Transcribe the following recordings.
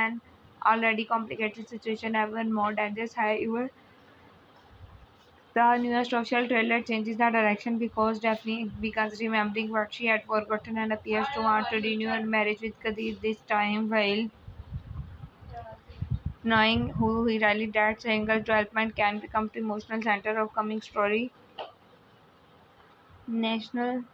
an already complicated situation even more dangerous. However, the newest official trailer changes the direction because Daphne begins remembering what she had forgotten and appears to want to renew her marriage with Kadir this time while knowing who he really that single development can become the emotional center of coming story. National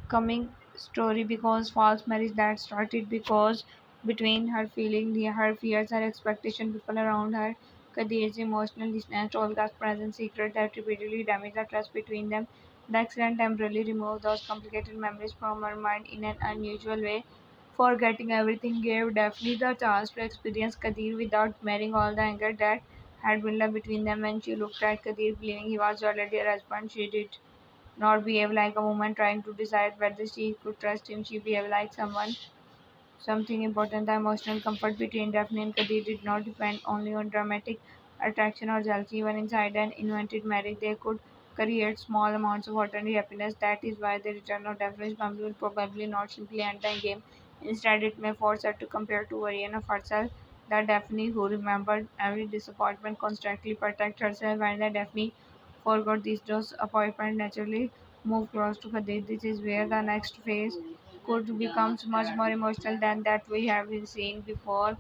coming story because false marriage that started because between her feeling her fears her expectation people around her Kadir's emotional distance Olga's present secret that repeatedly damaged the trust between them. The accident temporarily removed those complicated memories from her mind in an unusual way. Forgetting everything gave Daphne the chance to experience Kadir without marrying all the anger that had built up between them. When she looked at Kadir believing he was already her husband, she did not behave like a woman trying to decide whether she could trust him. She behaved like something important. The emotional comfort between Daphne and Kadir did not depend only on dramatic attraction or jealousy. Even inside an invented marriage, they could create small amounts of ordinary happiness. That is why the return of Daphne's family will probably not simply end the game. Instead, it may force her to compare to a version of herself. The Daphne who remembered every disappointment, constantly protect herself, and the Daphne forgot these disappointments naturally move close to Kadir. This is where the next phase could become much more emotional than that we have been seen before.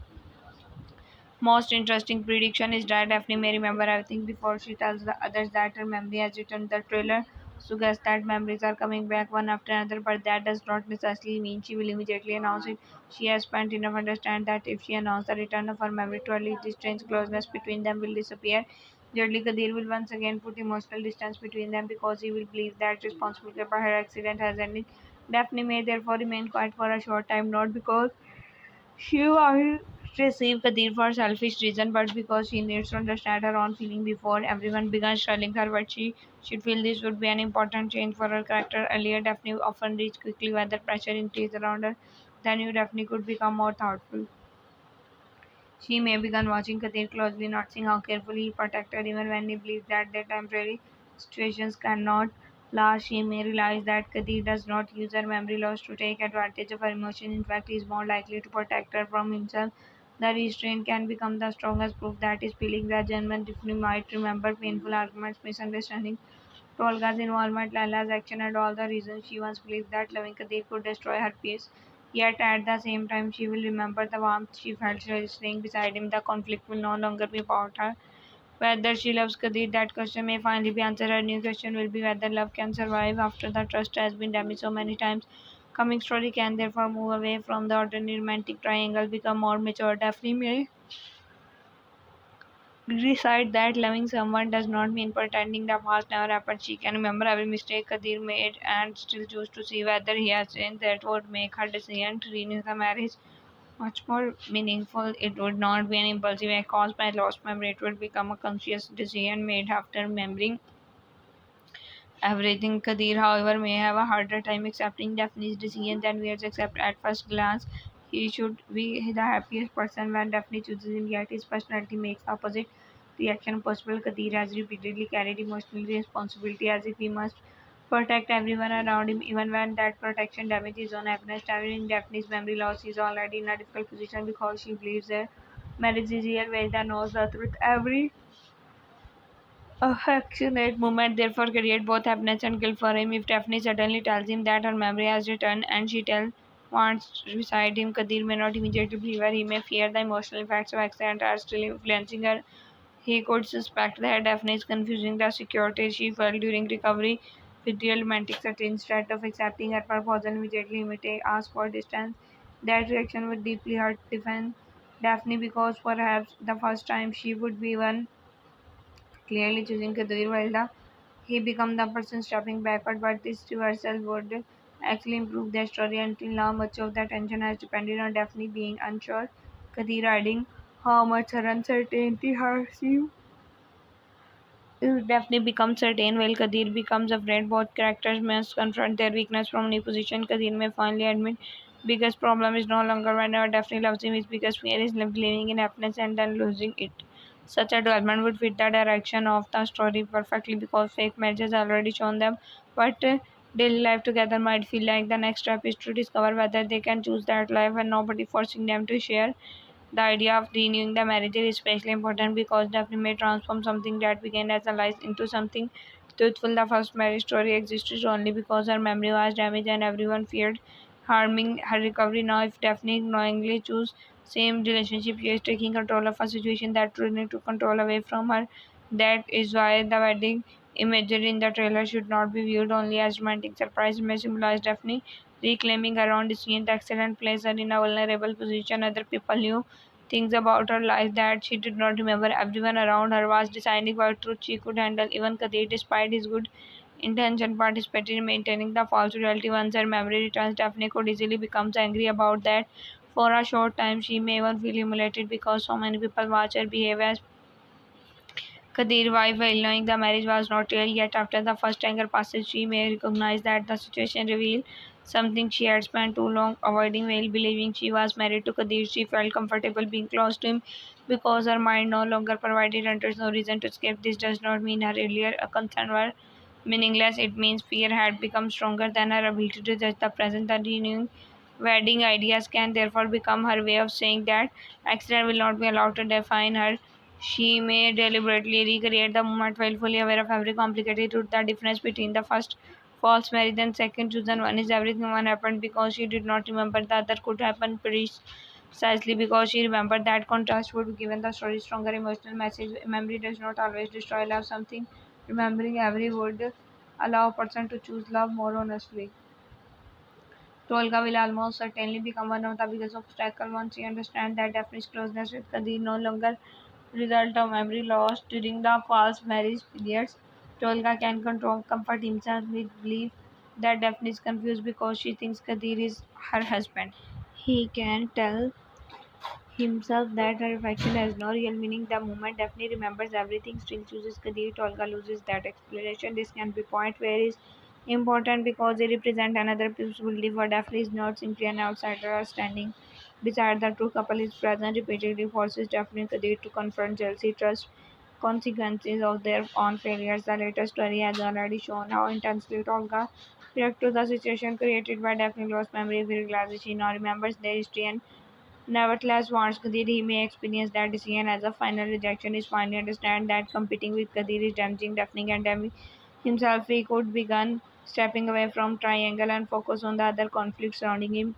Most interesting prediction is that Daphne may remember everything before she tells the others that her memory has returned. The trailer suggests that memories are coming back one after another, but that does not necessarily mean she will immediately announce it. She has spent enough to understand that if she announces the return of her memory to early, the strange closeness between them will disappear. Jodli Kadir will once again put emotional distance between them because he will believe that responsibility for her accident has ended. Daphne may therefore remain quiet for a short time, not because she will receive Kadir for selfish reason, but because she needs to understand her own feeling before everyone begins telling her what she should feel. This would be an important change for her character. Earlier, Daphne often reached quickly when the pressure increased around her. The new Daphne could become more thoughtful. She may begin watching Kadir closely, noticing how carefully he protects her, even when he believes that their temporary situations cannot last. She may realize that Kadir does not use her memory loss to take advantage of her emotion. In fact, he is more likely to protect her from himself. The restraint can become the strongest proof that his feelings are genuine. Tiffany might remember painful arguments, misunderstandings, Tolga's involvement, Laila's action, and all the reasons she once believed that loving Kadir could destroy her peace. Yet at the same time, she will remember the warmth she felt staying beside him. The conflict will no longer be about her. Whether she loves Kadir, that question may finally be answered. Her new question will be whether love can survive after the trust has been damaged so many times. Coming story can therefore move away from the ordinary romantic triangle, become more mature. Daphne may decide that loving someone does not mean pretending the past never happened. She can remember every mistake Kadir made and still choose to see whether he has changed. That would make her decision to renew the marriage much more meaningful. It would not be an impulsive act caused by lost memory. It would become a conscious decision made after remembering everything. Kadir, however, may have a harder time accepting Daphne's decision than we accept at first glance. He should be the happiest person when Daphne chooses him, yet his personality makes the opposite reaction possible. Kadir has repeatedly carried emotional responsibility as if he must protect everyone around him, even when that protection damages his own happiness. Traveling Daphne's memory loss is already in a difficult position because she believes that marriage is real, where that knows the truth. Every affectionate moment therefore create both happiness and guilt for him. If Daphne suddenly tells him that her memory has returned and she tells wants beside him, Kadir may not immediately believe her. He may fear the emotional effects of accident are still influencing her. He could suspect that Daphne is confusing the security she felt during recovery with the romantic certainty. Instead of accepting her proposal immediately, he may ask for distance. That reaction would deeply hurt defend Daphne because perhaps the first time she would be one clearly choosing Kadir while he become the person stepping backward, but this reversal would actually improve their story. Until now, much of the tension has depended on Daphne being unsure, Kadir adding how much her uncertainty has seemed. If Daphne becomes certain while Kadir becomes afraid, both characters must confront their weakness from new position. Kadir may finally admit biggest problem is no longer whenever Daphne loves him, his biggest fear is living in happiness and then losing it. Such a development would fit the direction of the story perfectly because fake marriages already shown them but daily life together might feel like the next step is to discover whether they can choose that life and nobody forcing them to share. The idea of renewing the marriage is especially important because Daphne may transform something that began as a lie into something truthful. The first marriage story existed only because her memory was damaged and everyone feared harming her recovery. Now, if Daphne knowingly choose same relationship, she is taking control of a situation that truly took control away from her. That is why the wedding imagery in the trailer should not be viewed only as romantic surprise. It may symbolize Daphne reclaiming her own decision. The accident placed her in a vulnerable position. Other people knew things about her life that she did not remember. Everyone around her was deciding what truth she could handle. Even Kadir, despite his good intention, participated in maintaining the false reality. Once her memory returns, Daphne could easily become angry about that. For a short time, she may even feel humiliated because so many people watch her behave as Kadir wife, while knowing the marriage was not real. Yet after the first anger passes, she may recognize that the situation revealed something she had spent too long avoiding. While believing she was married to Kadir, she felt comfortable being close to him because her mind no longer provided hunters no reason to escape. This does not mean her earlier concern were meaningless. It means fear had become stronger than her ability to judge the present. The renewing wedding ideas can therefore become her way of saying that accident will not be allowed to define her. She may deliberately recreate the moment while fully aware of every complicated truth. The difference between the first false marriage and second chosen one is everything one happened because she did not remember. The other could happen precisely because she remembered. That contrast would give the story stronger emotional message. Memory does not always destroy love. Something remembering every would allow a person to choose love more honestly. Tolga will almost certainly become one of the biggest obstacles once she understands that Daphne's closeness with Kadir no longer result of memory loss during the false marriage periods. Tolga can control comfort himself with belief that Daphne is confused because she thinks Kadir is her husband. He can tell himself that her affection has no real meaning. The moment Daphne remembers everything, still chooses Kadir, Tolga loses that explanation. This can be point where is important because they represent another possibility for Daphne is not simply an outsider standing beside the true couple is present repeatedly forces Daphne and Kadir to confront jealousy, trust, consequences of their own failures. The latest story has already shown how intensely Tolga reacts to the situation created by Daphne lost memory of realizes she now remembers their history and nevertheless wants Kadir. He may experience that decision as a final rejection. Is finally understand that competing with Kadir is damaging Daphne and damaging himself. He could begin stepping away from triangle and focus on the other conflicts surrounding him,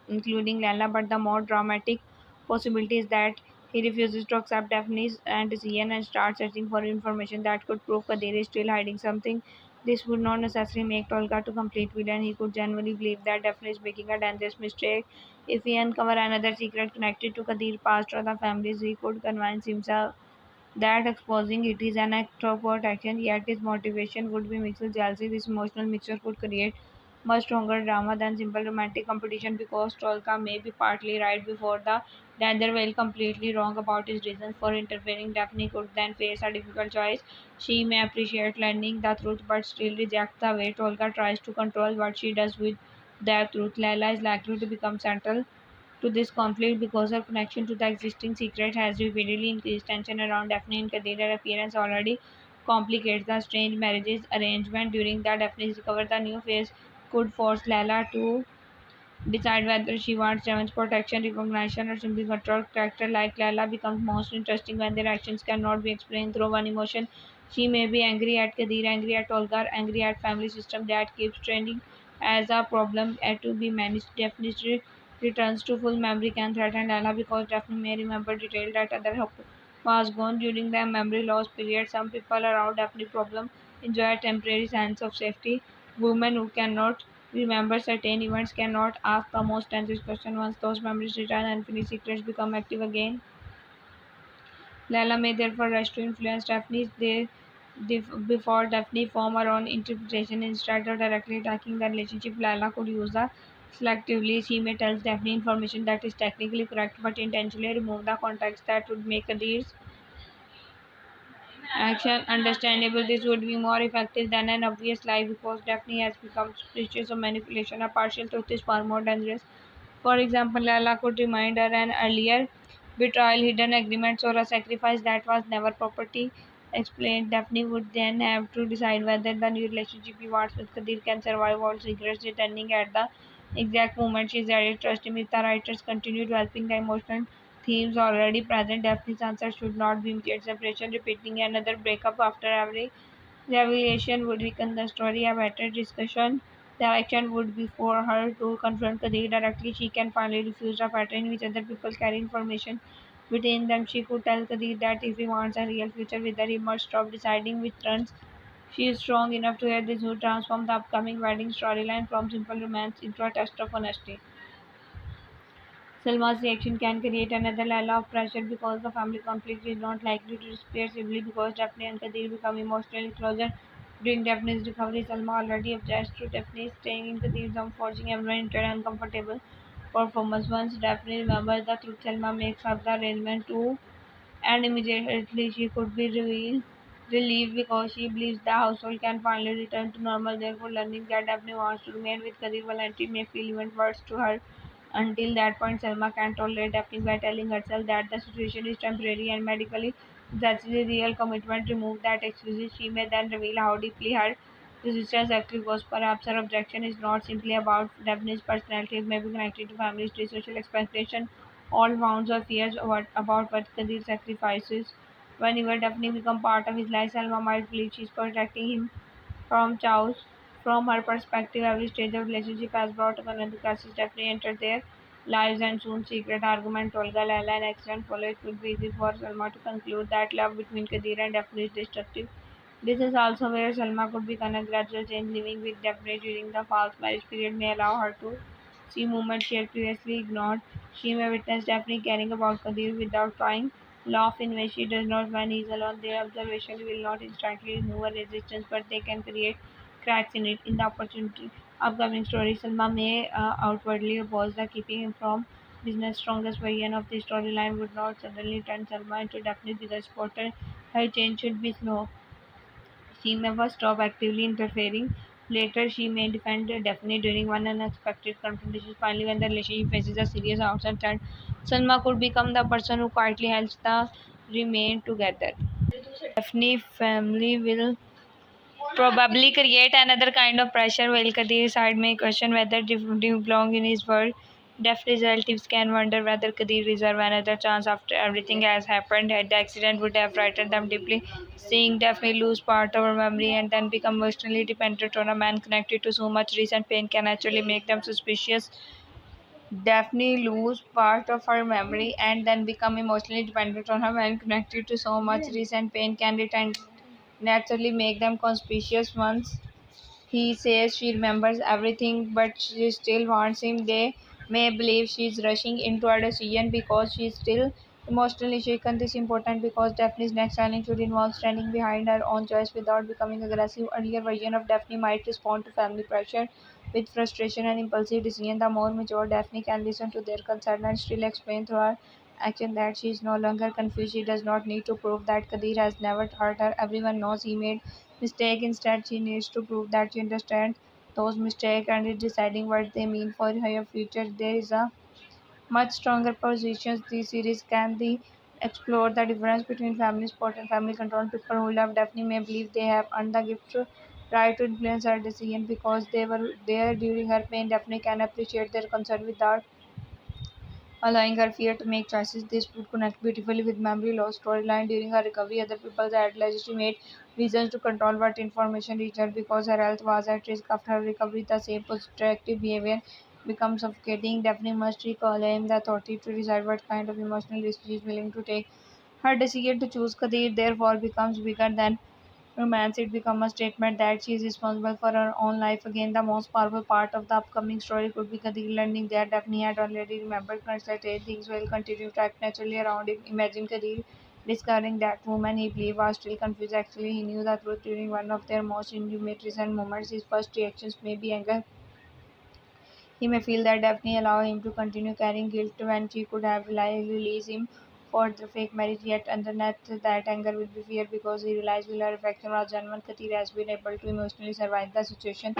including Lala. But the more dramatic possibility is that he refuses to accept Daphne's decision and starts searching for information that could prove Kadir is still hiding something. This would not necessarily make Tolga to complete villain. He could genuinely believe that Daphne is making a dangerous mistake. If he uncover another secret connected to Kadir's past or the families, he could convince himself that exposing it is an act of protection, yet his motivation would be mixed with jealousy. This emotional mixture could create much stronger drama than simple romantic competition because Tolka may be partly right before the danger while completely wrong about his reasons for interfering. Daphne could then face a difficult choice. She may appreciate learning the truth but still reject the way Tolka tries to control what she does with that truth. Layla is likely to become central to this conflict because her connection to the existing secret has repeatedly increased. Tension around Daphne and Kadir's appearance already complicates the strange marriages arrangement. During the Daphne's recover, the new phase could force Lala to decide whether she wants Raven's protection, recognition, or simply control. Character like Lala becomes most interesting when their actions cannot be explained through one emotion. She may be angry at Kadir, angry at Olga, angry at family system that keeps trending as a problem to be managed. Definitely returns to full memory can threaten Lala because Daphne may remember detail that other hope was gone during the memory loss period. Some people around Daphne problem enjoy a temporary sense of safety. Women who cannot remember certain events cannot ask the most dangerous question. Once those memories return and unfinished secrets become active again, Lala may therefore rush to influence before Daphne form her own interpretation instead of directly attacking the relationship. Lala could use the selectively. She may tell Daphne information that is technically correct but intentionally remove the context that would make Kadir's action understandable. This would be more effective than an obvious lie because Daphne has become suspicious of manipulation. A partial truth is far more dangerous. For example, Lala could remind her an earlier betrayal, hidden agreements, or a sacrifice that was never property explained. Daphne would then have to decide whether the new relationship he wants with Kadir can survive all secrets returning at the exact moment she is ready to trust him. If the writers continue developing the emotional themes already present. Daphne's answer should not be immediate separation, repeating another breakup after every revelation would weaken the story. A better discussion direction would be for her to confront Kadir directly. She can finally refuse the pattern in which other people carry information between them. She could tell Kadir that if he wants a real future with her, he must stop deciding which turns. She is strong enough to hear this would transform the upcoming wedding storyline from simple romance into a test of honesty. Selma's reaction can create another level of pressure because the family conflict is not likely to disappear simply because Daphne and Kadir become emotionally closer. During Daphne's recovery, Selma already objects to Daphne staying in Kadir's home, forcing everyone into an uncomfortable performance. Once Daphne remembers the truth, Selma makes up the arrangement too, and immediately she could be relieved because she believes the household can finally return to normal. Therefore, learning that Daphne wants to remain with Kadir Valenti may feel even worse to her. Until that point, Selma can tolerate Daphne by telling herself that the situation is temporary and medically necessary. Real commitment remove that excuse. She may then reveal how deeply her resistance actually goes. Perhaps her objection is not simply about Daphne's personality, it may be connected to family history, social expectation, all wounds or fears about what Kadir sacrifices. Whenever Daphne becomes part of his life, Selma might believe she's protecting him from chaos. From her perspective, every stage of relationship has brought upon another crisis. Daphne entered their lives and soon secret argument, Olga, Laila, and accident follow. It would be easy for Selma to conclude that love between Kadir and Daphne is destructive. This is also where Selma could begin a gradual change. Living with Daphne during the false marriage period may allow her to see moments she had previously ignored. She may witness Daphne caring about Kadir without trying, laugh in ways she does not when he is alone. Their observation will not instantly remove a resistance, but they can create cracks in it. In the opportunity upcoming story, Selma may outwardly oppose the keeping him from business. Strongest version of the storyline would not suddenly turn Selma into Daphne's biggest supporter. Her change should be slow. She may first stop actively interfering. Later, she may defend Daphne during one unexpected confrontation. Finally, when the relationship faces a serious outside threat, Salma could become the person who quietly helps the remain together. Daphne family will probably create another kind of pressure while Kadir's side may question whether they belong in his world. Daphne's relatives can wonder whether Kadir deserves another chance after everything has happened. The accident would have frightened them deeply. Seeing Daphne lose part of her memory and then become emotionally dependent on a man connected to so much recent pain can actually make them suspicious. Daphne lose part of her memory and then become emotionally dependent on her man connected to so much recent pain can return naturally make them conspicuous. Once he says she remembers everything but she still wants him, they may believe she's rushing into a decision because she's still emotionally shaken. This is important because Daphne's next challenge should involve standing behind her own choice without becoming aggressive. Earlier version of Daphne might respond to family pressure with frustration and impulsive decision. The more mature Daphne can listen to their concern and still explain through her action that she is no longer confused. She does not need to prove that Kadir has never hurt her. Everyone knows he made mistake. Instead, she needs to prove that she understands those mistakes and is deciding what they mean for her future. There is a much stronger positions. This series can explore the difference between family support and family control. People who love Daphne may believe they have earned the gift right to influence her decision because they were there during her pain. Daphne can appreciate their concern without allowing her fear to make choices. This would connect beautifully with memory loss storyline during her recovery. Other people had legitimate reasons to control what information reached her because her health was at risk after her recovery. The same protective behavior becomes suffocating. Daphne must reclaim the authority to decide what kind of emotional risk she is willing to take. Her decision to choose Kadir therefore becomes bigger than romance. It becomes a statement that she is responsible for her own life. Again, the most powerful part of the upcoming story could be Kadir learning that Daphne had already remembered certain things will continue to act naturally around him. Imagine Kadir discovering that woman he believed was still confused. Actually, he knew the truth during one of their most intimate recent moments. His first reactions may be anger. He may feel that Daphne allowed him to continue carrying guilt when she could have released him for the fake marriage. Yet underneath that anger will be fear because he realized will her affection was genuine. Katir has been able to emotionally survive the situation,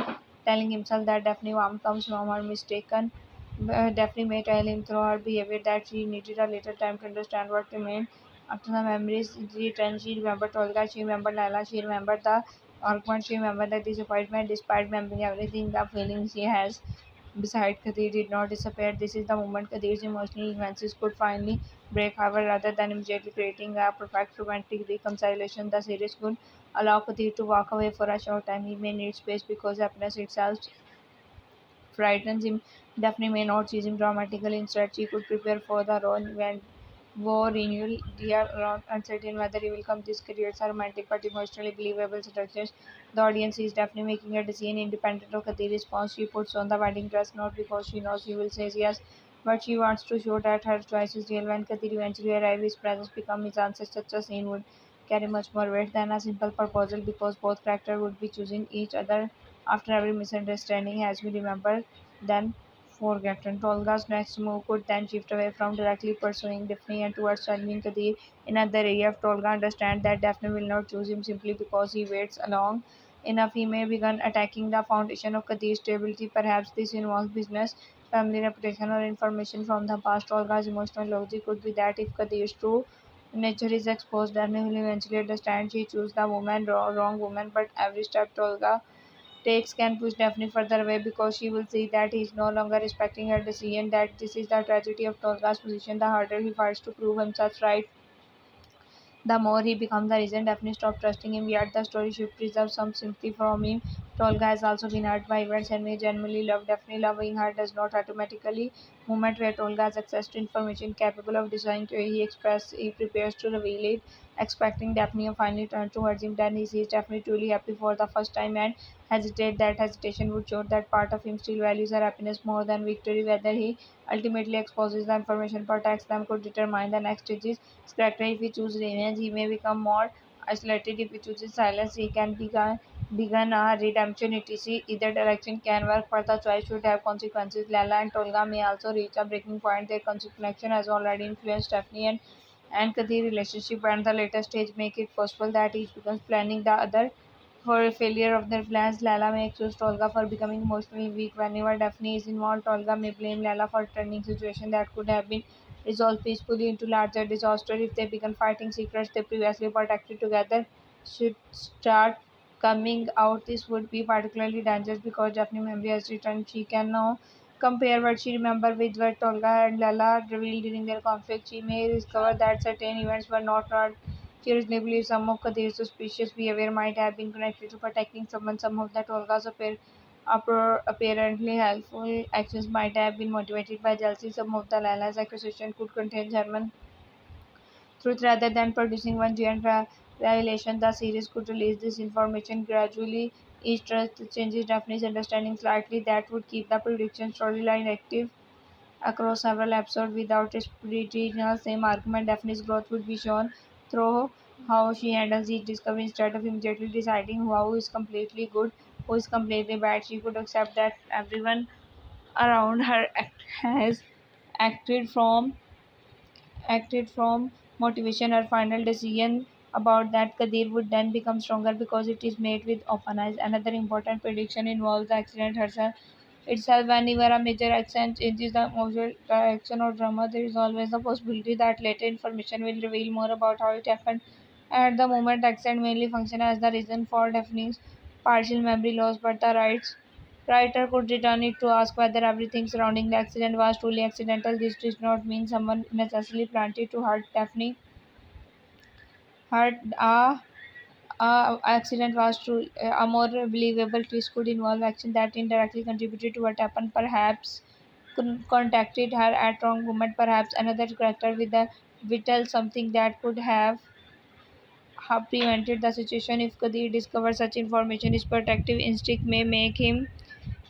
telling himself that Daphne warmth comes from her mistaken. Daphne may tell him through her behavior that she needed a little time to understand what remained. After the memories returned, she remembered Olga, she remembered Lala, she remembered the argument, she remembered the disappointment despite remembering everything, the feelings she has. beside Kadir did not disappear. This is the moment Kadir's emotional nuances could finally break. However, rather than immediately creating a perfect romantic reconciliation, the series could allow Kadir to walk away for a short time. He may need space because happiness itself frightens him. Daphne may not choose him dramatically. Instead, she could prepare for the role when war renewal. They are not uncertain whether he will come. This creates a romantic but emotionally believable structures. The audience is Daphne making a decision independent of the response. She puts on the wedding dress not because she knows he will say yes, but she wants to show that her choice is real. When Kadir eventually arrives, his presence becomes his answer. Such a scene would carry much more weight than a simple proposal because both characters would be choosing each other after every misunderstanding has been remembered, then forgotten. Tolga's next move could then shift away from directly pursuing Daphne and towards challenging Kadir in another area. If Tolga understands that Daphne will not choose him simply because he waits long enough, he may begin attacking the foundation of Kadir's stability. Perhaps this involves business, family reputation, or information from the past. Tolga's emotional logic could be that if Kadir's true nature is exposed, Daphne will eventually understand she chose the wrong woman, but every step Tolga takes can push Daphne further away because she will see that he is no longer respecting her decision. That this is the tragedy of Tolga's position. The harder he fights to prove himself right, the more he becomes the reason Daphne stopped trusting him, yet the story should preserve some sympathy from him. Tolga has also been hurt by events and may genuinely love Daphne. Loving her does not automatically moment where Tolga has access to information capable of deciding to he prepares to reveal it, expecting Daphne to finally turn towards him. Then he sees Daphne truly happy for the first time and hesitate. That hesitation would show that part of him still values her happiness more than victory. Whether he ultimately exposes the information, protects them, could determine the next stages character. If he chooses revenge, he may become more isolated. If he chooses silence, he can begin a redemption, etc. Either direction can work, but the choice should have consequences. Lala and Tolga may also reach a breaking point. Their connection has already influenced Stephanie and Kadir relationship, and the later stage make it possible that each becomes planning the other for a failure of their plans. Lala may accuse Tolga for becoming emotionally weak whenever Daphne is involved. Tolga may blame Lala for turning situation that could have been resolved peacefully into larger disaster. If they begin fighting secrets they previously protected together should start coming out. This would be particularly dangerous because Daphne memory has returned. She can now compare what she remembered with what Tolga and Lala revealed during their conflict. She may discover that certain events were not she reasonably believes some of Kadir's suspicious behavior might have been connected to protecting someone. Some of the Tolga's apparently helpful actions might have been motivated by jealousy. Some of the Lala's accusation could contain German truth rather than producing one giant revelation. The series could release this information gradually. Each trust changes Daphne's understanding slightly. That would keep the prediction storyline active across several episodes without repeating the same argument. Daphne's growth would be shown through how she handles each discovery instead of immediately deciding who is completely good, who is completely bad. She could accept that everyone around her has acted from acted from motivation. Her final decision about that Kadir would then become stronger because it is made with open eyes. Another important prediction involves the accident herself itself. Whenever a major accent changes the emotional direction or drama, there is always the possibility that later information will reveal more about how it happened. At the moment, accent mainly function as the reason for Daphne's partial memory loss, but the writer could return it to ask whether everything surrounding the accident was truly accidental. This does not mean someone necessarily planted to hurt Daphne. Hurt a accident was true. A more believable twist could involve action that indirectly contributed to what happened. Perhaps contacted her at wrong moment. Perhaps another character with a vital something that could have prevented the situation. If Kadir discovers such information, his protective instinct may make him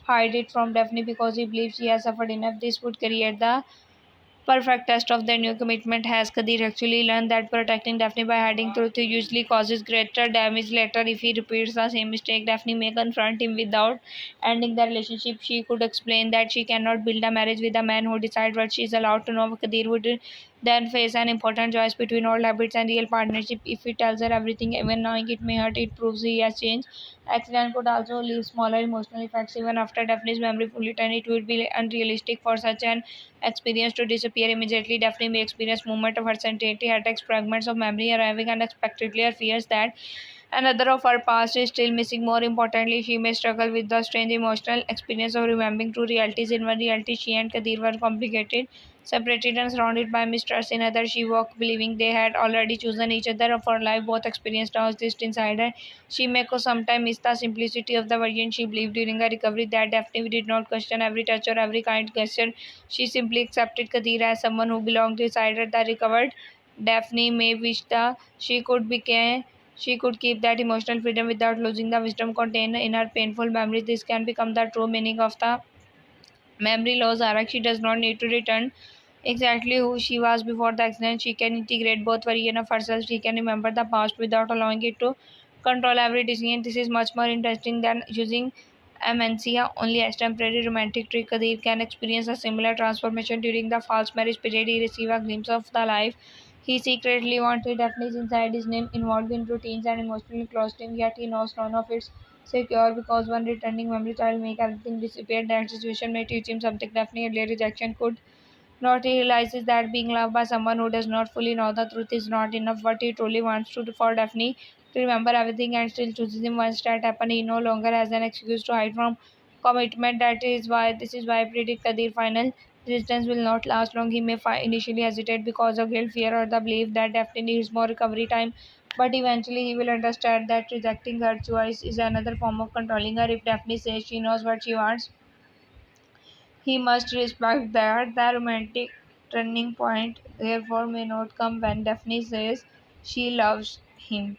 hide it from Daphne because he believes she has suffered enough. This would create the perfect test of their new commitment. Has Kadir actually learned that protecting Daphne by hiding truth usually causes greater damage later? If he repeats the same mistake, Daphne may confront him without ending the relationship. She could explain that she cannot build a marriage with a man who decides what she is allowed to know. Kadir would then face an important choice between old habits and real partnership. If he tells her everything, even knowing it may hurt, it proves he has changed. Accident could also leave smaller emotional effects even after Daphne's memory fully returned. It would be unrealistic for such an experience to disappear immediately. Daphne may experience moment of uncertainty, headaches, fragments of memory arriving unexpectedly, or fears that another of her past is still missing. More importantly, she may struggle with the strange emotional experience of remembering two realities. In one reality, she and Kadir were complicated, separated, and surrounded by mistrust. In other, she woke believing they had already chosen each other for life. Both experienced now exist inside her. She may sometimes miss the simplicity of the version she believed during her recovery, that Daphne did not question every touch or every kind gesture. She simply accepted Kadir as someone who belonged inside her. The recovered Daphne may wish that she could keep that emotional freedom without losing the wisdom contained in her painful memories. This can become the true meaning of the memory loss arc. She does not need to return exactly who she was before the accident. She can integrate both versions of herself. She can remember the past without allowing it to control every decision. This is much more interesting than using amnesia only as temporary romantic trick. Kadir can experience a similar transformation during the false marriage period. He received a glimpse of the life he secretly wanted. Daphne is inside his name, involved in routines and emotionally close to him, yet he knows none of it's secure because one returning memory child make everything disappear. That situation may teach him something. Daphne earlier rejection could not. He realizes that being loved by someone who does not fully know the truth is not enough. What he truly wants to for Daphne to remember everything and still chooses him once that happens. He no longer has an excuse to hide from commitment. This is why I predict Kadir final resistance will not last long. He may initially hesitate because of guilt, fear, or the belief that Daphne needs more recovery time. But eventually he will understand that rejecting her choice is another form of controlling her. If Daphne says she knows what she wants, he must respect that. The romantic turning point, therefore, may not come when Daphne says she loves him.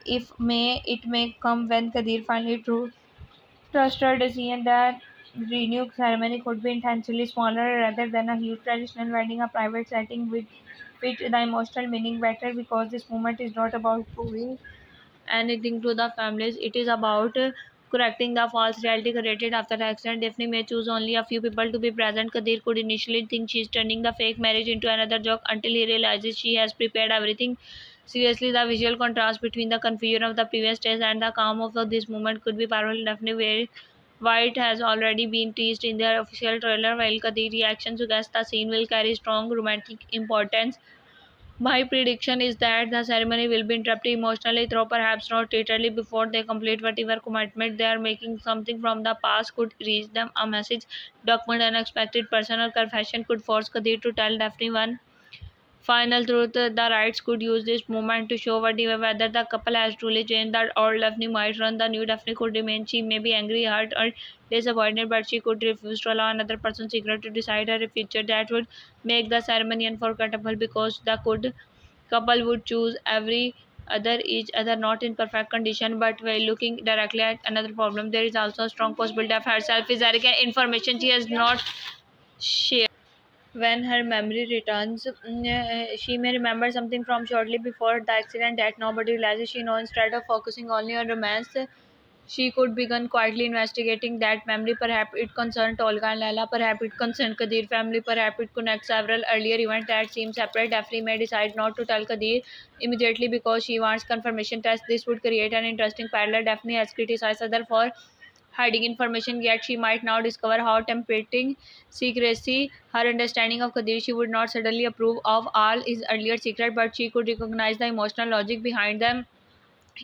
If may it may come when Kadir finally trust her decision. That renewed ceremony could be intentionally smaller rather than a huge traditional wedding. A private setting would fit the emotional meaning better because this moment is not about proving anything to the families. It is about correcting the false reality created after the accident. Daphne may choose only a few people to be present. Kadir could initially think she is turning the fake marriage into another joke until he realizes she has prepared everything. Seriously, the visual contrast between the confusion of the previous days and the calm of this moment could be powerful. Daphne where White has already been teased in their official trailer, while Kadir's reaction suggests the scene will carry strong romantic importance. My prediction is that the ceremony will be interrupted emotionally, though perhaps not literally, before they complete whatever commitment they are making. Something from the past could reach them, a message, document, unexpected personal confession could force Kadir to tell Daphne one final truth. The rights could use this moment to show whether the couple has truly changed. That old Daphne might run, the new Daphne could remain. She may be angry, hurt, or disappointed, but she could refuse to allow another person's secret to decide her future. That would make the ceremony unforgettable because the couple would choose every other each other not in perfect condition but while looking directly at another problem. There is also a strong possibility of herself is arrogant information she has not shared. When her memory returns, she may remember something from shortly before the accident that nobody realizes. She knows instead of focusing only on romance, she could begin quietly investigating that memory. Perhaps it concerned Olga and Lala, perhaps it concerned Kadir family, perhaps it connects several earlier events that seem separate. Daphne may decide not to tell Kadir immediately because she wants confirmation test. This would create an interesting parallel. Daphne has criticized others for hiding information, yet she might now discover how tempting secrecy. Her understanding of Kadir, she would not suddenly approve of all his earlier secret, but she could recognize the emotional logic behind them.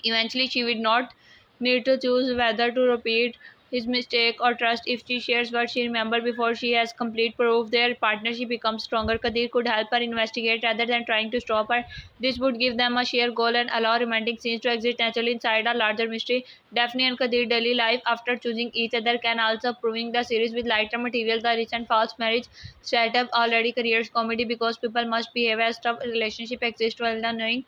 Eventually, she would not need to choose whether to repeat his mistake or trust. If she shares what she remembers before she has complete proof, their partnership becomes stronger. Kadir could help her investigate rather than trying to stop her. This would give them a shared goal and allow romantic scenes to exist naturally inside a larger mystery. Daphne and Kadir daily life after choosing each other can also proving the series with lighter material. The recent false marriage setup already creates comedy because people must behave as tough relationship exists while the knowing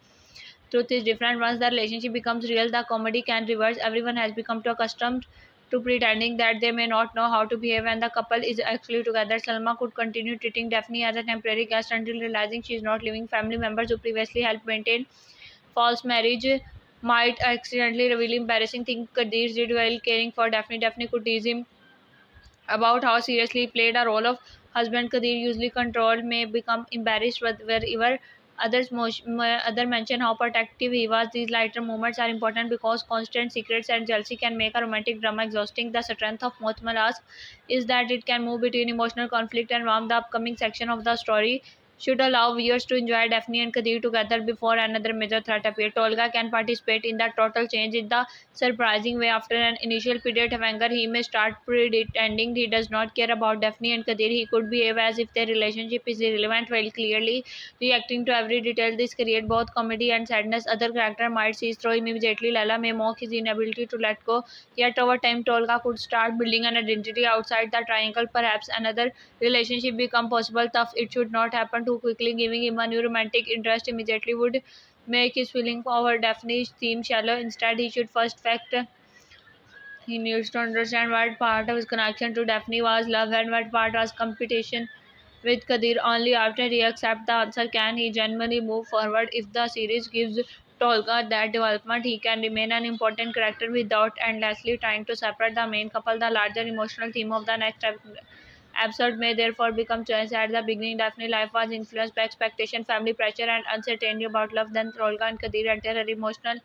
truth is different. Once the relationship becomes real, the comedy can reverse. Everyone has become too accustomed to pretending that they may not know how to behave when the couple is actually together. Salma could continue treating Daphne as a temporary guest until realizing she is not living. Family members who previously helped maintain false marriage might accidentally reveal embarrassing things Kadir did while caring for Daphne. Daphne could tease him about how seriously he played a role of husband Kadir usually controlled may become embarrassed wherever other mention how protective he was. These lighter moments are important because constant secrets and jealousy can make a romantic drama exhausting. The strength of Muhtemel is that it can move between emotional conflict and warm. The upcoming section of the story should allow viewers to enjoy Daphne and Kadir together before another major threat appears. Tolga can participate in the total change in the surprising way. After an initial period of anger, he may start pretending he does not care about Daphne and Kadir. He could behave as if their relationship is irrelevant while clearly reacting to every detail. This creates both comedy and sadness. Other character might seize through him immediately. Lala may mock his inability to let go. Yet over time, Tolga could start building an identity outside the triangle. Perhaps another relationship become possible. Tough, it should not happen too quickly. Giving him a new romantic interest immediately would make his feeling for Daphne seem shallow. Instead, he should first fact he needs to understand what part of his connection to Daphne was love and what part was competition with Kadir. Only after he accepts the answer can he genuinely move forward. If the series gives Tolga that development, he can remain an important character without endlessly trying to separate the main couple. The larger emotional theme of the next episode may therefore become choice. At the beginning, Daphne's life was influenced by expectation, family pressure, and uncertainty about love. Then Tolga and Kadir enter her emotional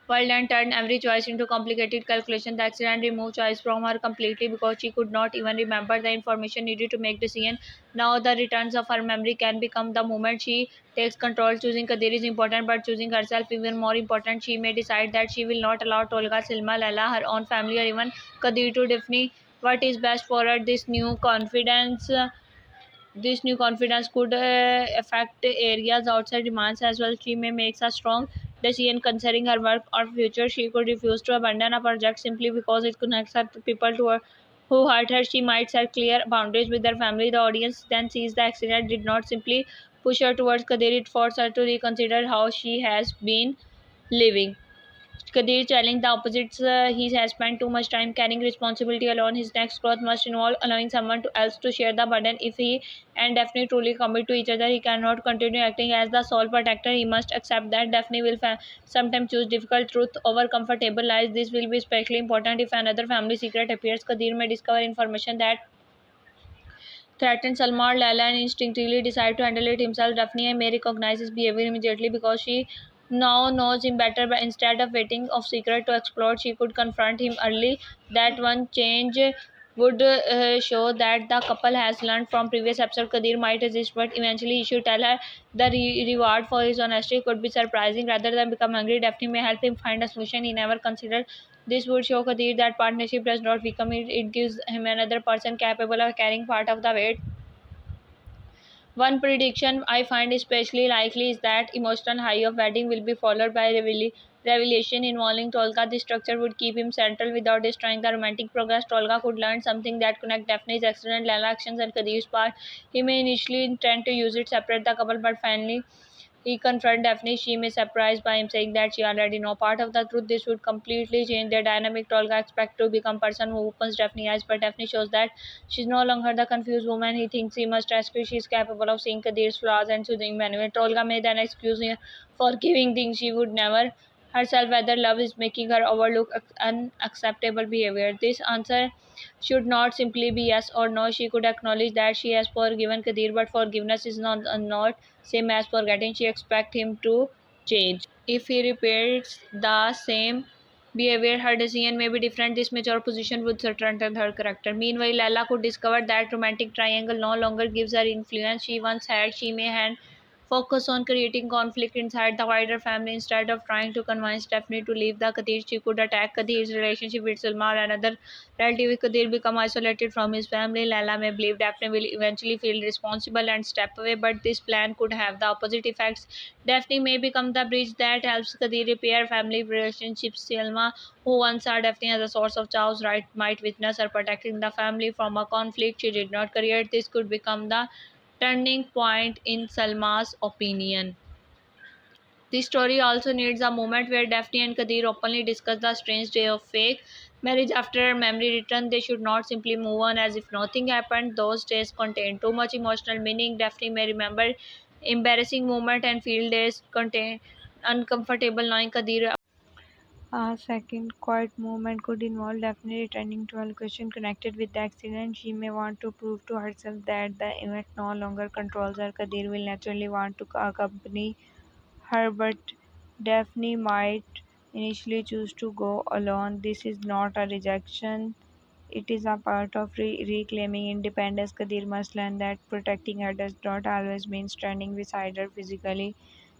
world and turned every choice into complicated calculation. The accident removed choice from her completely because she could not even remember the information needed to make decision. Now the returns of her memory can become the moment she takes control. Choosing Kadir is important, but choosing herself even more important. She may decide that she will not allow Tolga, Silma, Lala, her own family, or even Kadir to define what is best for her. This new confidence could affect areas outside demands as well. She may make a strong decision concerning her work or future. She could refuse to abandon a project simply because it connects her to people to her who hurt her. She might set clear boundaries with her family. The audience then sees the accident did not simply push her towards Kadir, it forced her to reconsider how she has been living. Kadir telling the opposites he has spent too much time carrying responsibility alone. His next growth must involve allowing someone else to share the burden. If he and Daphne truly commit to each other, he cannot continue acting as the sole protector. He must accept that Daphne will sometimes choose difficult truth over comfortable lies. This will be especially important if another family secret appears. Kadir may discover information that threatens Salma or Laila and instinctively decide to handle it himself. Daphne may recognize his behavior immediately because she now knows him better, but instead of waiting of secret to explode, she could confront him early. That one change would show that the couple has learned from previous episode. Kadir might resist, but eventually he should tell her. The reward for his honesty could be surprising. Rather than become angry, Daphne may help him find a solution he never considered. This would show Kadir that partnership does not weaken it, it gives him another person capable of carrying part of the weight. One prediction I find especially likely is that emotional high of wedding will be followed by revelation involving Tolga. This structure would keep him central without destroying the romantic progress. Tolga could learn something that connect Daphne's accident, Lala actions, and Kadir's part. He may initially intend to use it separate the couple, but finally he confronted Daphne. She may surprised by him saying that she already know part of the truth. This would completely change their dynamic. Tolga expect to become person who opens Daphne's eyes, but Daphne shows that she's no longer the confused woman he thinks he must rescue. She is capable of seeing Kadir's flaws and soothing manual. Tolga may then excuse her for giving things she would never herself, whether love is making her overlook unacceptable behavior. This answer should not simply be yes or no. She could acknowledge that she has forgiven Kadir, but forgiveness is not same as forgetting. She expects him to change. If he repeats the same behavior, her decision may be different. This mature position would strengthen her character. Meanwhile, Lala could discover that romantic triangle no longer gives her influence she once had. She may hand focus on creating conflict inside the wider family instead of trying to convince Stephanie to leave the Kadir. She could attack Kadir's relationship with Salma or another relative. If Kadir become isolated from his family, Lala may believe Daphne will eventually feel responsible and step away, but this plan could have the opposite effects. Daphne may become the bridge that helps Kadir repair family relationships. Selma, who once saw Daphne as a source of chaos, right, might witness her protecting the family from a conflict she did not create. This could become the turning point in Salma's opinion. The story also needs a moment where Daphne and Kadir openly discuss the strange day of fake marriage. After memory return, they should not simply move on as if nothing happened. Those days contain too much emotional meaning. Daphne may remember embarrassing moment and feel days contain uncomfortable knowing Kadir A second quiet movement could involve definitely returning to a location connected with the accident. She may want to prove to herself that the event no longer controls her. Kadir will naturally want to accompany her, but Daphne might initially choose to go alone. This is not a rejection, it is a part of reclaiming independence. Kadir must learn that protecting her does not always mean standing beside her physically.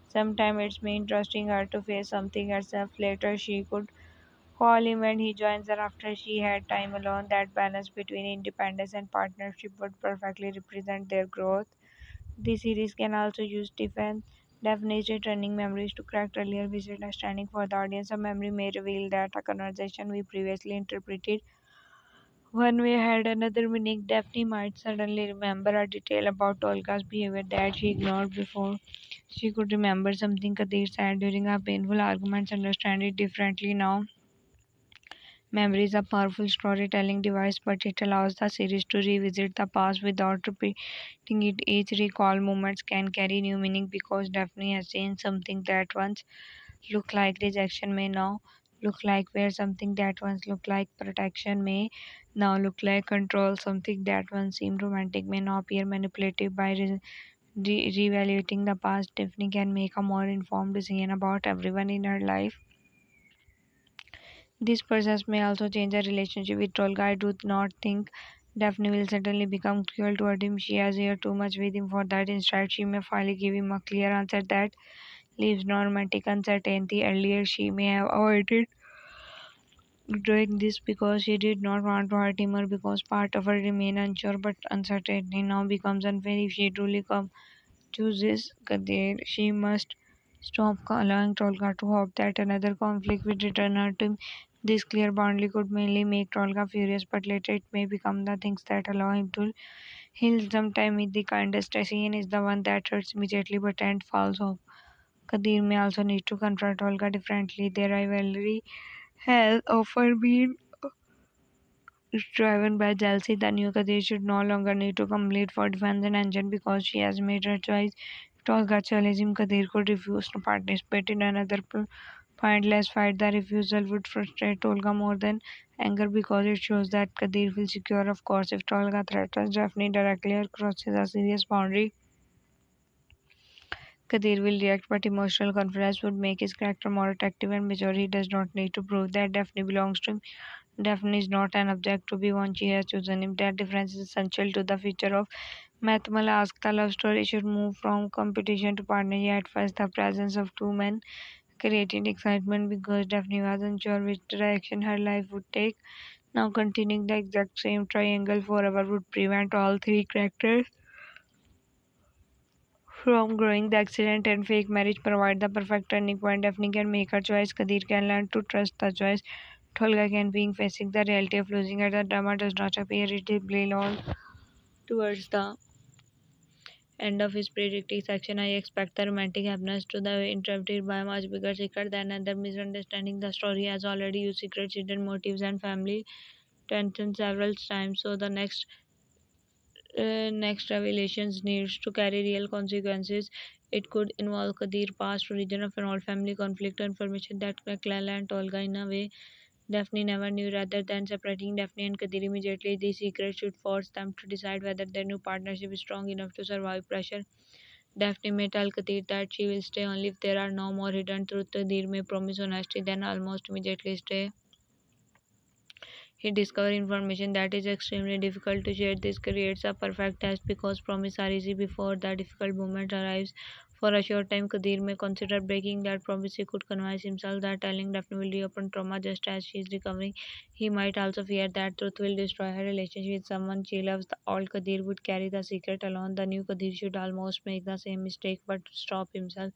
Sometimes it means trusting her to face something herself. Later, she could call him when he joins her after she had time alone. That balance between independence and partnership would perfectly represent their growth. The series can also use defense definition returning memories to correct earlier misunderstanding for the audience. A memory may reveal that a conversation we previously interpreted one way had another meaning. Daphne might suddenly remember a detail about Olga's behavior that she ignored before. She could remember something Kadir said during a painful argument, understand it differently now. Memory is a powerful storytelling device, but it allows the series to revisit the past without repeating it. Each recall moments can carry new meaning because Daphne has seen something that once looked like rejection may now look like fear. Something that once looked like protection may now look like control. Something that once seemed romantic may now appear manipulative. By reevaluating the past, Daphne can make a more informed decision about everyone in her life. This process may also change her relationship with Tolga. I do not think Daphne will suddenly become cruel toward him. She has heard too much with him for that. Instead, she may finally give him a clear answer that leaves no romantic uncertainty. Earlier, she may have avoided doing this because she did not want to hurt him or because part of her remained unsure, but uncertainty now becomes unfair. If she truly chooses Kadir, she must stop allowing Tolga to hope that another conflict will return her to him. This clear boundary could mainly make Tolga furious, but later it may become the things that allow him to heal. Sometimes the kindest decision is the one that hurts immediately but end falls off. Kadir may also need to confront Olga differently. Their rivalry has often been driven by jealousy. The new Kadir should no longer need to complete for defense and engine because she has made her choice. If Olga challenges him, Kadir could refuse to participate in another pointless fight. The refusal would frustrate Olga more than anger because it shows that Kadir feels secure. Of course, if Olga threatens Daphne directly or crosses a serious boundary, Kadir will react, but emotional confidence would make his character more attractive and mature. He does not need to prove that Daphne belongs to him. Daphne is not an object to be won, she has chosen him. That difference is essential to the future of Muhtemel. Asked the love story should move from competition to partnership. At first, the presence of two men created excitement because Daphne was unsure which direction her life would take. Now, continuing the exact same triangle forever would prevent all three characters from growing. The accident and fake marriage provide the perfect turning point. Daphne can make her choice. Kadir can learn to trust the choice. Tolga can being facing the reality of losing her. The drama does not appear it deeply long towards the end of his predictive section. I expect the romantic happiness to be interrupted by a much bigger secret than other misunderstanding. The story has already used secrets, hidden motives, and family tension several times. So the next revelations needs to carry real consequences. It could involve Kadir past origin of an old family conflict or information that connect Lala and Tolga in a way Daphne never knew. Rather than separating Daphne and Kadir immediately, the secret should force them to decide whether their new partnership is strong enough to survive pressure. Daphne may tell Kadir that she will stay only if there are no more hidden truth. Kadir may promise honesty, then almost immediately stay. He discovers information that is extremely difficult to share. This creates a perfect test because promises are easy before the difficult moment arrives. For a short time, Kadir may consider breaking that promise. He could convince himself that telling Daphne will reopen trauma just as she is recovering. He might also fear that truth will destroy her relationship with someone she loves. The old Kadir would carry the secret alone. The new Kadir should almost make the same mistake but stop himself.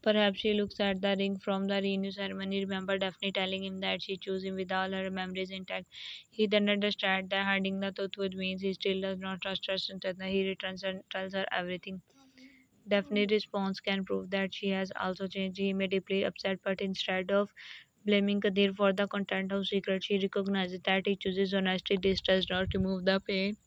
Perhaps she looks at the ring from the renew ceremony. Remember Daphne telling him that she chose him with all her memories intact. He then understands that hiding the truth would means he still does not trust her. Instead, he returns and tells her everything. Daphne's response can prove that she has also changed. He may deeply upset, but instead of blaming Kadir for the content of secret, she recognizes that he chooses honesty. This does not remove the pain.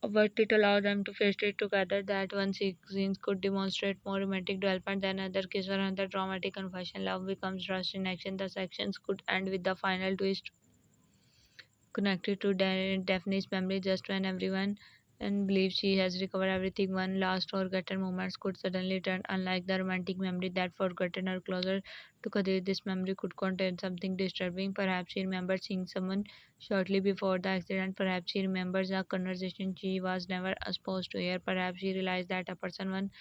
but it allowed them to face it together. That one scene could demonstrate more romantic development than other cases or another dramatic confession. Love becomes rushed in action. The sections could end with the final twist connected to Daphne's memory just when everyone and believes she has recovered everything. One last forgotten moments could suddenly turn unlike the romantic memory that forgotten her closer to Kadir. This memory could contain something disturbing. Perhaps she remembered seeing someone shortly before the accident. Perhaps she remembers a conversation she was never supposed to hear. Perhaps she realized that a person one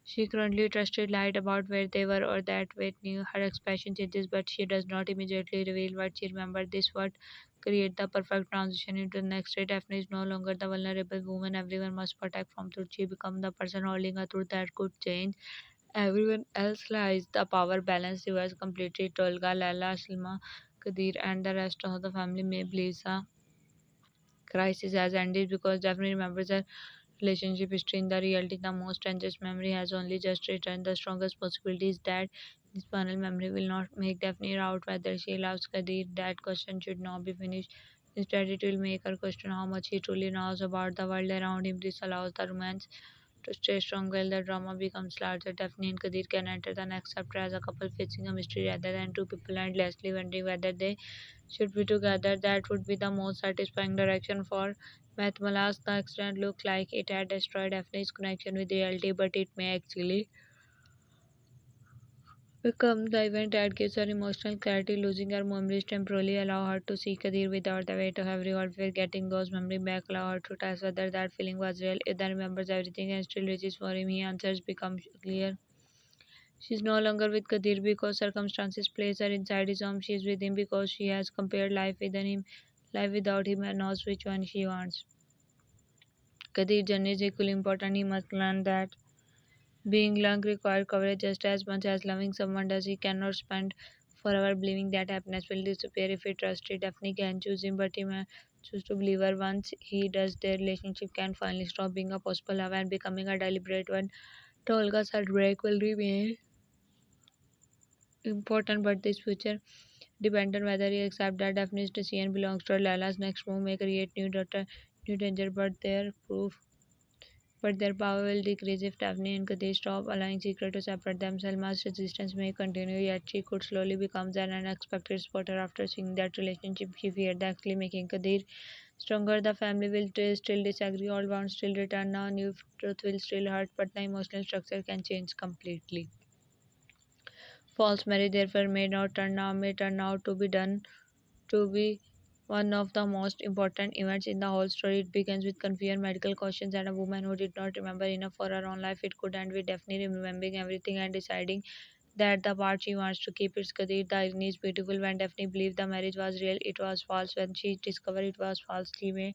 she currently trusted lied about where they were or that Wade knew her expression changes, but she does not immediately reveal what she remembered. This would create the perfect transition into the next state. Daphne is no longer the vulnerable woman everyone must protect from truth. She becomes the person holding a truth that could change everyone else lies. The power balance reversed completely. Tolga, Lala, Silma, Kadir, and the rest of the family may believe the crisis has ended because Daphne remembers her relationship history. In the reality, the most dangerous memory has only just returned. The strongest possibility is that this final memory will not make Daphne out whether she loves Kadir. That question should not be finished. Instead, it will make her question how much he truly knows about the world around him. This allows the romance to stay strong while the drama becomes larger. Daphne and Kadir can enter the next chapter as a couple facing a mystery rather than two people endlessly wondering whether they should be together. That would be the most satisfying direction for Mathmalas. The accident looked like it had destroyed Daphne's connection with reality, but it may actually become the event that gives her emotional clarity. Losing her memories temporarily allow her to see Kadir without the weight of every old fear. Getting those memories back allow her to test whether that feeling was real. If then remembers everything and still reaches for him, he answers become clear. She is no longer with Kadir because circumstances place her inside his home. She is with him because she has compared life within him, life without him, and knows which one she wants. Kadir's journey is equally important. He must learn that being young requires courage just as much as loving someone does. He cannot spend forever believing that happiness will disappear. If he trusted Daphne can choose him, but he may choose to believe her. Once he does, their relationship can finally stop being a possible love and becoming a deliberate one. Tolga's heartbreak will remain important, but this future depends on whether he accepts that Daphne's decision belongs to her. Lala's next move may create new danger, but their power will decrease if Daphne and Kadir stop allowing secret to separate them. Selma's resistance may continue, yet she could slowly become an unexpected spotter after seeing that relationship. She feared actually making Kadir stronger. The family will still disagree, all bonds still return. Now, new truth will still hurt, but the emotional structure can change completely. False marriage therefore may turn out to be one of the most important events in the whole story. It begins with confusion, medical questions, and a woman who did not remember enough for her own life. It could end with Daphne remembering everything and deciding that the part she wants to keep is Kadir. The irony is beautiful. When Daphne believed the marriage was real, it was false. When she discovered it was false, she may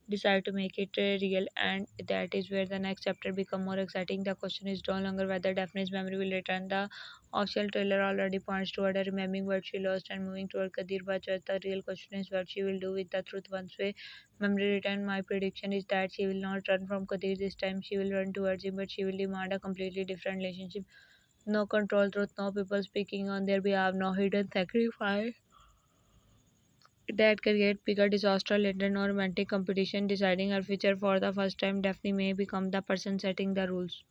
decide to make it real, and that is where the next chapter become more exciting. The question is no longer whether Daphne's memory will return. The official trailer already points toward her remembering what she lost and moving toward Kadir, but just the real question is what she will do with the truth once her memory return. My prediction is that she will not run from Kadir this time. She will run towards him, but she will demand a completely different relationship. No control truth, no people speaking on their behalf, no hidden sacrifice that create bigger disaster later. No romantic competition deciding her future. For the first time, Daphne may become the person setting the rules.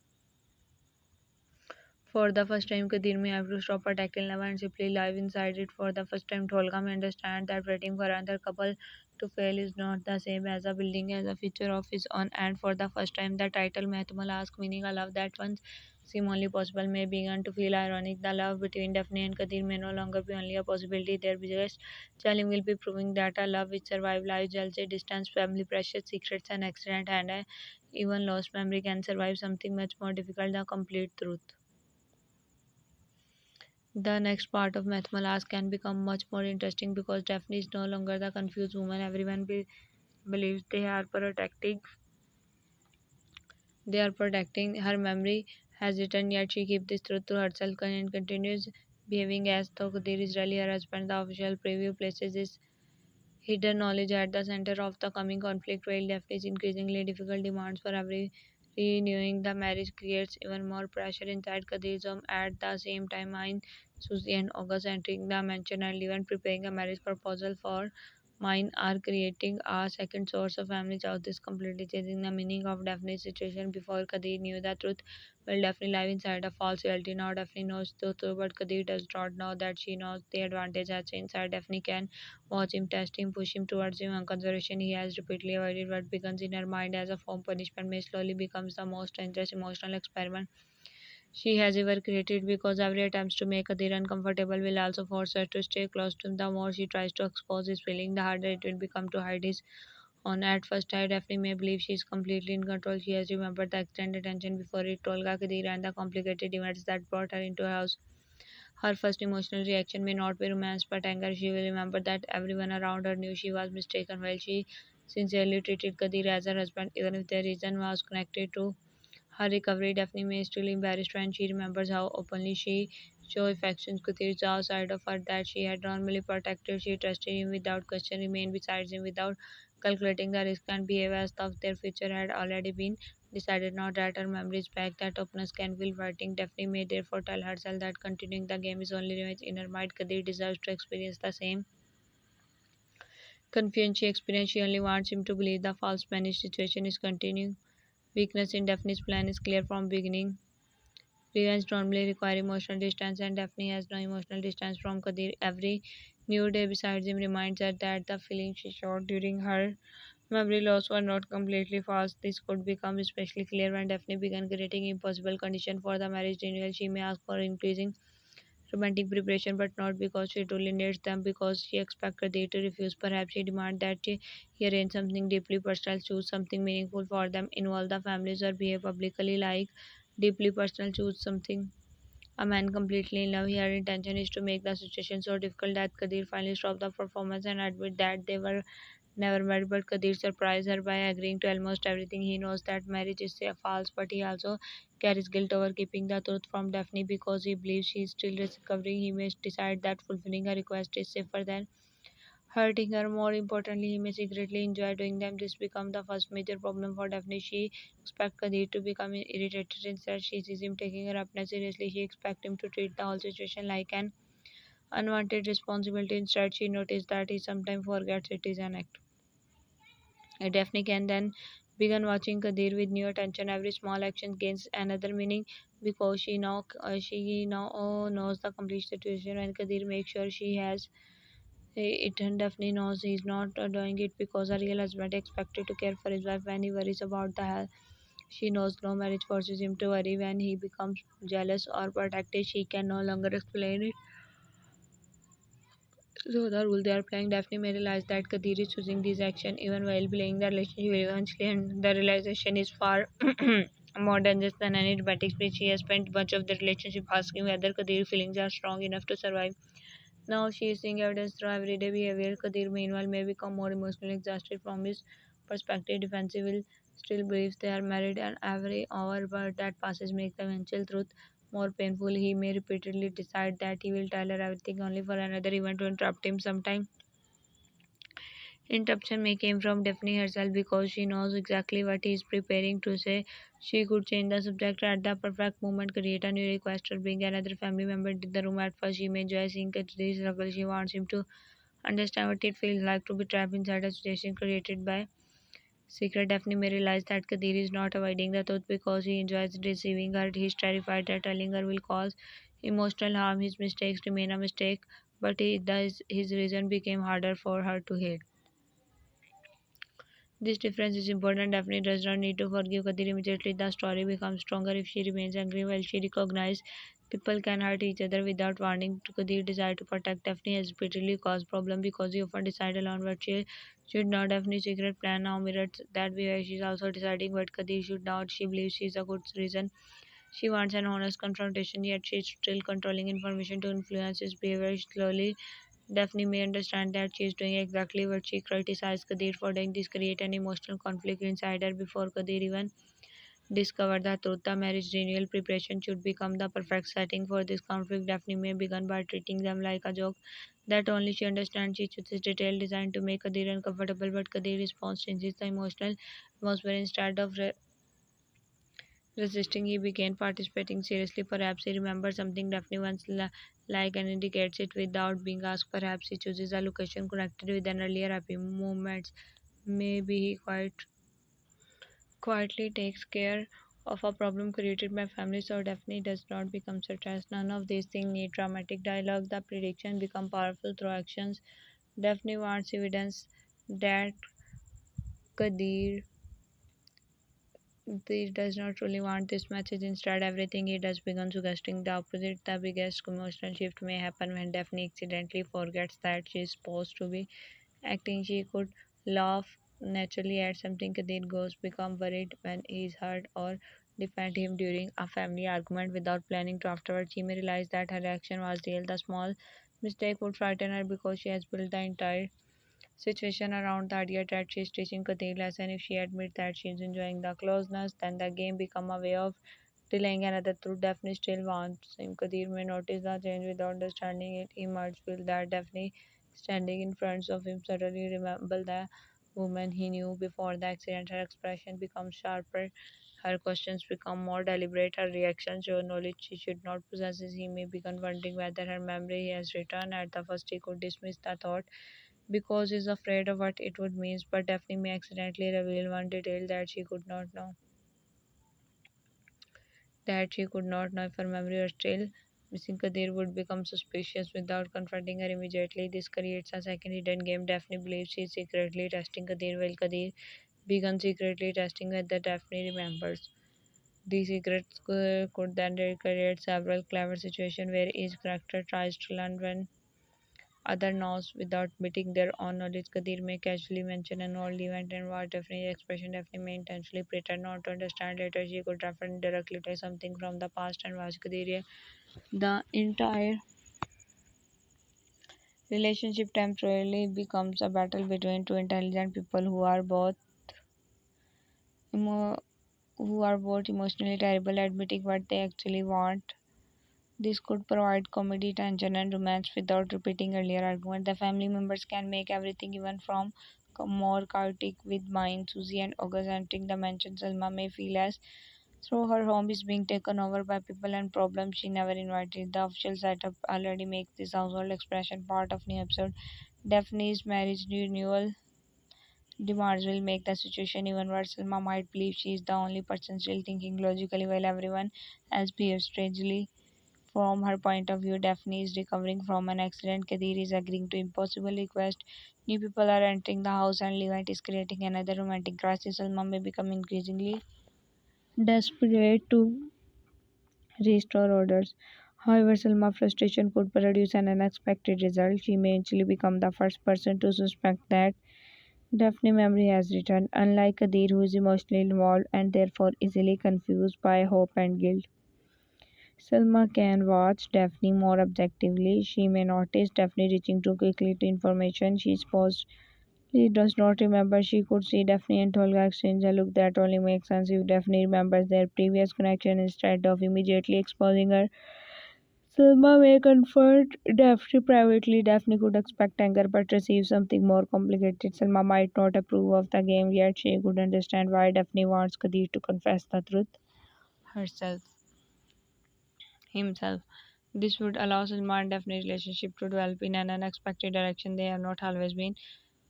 For the first time, Kadir may have to stop protecting love and simply live inside it. For the first time, Tolga may understand that waiting for another couple to fail is not the same as a building as a future of his own. And for the first time, the title Muhtemel asks, meaning a love that once seemed only possible, may begin to feel ironic. The love between Daphne and Kadir may no longer be only a possibility. Their biggest challenge will be proving that a love which survives life, jealousy, distance, family pressure, secrets, and accident, and even lost memory can survive something much more difficult, the complete truth. The next part of Mathmalas can become much more interesting because Daphne is no longer the confused woman everyone believes they are protecting. They are protecting. Her memory has returned, yet she keeps this truth to herself and continues behaving as though there is really her husband. The official preview places this hidden knowledge at the center of the coming conflict, while Daphne's increasingly difficult demands for every renewing the marriage creates even more pressure inside Khadijah. At the same time, Susie and August entering the mansion and even preparing a marriage proposal for mine are creating a second source of family chaos. This completely changing the meaning of Daphne's situation. Before Kadir knew the truth, well, Daphne live inside a false reality. Now Daphne knows the truth, but Kadir does not know that she knows the advantage has changed. Inside Daphne can watch him, test him, push him towards him. On conservation, he has repeatedly avoided what begins in her mind as a form punishment may slowly becomes the most dangerous emotional experiment she has ever created because every attempt to make Kadir uncomfortable will also force her to stay close to him. The more she tries to expose his feeling, the harder it will become to hide his own. At first sight, Daphne may believe she is completely in control. She has remembered the extended tension before it, Tolga, Kadir, and the complicated events that brought her into her house. Her first emotional reaction may not be romance but anger. She will remember that everyone around her knew she was mistaken while she sincerely treated Kadir as her husband, even if their reason was connected to her recovery. Daphne may still embarrassed when she remembers how openly she showed affection. Kadir saw a side of her that she had normally protected. She trusted him without question, remained beside him without calculating the risk, and behaved as though their future had already been decided. Now that her memory is back, that openness can feel frightening. Daphne may therefore tell herself that continuing the game is only revenge in her mind. Kadir deserves to experience the same confusion she experienced. She only wants him to believe the false panic situation is continuing. Weakness in Daphne's plan is clear from beginning. Revenge normally require emotional distance, and Daphne has no emotional distance from Kadir. Every new day besides him reminds her that the feelings she showed during her memory loss were not completely false. This could become especially clear when Daphne began creating impossible conditions for the marriage renewal. She may ask for increasing romantic preparation, but not because she truly needs them, because she expects Kadir to refuse. Perhaps she demands that he arrange something deeply personal, choose something meaningful for them, involve the families, or behave publicly like deeply personal, choose something. A man completely in love, her intention is to make the situation so difficult that Kadir finally stopped the performance and admit that they were never met. But Kadir surprised her by agreeing to almost everything. He knows that marriage is false, but he also carries guilt over keeping the truth from Daphne because he believes she is still recovering. He may decide that fulfilling her request is safer than hurting her. More importantly, he may secretly enjoy doing them. This becomes the first major problem for Daphne. She expects Kadir to become irritated. Instead, she sees him taking her happiness seriously. She expects him to treat the whole situation like an unwanted responsibility. Instead, she noticed that he sometimes forgets it is an act. Daphne can then begin watching Kadir with new attention. Every small action gains another meaning because she now knows the complete situation. When Kadir makes sure she has it, and Daphne knows he's not doing it because a real husband expected to care for his wife. When he worries about the health, she knows no marriage forces him to worry. When he becomes jealous or protective, she can no longer explain it. So the role they are playing, Daphne may realize that Kadir is choosing this action even while playing the relationship eventually, and the realization is far more dangerous than any dramatic speech. She has spent much of the relationship asking whether Kadir's feelings are strong enough to survive. Now she is seeing evidence through everyday behavior. Kadir, meanwhile, may become more emotionally exhausted from his perspective. Defensive will still believes they are married, and every hour but that passes makes the eventual truth more painful. He may repeatedly decide that he will tell her everything only for another event to interrupt him. Sometimes interruption may come from Daphne herself because she knows exactly what he is preparing to say. She could change the subject at the perfect moment, create a new request, or bring another family member into the room. At first, she may enjoy seeing Kadir's struggle. She wants him to understand what it feels like to be trapped inside a situation created by secret. Daphne may realize that Kadir is not avoiding the truth because he enjoys deceiving her. He is terrified that telling her will cause emotional harm. His mistakes remain a mistake, but his reason became harder for her to hate. This difference is important. Daphne does not need to forgive Kadir immediately. The story becomes stronger if she remains angry while she recognizes people can hurt each other without warning. Kadir desire to protect Daphne has repeatedly caused problem because he often decide alone what she should not. Daphne's secret plan now mirrors that behavior. She is also deciding what Kadir should not. She believes she is a good reason. She wants an honest confrontation, yet she is still controlling information to influence his behavior. Slowly, Daphne may understand that she is doing exactly what she criticized Kadir for doing. This create an emotional conflict inside her before Kadir even discovered the truth. The marriage renewal preparation should become the perfect setting for this conflict. Daphne may begin by treating them like a joke that only she understands. She chooses detailed design to make Kadir uncomfortable, but Kadir response changes the emotional atmosphere. Instead of resisting, he began participating seriously. Perhaps he remembers something Daphne once like and indicates it without being asked. Perhaps he chooses a location connected with an earlier happy moments. Maybe he quietly takes care of a problem created by family so Daphne does not become stressed. None of these things need dramatic dialogue. The prediction become powerful through actions. Daphne wants evidence that Kadir does not truly want this message. Instead, everything he does begins suggesting the opposite. The biggest emotional shift may happen when Daphne accidentally forgets that she is supposed to be acting. She could laugh naturally at something Kadir goes become worried when he is hurt or defend him during a family argument without planning to afterwards. She may realize that her reaction was real. The small mistake would frighten her because she has built the entire situation around the idea that she is teaching Kadir lesson. If she admits that she is enjoying the closeness, then the game become a way of delaying another truth. Daphne still wants him. Kadir may notice the change without understanding it. He might feel that Daphne standing in front of him suddenly remember the woman he knew before the accident. Her expression becomes sharper. Her questions become more deliberate. Her reactions show knowledge she should not possess. He may begin wondering whether her memory has returned. At the first, he could dismiss the thought because he's afraid of what it would mean, but Daphne may accidentally reveal one detail that she could not know if her memory was still missing. Kadir would become suspicious without confronting her immediately. This creates a second hidden game. Daphne believes she is secretly testing Kadir, while Kadir begins secretly testing whether Daphne remembers. These secrets could then create several clever situations where each character tries to learn when other knows without admitting their own knowledge. Kadir may casually mention an old event and what Daphne's expression. Daphne may intentionally pretend not to understand. Later, she could refer directly to something from the past and watch Kadir. The entire relationship temporarily becomes a battle between two intelligent people emo- who are both emotionally terrible at admitting what they actually want. This could provide comedy, tension, and romance without repeating earlier argument. The family members can make everything even from more chaotic with mine, Susie and August entering the mansion. Selma may feel as though her home is being taken over by people and problems she never invited. The official setup already makes this household expression part of new episode. Daphne's marriage renewal demands will make the situation even worse. Selma might believe she is the only person still thinking logically while everyone else behaves strangely. From her point of view, Daphne is recovering from an accident. Kadir is agreeing to impossible request. New people are entering the house and Levant is creating another romantic crisis. Salma may become increasingly desperate to restore orders. However, Salma's frustration could produce an unexpected result. She may eventually become the first person to suspect that Daphne's memory has returned, unlike Kadir, who is emotionally involved and therefore easily confused by hope and guilt. Selma can watch Daphne more objectively. She may notice Daphne reaching too quickly to information she supposedly does not remember. She could see Daphne and Tolga exchange a look that only makes sense if Daphne remembers their previous connection instead of immediately exposing her. Selma may confront Daphne privately. Daphne could expect anger but receive something more complicated. Selma might not approve of the game, yet she could understand why Daphne wants Kadir to confess the truth herself himself. This would allow Salma and Daphne's relationship to develop in an unexpected direction. They have not always been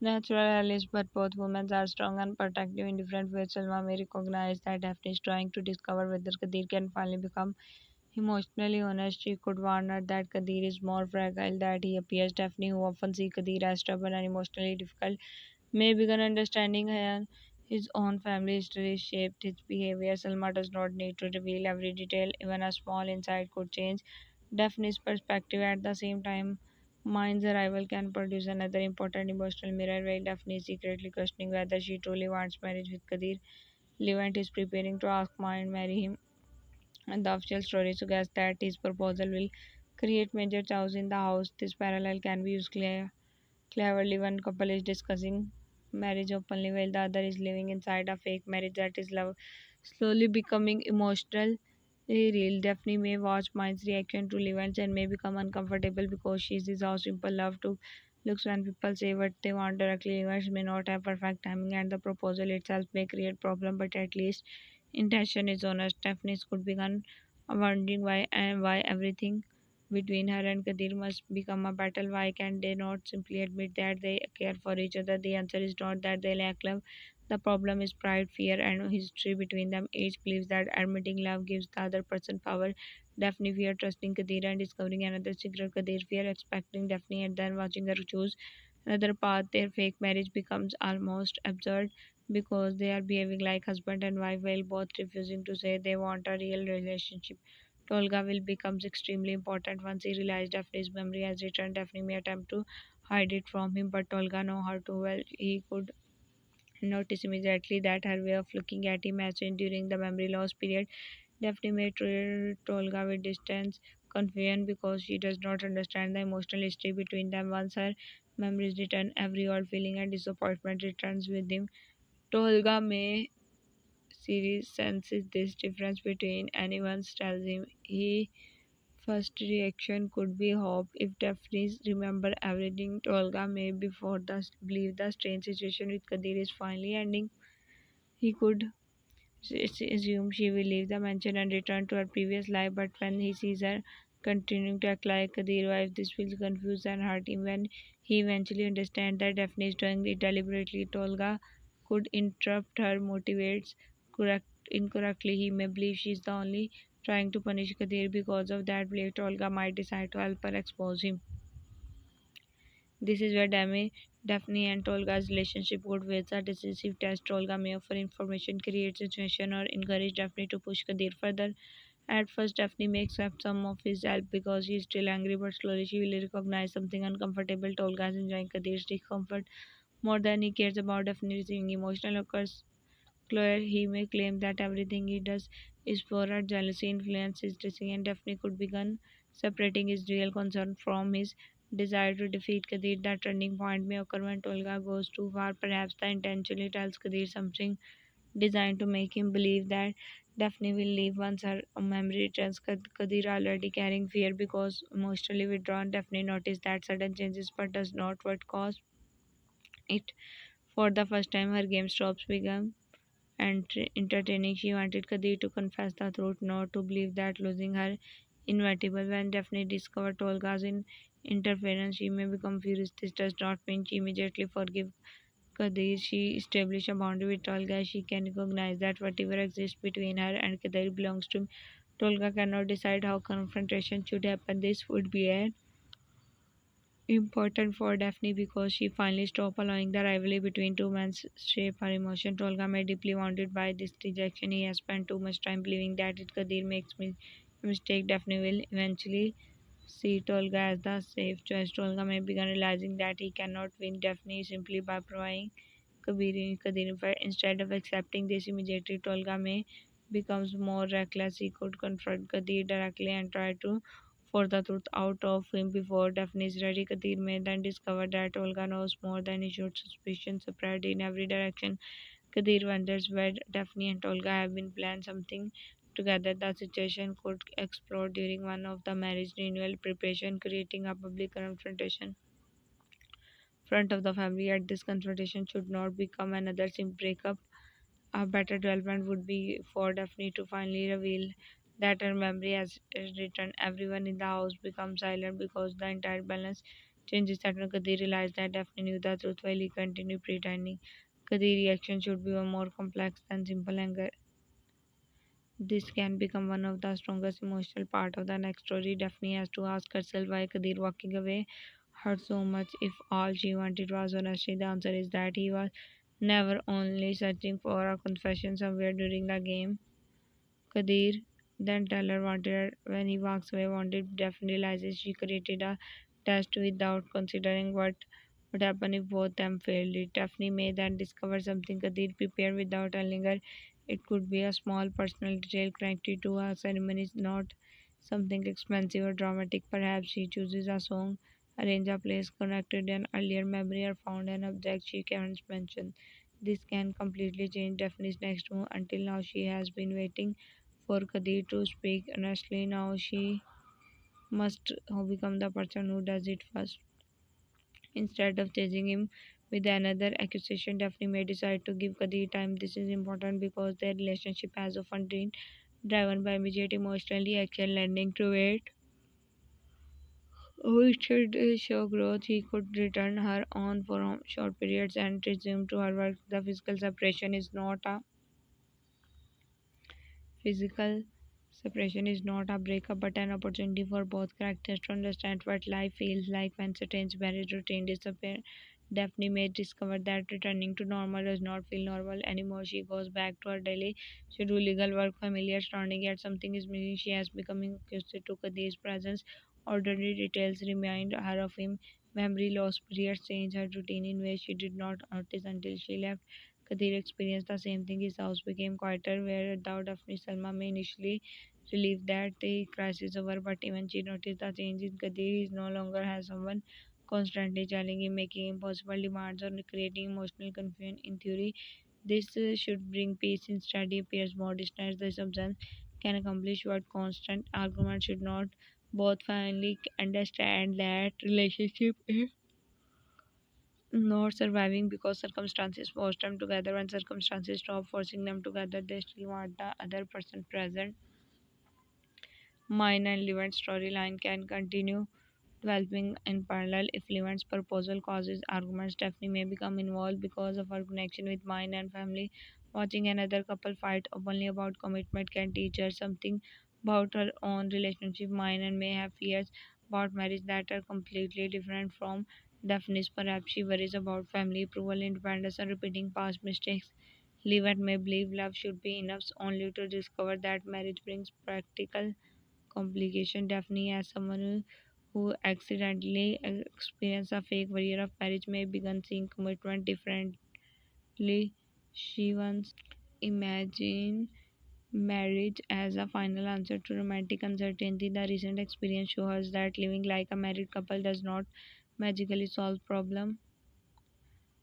natural allies, but both women are strong and protective in different ways. Salma may recognize that Daphne is trying to discover whether Kadir can finally become emotionally honest. She could warn her that Kadir is more fragile than he appears. Daphne, who often sees Kadir as stubborn and emotionally difficult, may begin understanding his own family history shaped his behavior. Salma does not need to reveal every detail, even a small insight could change Daphne's perspective. At the same time, Mind's arrival can produce another important emotional mirror where Daphne is secretly questioning whether she truly wants marriage with Kadir. Levant is preparing to ask Mind marry him, and the official story suggests that his proposal will create major chaos in the house. This parallel can be used cleverly. One couple is discussing marriage openly while the other is living inside a fake marriage that is slowly becoming emotional. Real. Daphne may watch Mind's reaction to events and may become uncomfortable because she sees how simple love to looks when people say what they want directly. Events may not have perfect timing and the proposal itself may create problem, but at least intention is honest. Daphne could begin wondering why everything between her and Kadir must become a battle. Why can they not simply admit that they care for each other? The answer is not that they lack love. The problem is pride, fear, and history between them. Each believes that admitting love gives the other person power. Daphne fear trusting Kadir and discovering another secret. Kadir fear expecting Daphne and then watching her choose another path. Their fake marriage becomes almost absurd because they are behaving like husband and wife while both refusing to say they want a real relationship. Tolga will becomes extremely important once he realized Daphne's memory has returned. Daphne may attempt to hide it from him, but Tolga know her too well. He could notice immediately that her way of looking at him has changed during the memory loss period. Daphne may treat Tolga with distance, confusion because she does not understand the emotional history between them. Once her memories return, every old feeling and disappointment returns with him. Tolga may series senses this difference between anyone tells him he first reaction could be hope if Daphne remember everything Tolga made before the believe the strange situation with Kadir is finally ending. He could assume she will leave the mansion and return to her previous life, but when he sees her continuing to act like Kadir wife, this will confuse and hurt him. When he eventually understands that Daphne is doing it deliberately, Tolga could interrupt her motivates incorrectly. He may believe she is the only trying to punish Kadir. Because of that belief, Tolga might decide to help her expose him. This is where Daphne and Tolga's relationship would face a decisive test. Tolga may offer information, create situation, or encourage Daphne to push Kadir further. At first, Daphne may accept some of his help because he is still angry, but slowly she will recognize something uncomfortable. Tolga is enjoying Kadir's discomfort more than he cares about Daphne receiving emotional occurs. Clear, he may claim that everything he does is for her jealousy, influence his decision, and Daphne could begin separating his real concern from his desire to defeat Kadir. That turning point may occur when Tolga goes too far. Perhaps the intentionally tells Kadir something designed to make him believe that Daphne will leave once her memory returns. Kadir already carrying fear because emotionally withdrawn. Daphne noticed that sudden changes but does not what caused it. For the first time, her game stops being and entertaining. She wanted Kadir to confess the truth, not to believe that losing her inevitable. When Daphne discovered Tolga's interference, she may become furious. This does not mean she immediately forgive Kadir. She established a boundary with Tolga. She can recognize that whatever exists between her and Kadir belongs to him. Tolga cannot decide how confrontation should happen. This would be an important for Daphne because she finally stopped allowing the rivalry between two men shape her emotion. Tolga may deeply wounded by this rejection. He has spent too much time believing that if Kadir makes me a mistake, Daphne will eventually see Tolga as the safe choice. Tolga may begin realizing that he cannot win Daphne simply by providing Kadir. Instead of accepting this immediately, Tolga may becomes more reckless. He could confront Kadir directly and try to force the truth out of him before Daphne is ready. Kadir may then discover that Olga knows more than he should. Suspicion spread in every direction. Kadir wonders where Daphne and Olga have been planned something together. The situation could explode during one of the marriage renewal preparation, creating a public confrontation front of the family. Yet this confrontation should not become another simple breakup. A better development would be for Daphne to finally reveal that her memory has returned. Everyone in the house becomes silent because the entire balance changes. That when Kadir realized that Daphne knew the truth while he continued pretending. Kadir's reaction should be more complex than simple anger. This can become one of the strongest emotional part of the next story. Daphne has to ask herself why Kadir walking away hurt so much. If all she wanted was honesty, the answer is that he was never only searching for a confession somewhere during the game. Kadir then tell her wanted when he walks away wanted Daphne realizes she created a test without considering what would happen if both them failed it. Daphne may then discover something Kadir prepared without telling her. It could be a small personal detail connected to a ceremony, not something expensive or dramatic. Perhaps she chooses a song, arrange a place connected to an earlier memory, or found an object she can't mention. This can completely change Daphne's next move. Until now, she has been waiting for Kadir to speak honestly. Now she must become the person who does it first. Instead of chasing him with another accusation, Daphne may decide to give Kadir time. This is important because their relationship has often been driven by immediate emotional reaction, learning to wait. Which should show growth. He could return her on for short periods and resume to her work. The physical separation is not a breakup but an opportunity for both characters to understand what life feels like when certain marriage routine disappear. Daphne may discover that returning to normal does not feel normal anymore. She goes back to her daily schedule, legal work, familiar surrounding, yet something is missing. She has become used to Kadir's presence. Ordinary details remind her of him. Memory loss periods change her routine in ways she did not notice until she left. Kadir experienced the same thing. His house became quieter, where without Daphne, Salma may initially relieved that the crisis over, but even she noticed the change in Kadir. He no longer has someone constantly challenging him, making impossible demands, or creating emotional confusion. In theory, this should bring peace. Instead, he appears more distant. The substance can accomplish what constant argument should not. Both finally understand that relationship is not surviving because circumstances forced them together. When circumstances stop forcing them together, they still want the other person present. Mine and Levent's storyline can continue developing in parallel. If Levent's proposal causes arguments, Stephanie may become involved because of her connection with Mine and family. Watching another couple fight openly about commitment can teach her something about her own relationship. Mine and may have fears about marriage that are completely different from Daphne's. Perhaps she worries about family approval, independence, and repeating past mistakes. Levent may believe love should be enough only to discover that marriage brings practical complication. Daphne, as someone who accidentally experienced a fake version of marriage, may begin seeing commitment differently. She once imagined marriage as a final answer to romantic uncertainty. The recent experience shows us that living like a married couple does not magically solve problems.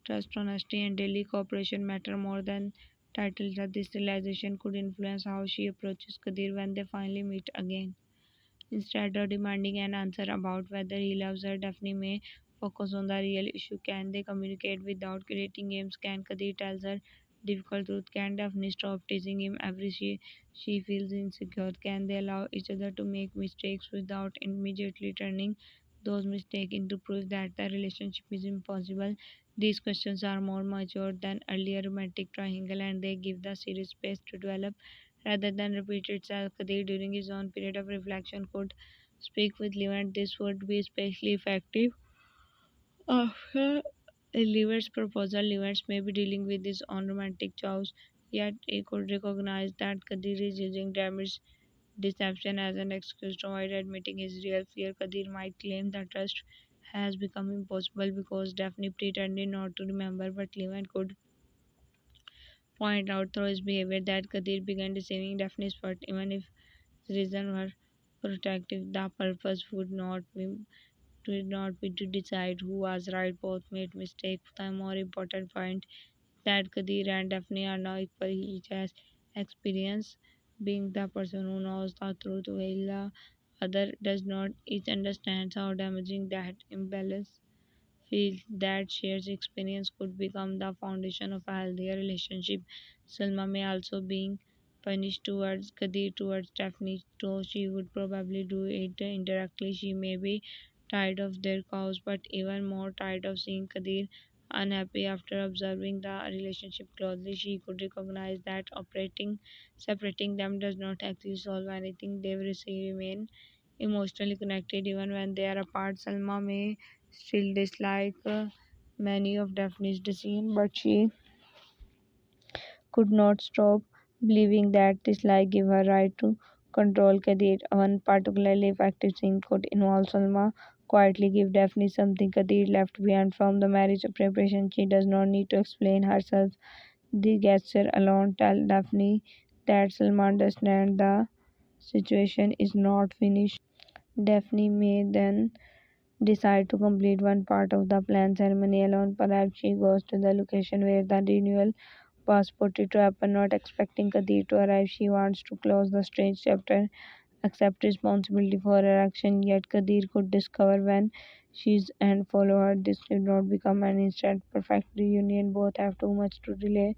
Trust, honesty, and daily cooperation matter more than titles. That this realization could influence how she approaches Kadir when they finally meet again. Instead of demanding an answer about whether he loves her, Daphne may focus on the real issue. Can they communicate without creating games? Can Kadir tell her difficult truth? Can Daphne stop teasing him every she feels insecure? Can they allow each other to make mistakes without immediately turning those mistakes into proof that the relationship is impossible? These questions are more mature than earlier romantic triangle and they give the series space to develop rather than repeat itself. Kadir, during his own period of reflection, could speak with Levent. This would be especially effective after Levent's proposal. Levent may be dealing with his own romantic chows, yet he could recognize that Kadir is using damaged deception as an excuse to avoid admitting his real fear. Kadir might claim that trust has become impossible because Daphne pretended not to remember, but Levent could point out through his behavior that Kadir began deceiving Daphne's part, even if his reason were protective. The purpose would not be to decide who was right. Both made mistakes. The more important point that Kadir and Daphne are now equal. Each has experience being the person who knows the truth while the other does not. Each understands how damaging that imbalance feels. That shared experience could become the foundation of a healthier relationship. Salma may also being punished towards Kadir towards Daphne, so she would probably do it indirectly. She may be tired of their cause, but even more tired of seeing Kadir unhappy. After observing the relationship closely, she could recognize that separating them does not actually solve anything. They remain emotionally connected even when they are apart. Salma may still dislike many of Daphne's decisions, but she could not stop believing that dislike gave her right to control Kadir. One particularly effective scene could involve Salma quietly give Daphne something Kadir left behind from the marriage preparation. She does not need to explain herself. The gesture alone tells Daphne that Salma understands the situation is not finished. Daphne may then decide to complete one part of the planned ceremony alone. Perhaps she goes to the location where the renewal was put to happen, not expecting Kadir to arrive. She wants to close the strange chapter accept responsibility for her action. Yet Kadir could discover when she's and follow her. This did not become an instant perfect reunion. Both have too much to delay.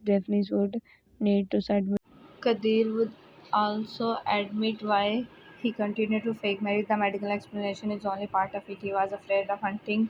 Daphne would need to submit. Kadir would also admit why he continued to fake marriage. The medical explanation is only part of it. He was afraid of hunting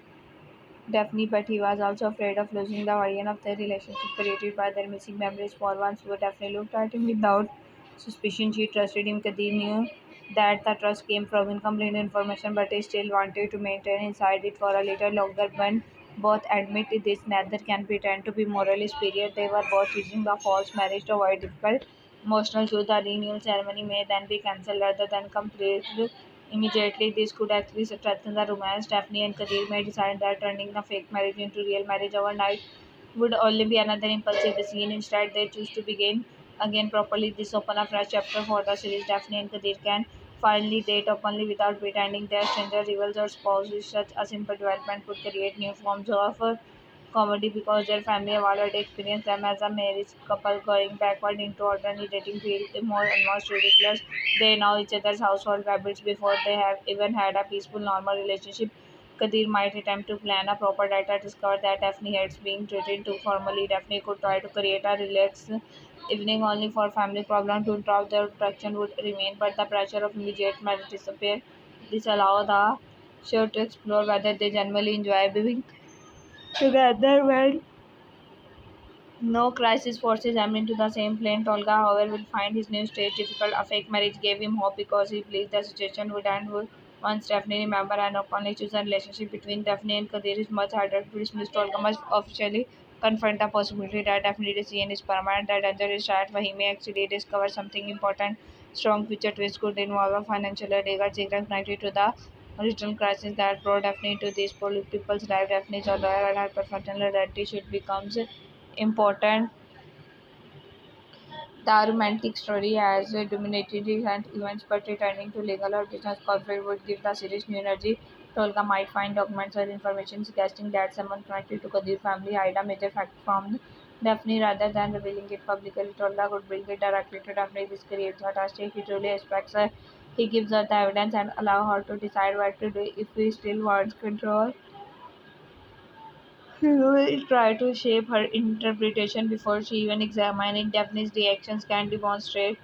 Daphne, but he was also afraid of losing the origin of their relationship created by their missing memories. For once, who Daphne looked at him without suspicion. She trusted him. Kadir knew that the trust came from incomplete information, but he still wanted to maintain inside it for a little longer. When both admitted this, neither can pretend to be morally superior. They were both using the false marriage to avoid difficult emotional truth. The renewal ceremony may then be cancelled rather than completed immediately. This could actually strengthen the romance. Daphne and Kadir may decide that turning the fake marriage into real marriage overnight would only be another impulsive decision. Instead, they choose to begin again properly. This opens a fresh chapter for the series. Daphne and Kadir can finally date openly without pretending they are strangers, rivals, or spouses. Such a simple development could create new forms of comedy because their family have already experienced them as a married couple. Going backward into ordinary dating feels more almost ridiculous. They know each other's household habits before they have even had a peaceful normal relationship. Kadir might attempt to plan a proper date and discover that Daphne hates being treated too formally. Daphne could try to create a relaxed evening only for family problem to interrupt their attraction would remain, but the pressure of immediate marriage disappear. This allows the show to explore whether they genuinely enjoy being together when no crisis forces him into the same plane. Tolga, however, will find his new stage difficult. A fake marriage gave him hope because he believed the situation would end once Daphne remember and openly choose a relationship between Daphne and Kadir is much harder to dismiss. Tolga must officially confront the possibility that Daphne's decision is permanent. The danger is that he may actually discover something important. Strong future twists could involve a financial or legal secret connected to the original crisis that brought Daphne into these people's life. Daphne is a lawyer and her professional identity should becomes important. The romantic story has dominated recent events, but returning to legal or business conflict would give the series new energy. Tolga might find documents or information suggesting that someone connected to Kadir's family hid a major fact from Daphne rather than revealing it publicly. Tolga could bring it directly to Daphne. This creates a trust if he truly expects her. He gives her the evidence and allow her to decide what to do if he still wants control. He will try to shape her interpretation before she even examines it. Daphne's reactions can demonstrate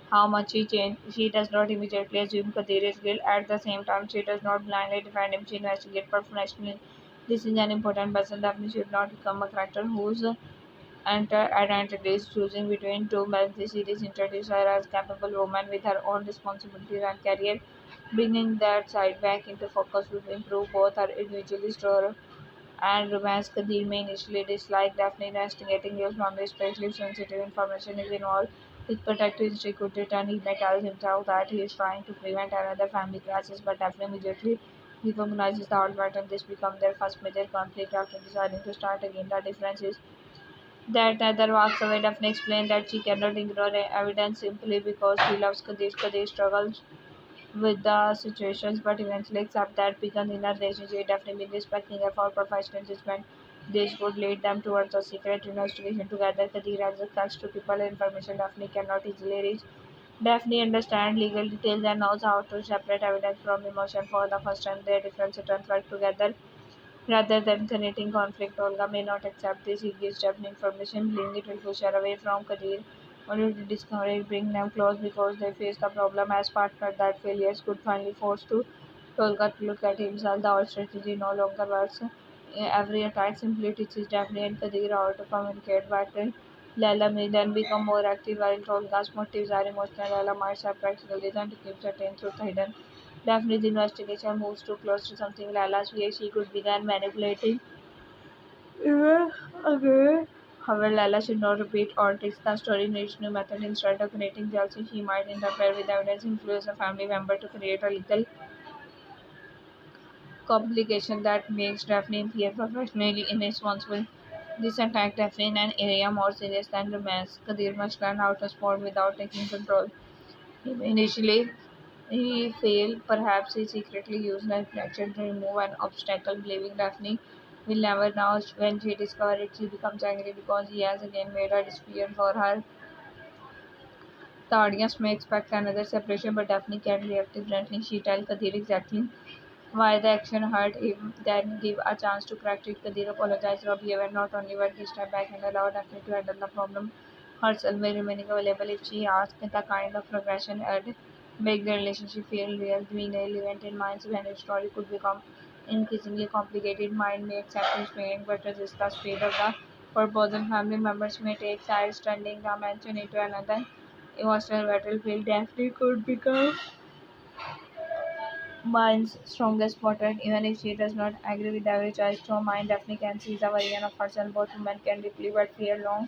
how much she changed. She does not immediately assume Kadir's guilt. At the same time, she does not blindly defend him. She investigates professionally. This is an important lesson. Daphne should not become a character whose entire identity is choosing between two men. The series introduces her as capable woman with her own responsibilities and career. Bringing that side back into focus would improve both her individual story and romance. Kadir may initially dislike Daphne investigating his family, especially if sensitive information is involved. His protective instinct could return. He may tell himself that he is trying to prevent another family crisis, but Daphne immediately recognizes the old pattern. This becomes their first major conflict after deciding to start again. The difference is that neither walks away. Daphne explained that she cannot ignore evidence simply because she loves Kadir. Kadir struggles with the situations, but eventually accept that because in a relationship, definitely respecting her for professional judgment. This would lead them towards a secret investigation together. Kadir has access to people information Daphne cannot easily reach. Daphne understands legal details and knows how to separate evidence from emotion for the first time. Their different strengths work together rather than creating conflict. Olga may not accept this. He gives Daphne information, believing it will push her away from Kadir. Only to discover it bring them close because they face the problem as partners that failures could finally force to Tolga to look at himself. The old strategy no longer works. Every attack simply teaches Daphne and Kadir how to communicate better. Lala may then become more active while Tolga's motives are emotional. Lala might have practical reason to keep certain truth hidden. Daphne's investigation moves too close to something Lala's fears she could begin manipulating. Even again. However, Lala should not repeat or teach the story needs new method. Instead of creating jealousy, she might interfere with evidence, influence a family member to create a legal complication that makes Daphne appear professionally irresponsible. This attack Daphne in an area more serious than romance. Kadir must learn how to respond without taking control. Initially, he failed. Perhaps he secretly used manipulation to remove an obstacle, believing Daphne will never know. When she discovers it, she becomes angry because he has again made her disappear for her. The audience may expect another separation, but Daphne can react differently. She tells Kadir exactly why the action hurt him, then give a chance to correct it. Kadir apologized for behavior not only but he stepped back and allowed Daphne to handle the problem herself by remaining available if she asked. The kind of progression had make the relationship feel real. Being relevant in minds when a story could become increasingly complicated. Mind may accept his feeling but resist the speed of the proposal. Family members may take sides, turning the mention into another emotional battlefield. Daphne could become Mine's strongest portrait, even if she does not agree with every choice to her mind, Daphne can see the version of herself both women can deeply but fear long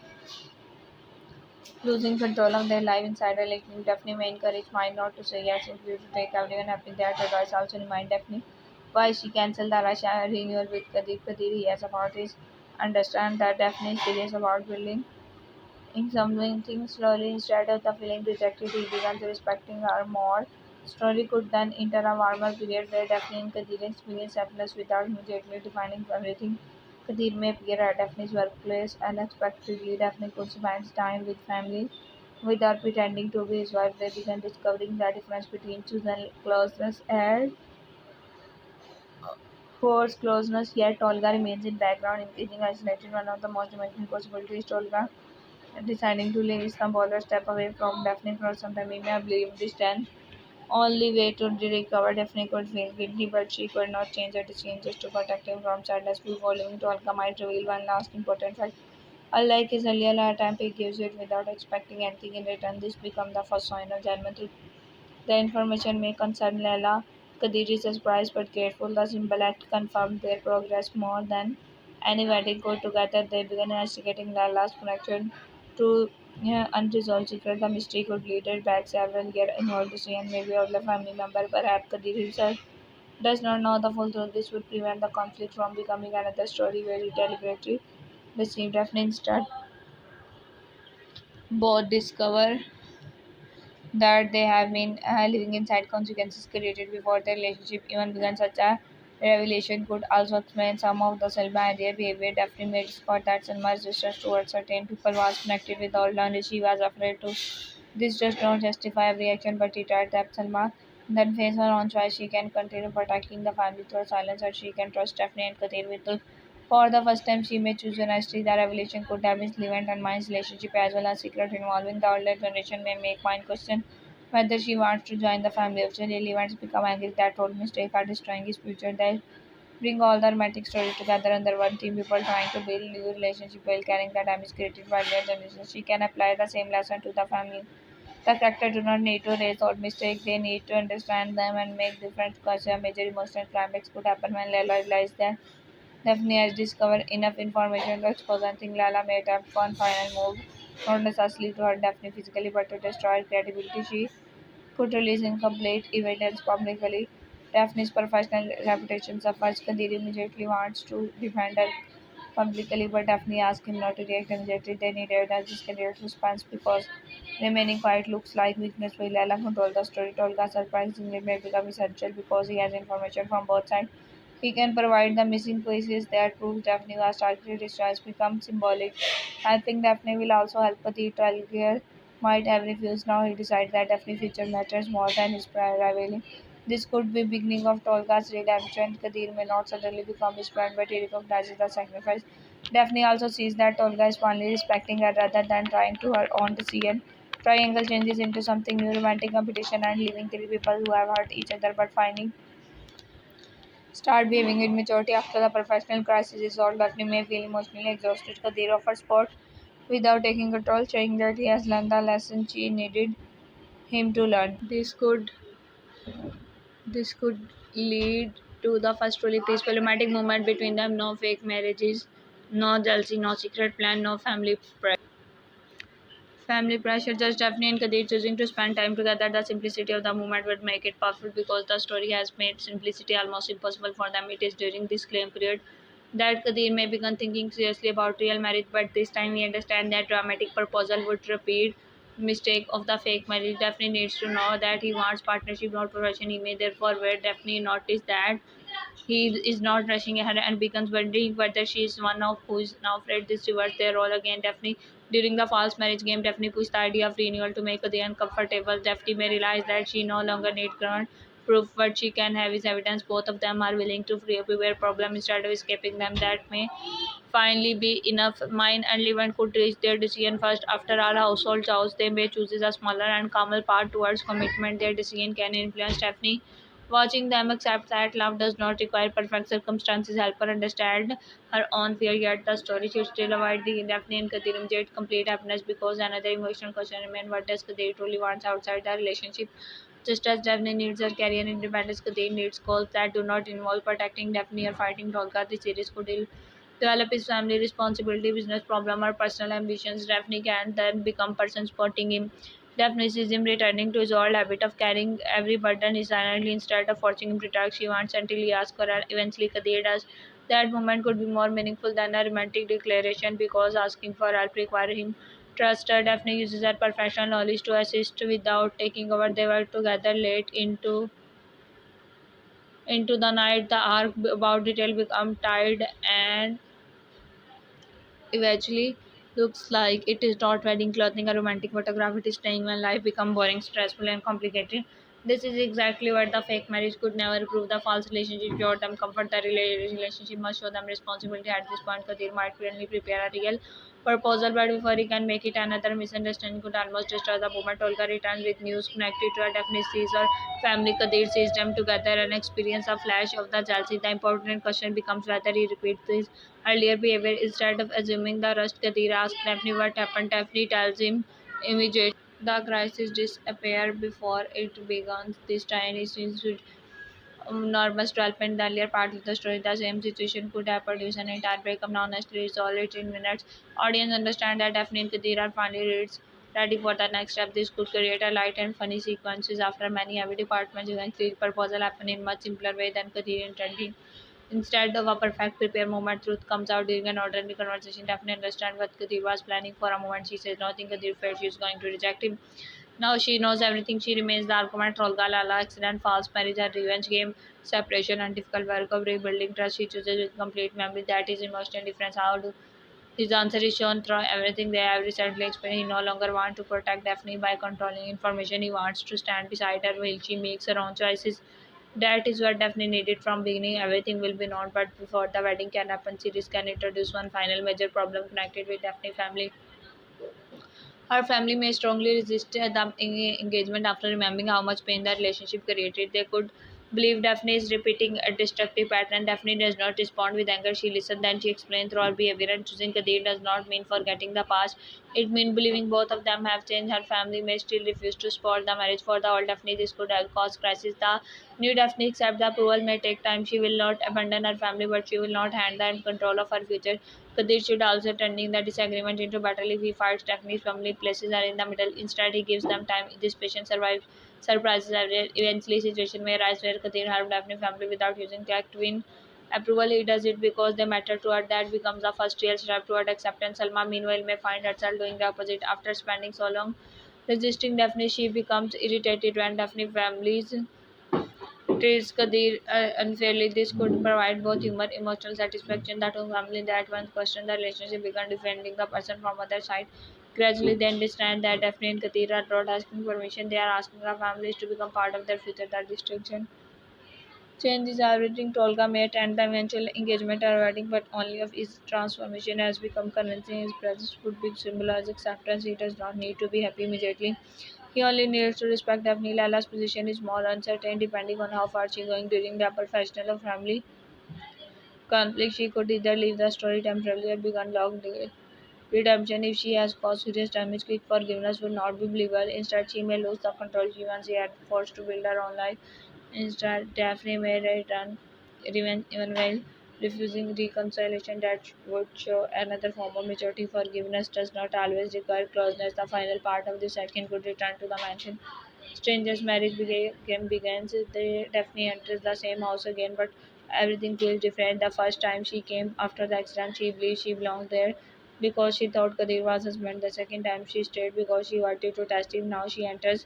losing control of their life inside a relationship. Daphne may encourage mind not to say yes, simply to take everyone happy. That advice also remind Daphne why she cancelled the Russia renewal with Kadir. Kadir, yes, about his understand that Daphne is serious about building in something slowly instead of the feeling rejected, he began respecting her more. Story could then enter a warmer period where Daphne and Kadir experience happiness without immediately defining everything. Kadir may appear at Daphne's workplace unexpectedly. Daphne could spend time with family without pretending to be his wife. They began discovering the difference between chosen closeness and forced closeness. Yet Olga remains in background, increasing isolated. One of the most emotional possibilities to Olga deciding to leave Istanbul or step away from Daphne for some time. He may have believed this then only way to recover. Daphne could feel guilty, but she could not change her decision just to protect him from sadness. Before leaving to Alka might reveal one last important fact. Unlike his earlier attempt, he gives it without expecting anything in return. This becomes the first sign of genuine truth. The information may concern Leila. Kadir is surprised but grateful. The simple act confirmed their progress more than any wedding could. Together, they began investigating Leila's connection to unresolved secret. The mystery could lead her back several years involved decision, maybe of the family member, perhaps Kadir himself does not know the full truth. This would prevent the conflict from becoming another story where he deliberately deceived Daphne. Instead, both discover that they have been living inside consequences created before the relationship even began. Such a revelation could also explain some of the Selma their behavior. Daphne made Scott that Selma's resistance towards certain people was connected with all and she was afraid to. This does not justify every action, but it adds that Selma then face her own choice. She can continue protecting the family through silence, or she can trust Daphne and Kadir with the for the first time, she may choose honesty. The revelation could damage Levant and Mind's relationship as well as secret involving the older generation may make Mind question whether she wants to join the family. Eventually, Levant's become angry that old mistake are destroying his future. They bring all the romantic stories together under one theme. People trying to build new relationship while carrying the damage created by their generation. She can apply the same lesson to the family. The character do not need to raise old mistakes, they need to understand them and make different choices. A major emotional climax could happen when Layla realizes that Daphne has discovered enough information to expose anything Lala may attempt one final move, not necessarily to hurt Daphne physically but to destroy her credibility. She could release incomplete evidence publicly. Daphne's professional reputation suffers. Kadir immediately wants to defend her publicly, but Daphne asks him not to react immediately. They need evidence. This creates suspense because remaining quiet looks like weakness. While Lala controls the story, Tolga surprisingly may become essential because he has information from both sides. He can provide the missing pieces that prove Daphne was targeted. His choice becomes symbolic. Helping Daphne will also help the Talgear might have refused. Now he decides that Daphne's future matters more than his prior rivalry. This could be beginning of Tolga's redemption. Kadir may not suddenly become his friend, but he recognizes the sacrifice. Daphne also sees that Tolga is finally respecting her rather than trying to her own decision. Triangle changes into something new, romantic competition and leaving three people who have hurt each other but finding start behaving with maturity after the professional crisis is solved. Daphne may feel emotionally exhausted. Kadir offers support without taking control, saying that he has learned the lesson she needed him to learn. This could lead to the first truly peaceful romantic moment between them. No fake marriages, no jealousy, no secret plan, no family pressure. Just Daphne and Kadir choosing to spend time together. The simplicity of the moment would make it powerful because the story has made simplicity almost impossible for them. It is during this claim period that Kadir may begin thinking seriously about real marriage, but this time we understand that dramatic proposal would repeat mistake of the fake marriage. Daphne needs to know that he wants partnership, not profession. He may therefore wait. Daphne noticed that He is not rushing ahead and becomes wondering whether she is one of who is now afraid this reverse their role again. Daphne, during the false marriage game, Daphne pushed the idea of renewal to make the uncomfortable. Daphne may realize that she no longer needs ground proof. What she can have is evidence. Both of them are willing to free up their problem instead of escaping them. That may finally be enough. Mine and Levant could reach their decision first. After all household chores, they may choose a smaller and calmer path towards commitment. Their decision can influence Stephanie. Watching them accept that love does not require perfect circumstances help her understand her own fear, yet the story should still avoid the Daphne and Kadir immediate complete happiness because another emotional question remains what does Kadir truly wants outside the relationship? Just as Daphne needs her career independence, Kadir needs goals that do not involve protecting Daphne or fighting Tolga. The series could develop his family responsibility, business problem, or personal ambitions. Daphne can then become person supporting him. Daphne sees him returning to his old habit of carrying every burden silently instead of forcing him to talk. She wants until he asks her, and eventually Kadir does. That moment could be more meaningful than a romantic declaration because asking for help requires him trust her. Daphne uses her professional knowledge to assist without taking over. They were together late into the night. The arc about detail become tired and eventually looks like it is not wedding clothing or romantic photograph. It is staying when life become boring, stressful, and complicated. This is exactly what the fake marriage could never prove. The false relationship showed them comfort. The relationship must show them responsibility. At this point, Kadir might really prepare a real proposal, but before he can make it, another misunderstanding could almost destroy the moment. Olga returns with news connected to her definitely sees her family. Kadir sees them together and experience a flash of the jealousy. The important question becomes whether he repeats this earlier behavior. Instead of assuming the rust, Kadir asks Daphne what happened. Daphne tells him immediately. The crisis disappears before it begins. This tiny scene Norma's development, the earlier part of the story, the same situation could have produced an entire breakup. Now, honestly, resolve it in minutes. Audience understand that Daphne and Kadir are finally ready for the next step. This could create a light and funny sequences after many heavy departments. Eventually, proposal happen in much simpler way than Kadir intended. Instead of a perfect prepare moment, truth comes out during an ordinary conversation. Daphne understand what Kadir was planning for a moment. She says nothing. Kadir felt she was going to reject him. Now she knows everything. She remains the argument, Rolga Lala, accident, false marriage, and revenge game, separation, and difficult work of rebuilding trust. She chooses with complete memory. That is emotional difference. How do his answer is shown through everything they have recently experienced. He no longer wants to protect Daphne by controlling information. He wants to stand beside her while she makes her own choices. That is what Daphne needed from beginning. Everything will be known, but before the wedding can happen, series can introduce one final major problem connected with Daphne family. Her family may strongly resist the engagement after remembering how much pain the relationship created. They could believe Daphne is repeating a destructive pattern. Daphne does not respond with anger. She listens, then she explains through her behavior. And choosing Kadir does not mean forgetting the past. It means believing both of them have changed. Her family may still refuse to support the marriage for the old Daphne. This could have caused crisis. The new Daphne accept the approval may take time. She will not abandon her family, but she will not hand them control of her future. Kadir should also turning the disagreement into battle. If he fights Daphne's family, places her in the middle. Instead, he gives them time. This patient survives. Surprises are rare. Eventually, situation may arise where Kadir harm Daphne family without using tech to win approval. He does it because they matter to her. That becomes the first real step toward acceptance. Salma, meanwhile, may find herself doing the opposite after spending so long resisting Daphne. She becomes irritated when Daphne families treats Kadir unfairly. This could provide both humor, emotional satisfaction. The two families that once questioned the relationship began defending the person from other side. Gradually, they understand that Daphne and Kadir are not asking permission; they are asking the families to become part of their future. That distinction changes everything. Tolga may attend the eventual engagement or wedding, but only if his transformation has become convincing. His presence would be symbolize acceptance. He does not need to be happy immediately. He only needs to respect Daphne. Lala's position is more uncertain depending on how far she is going during the professional or family conflict. She could either leave the story temporarily or begin long redemption. If she has caused serious damage, quick forgiveness would not be believable. Instead, she may lose the control she once had forced to build her own life. Instead, Daphne may return revenge even while refusing reconciliation. That would show another form of maturity. Forgiveness does not always require closeness. The final part of the second could return to the mansion. Stranger's marriage game begins. Daphne enters the same house again, but everything feels different. The first time she came after the accident, she believed she belonged there because she thought Kadir was husband. The second time she stayed because she wanted to test him. Now she enters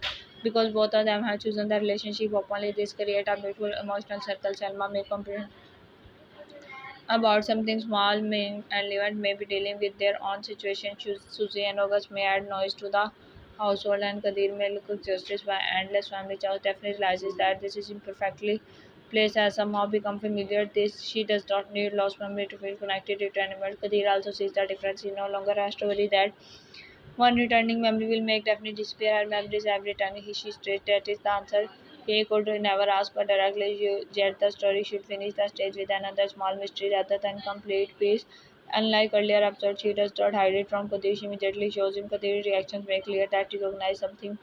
because both of them have chosen the relationship openly. This creates a beautiful emotional circle. Selma may complain about something small, Ming and Levant may be dealing with their own situation. Susie and August may add noise to the household, and Kadir may look exhausted by endless family chores. Definitely realizes that this is imperfectly placed has somehow become familiar. This she does not need lost memory to feel connected to animals. Kadir also sees the difference. He no longer has to worry that one returning memory will make Daphne disappear. Her memories every time she straight. That is the answer. He could never ask her directly, yet the story should finish the stage with another small mystery rather than complete peace. Unlike earlier episodes, she does not hide it from Kadir. She immediately shows him. Kadir's reactions make clear that he recognizes something.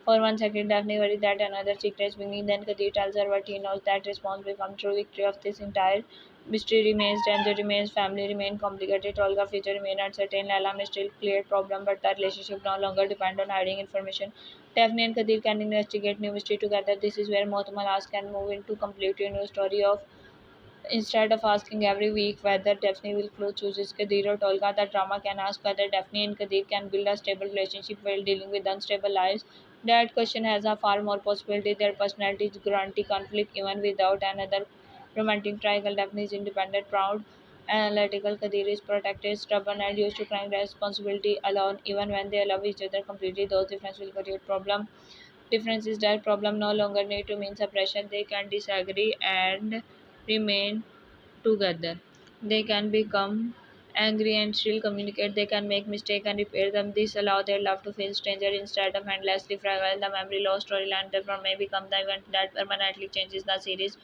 For 1 second, Daphne worries that another secret is beginning. Then Kadir tells her what he knows. That response becomes true victory of this entire mystery remains. Danger remains. Family remain complicated. Olga future remain uncertain. Lala may still clear problem, but the relationship no longer depend on hiding information. Daphne and Kadir can investigate new mystery together. This is where Muhtemel asks can move into completely new story of instead of asking every week whether Daphne will chooses Kadir or Tolga, the drama can ask whether Daphne and Kadir can build a stable relationship while dealing with unstable lives. That question has a far more possibility. Their personalities guarantee conflict even without another romantic triangle. Daphne is independent, proud, analytical. Kadir is protected, stubborn, and used to carrying responsibility alone. Even when they love each other completely, those differences will create problem. Difference is that problem no longer need to mean separation. They can disagree and remain together. They can become angry and still communicate. They can make mistakes and repair them. This allows their love to feel stranger instead of endlessly fragile. The memory loss storyline therefore may become the event that permanently changes the series.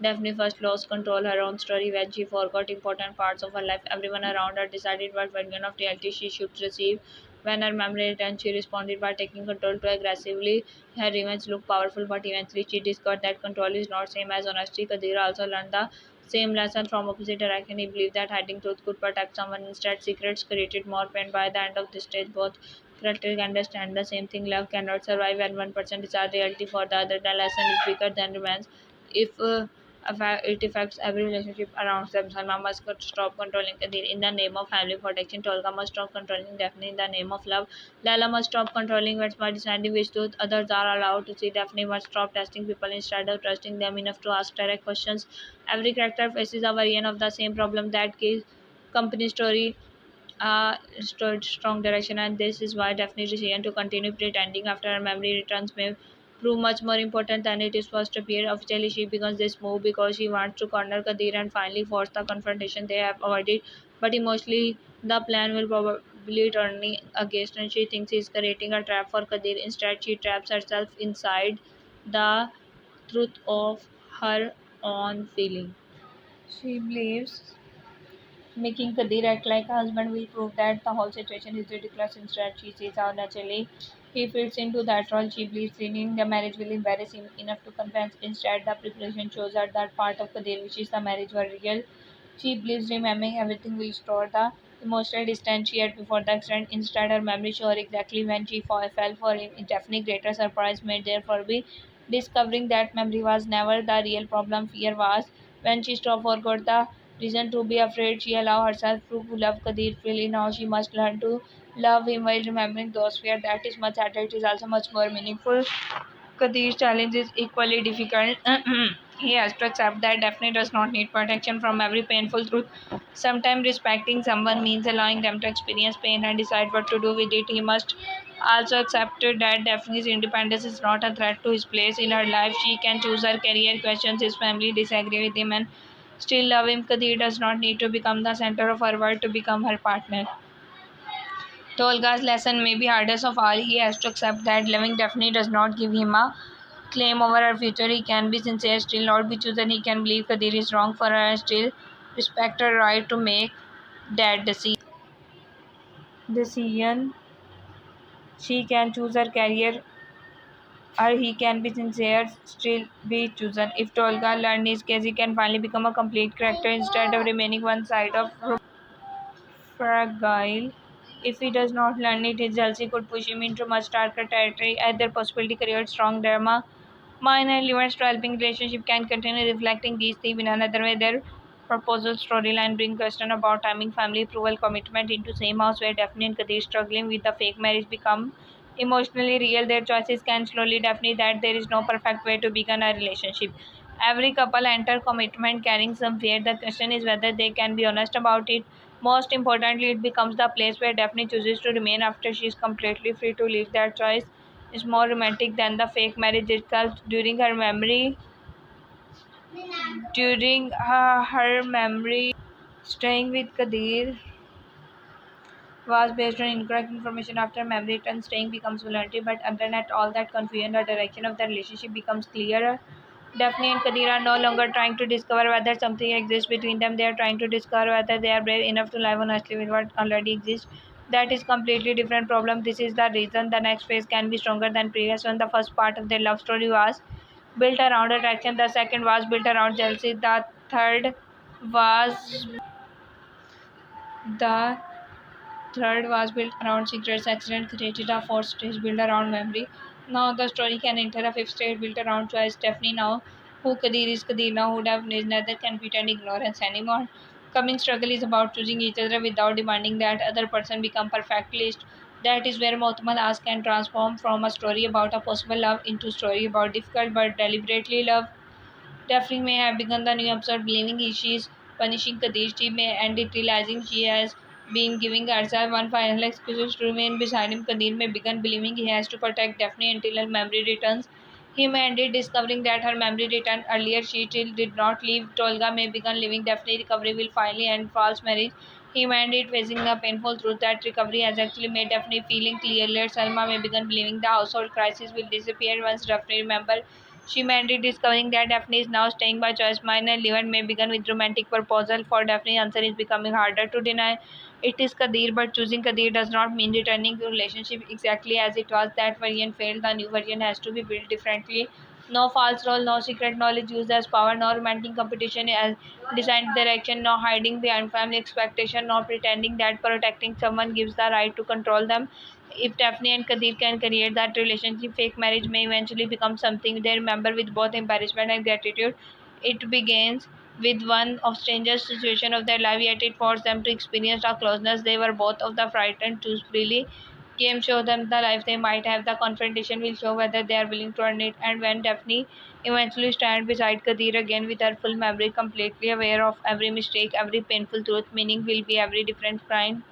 Daphne first lost control her own story when she forgot important parts of her life. Everyone around her decided what version of reality she should receive. When her memory returned, she responded by taking control too aggressively. Her revenge looked powerful, but eventually she discovered that control is not same as honesty. Kadir also learned the same lesson from opposite direction. He believed that hiding truth could protect someone. Instead, secrets created more pain. By the end of this stage, both characters understand the same thing. Love cannot survive when one person decides reality for the other. The lesson is bigger than romance. If it affects every relationship around them. Salma must stop controlling Kadir in the name of family protection. Tolga must stop controlling Daphne in the name of love. Lala must stop controlling what's by deciding which truth others are allowed to see. Daphne must stop testing people instead of trusting them enough to ask direct questions. Every character faces a variant of the same problem that gives company story strong direction, and this is why Daphne's decision to continue pretending after her memory returns may prove much more important than it is first appeared. Officially, she begins this move because she wants to corner Kadir and finally force the confrontation they have avoided. But emotionally, the plan will probably turn against, and she thinks she's creating a trap for Kadir. Instead, she traps herself inside the truth of her own feeling. She believes making Kadir act like a husband will prove that the whole situation is ridiculous. Instead, she sees how naturally he fits into that role. She believes renewing the marriage will embarrass him enough to confess. Instead, the preparation shows her that part of Kadir, which is the marriage, were real. She believes remembering everything will restore the emotional distance she had before the accident. Instead, her memory shows her exactly when she fell for him. It definitely greater surprise may therefore be discovering that memory was never the real problem. Fear was when she stopped forgot the reason to be afraid. She allowed herself to love Kadir freely. Now she must learn to love him while remembering those fears. That is much harder. It is also much more meaningful. Kadir's challenge is equally difficult. He has to accept that Daphne does not need protection from every painful truth. Sometimes respecting someone means allowing them to experience pain and decide what to do with it. He must also accept that Daphne's independence is not a threat to his place in her life. She can choose her career, questions his family, disagree with him, and still love him. Kadir does not need to become the center of her world to become her partner. Tolga's lesson may be hardest of all. He has to accept that loving Daphne does not give him a claim over her future. He can be sincere, still not be chosen. He can believe Kadir is wrong for her and still respect her right to make that decision. She can choose her career or he can be sincere, still be chosen. If Tolga learned his case, he can finally become a complete character instead of remaining one side of fragile. If he does not learn it, his jealousy could push him into much darker territory. Either possibility creates strong drama. Minor elements to helping relationship can continue reflecting these themes in another way. Their proposal storyline bring question about timing, family approval, commitment into same house where Daphne and Kadir struggling with the fake marriage become emotionally real. Their choices can slowly definitely that there is no perfect way to begin a relationship. Every couple enter commitment carrying some fear. The question is whether they can be honest about it. Most importantly, it becomes the place where Daphne chooses to remain after she is completely free to leave. That choice is more romantic than the fake marriage itself. During her memory, staying with Kadir was based on incorrect information. After memory return, staying becomes voluntary, but underneath all that confusion, the direction of the relationship becomes clearer. Daphne and Kadir are no longer trying to discover whether something exists between them. They are trying to discover whether they are brave enough to live honestly with what already exists. That is completely different problem. This is the reason the next phase can be stronger than previous one. The first part of their love story was built around attraction. The second was built around jealousy. Was the third was built around secrets. Accident created a fourth stage built around memory. Now the story can enter a fifth stage built around choice. Stephanie now who Kadir is Kadir now who Daphne is neither can pretend ignorance anymore. Coming struggle is about choosing each other without demanding that other person become perfect list. That is where Muhtemel Ask can transform from a story about a possible love into story about difficult but deliberately love. Daphne may have begun the new episode believing she is punishing Kadir. She may end it realizing she has been giving herself one final excuse to remain beside him. Kadir may begin believing he has to protect Daphne until her memory returns. He may end it discovering that her memory returned earlier. She still did not leave. Tolga may begin living Daphne. Recovery will finally end false marriage. He may end it facing the painful truth that recovery has actually made Daphne feeling clearer. Salma may begin believing the household crisis will disappear once Daphne remembers she married, discovering that Daphne is now staying by choice. Mine and Levan may begin with romantic proposal. For Daphne, answer is becoming harder to deny. It is Kadir, but choosing Kadir does not mean returning to relationship exactly as it was. That variant failed. The new version has to be built differently. No false role, no secret knowledge used as power, no romantic competition as designed direction, no hiding behind family expectation, no pretending that protecting someone gives the right to control them. If Daphne and Kadir can create that relationship, fake marriage may eventually become something they remember with both embarrassment and gratitude. It begins with one of strangest situation of their life, yet it forced them to experience a closeness they were both of the frightened to freely. Game show them the life they might have. The confrontation will show whether they are willing to earn it. And when Daphne eventually stands beside Kadir again with her full memory, completely aware of every mistake, every painful truth, meaning will be every different crime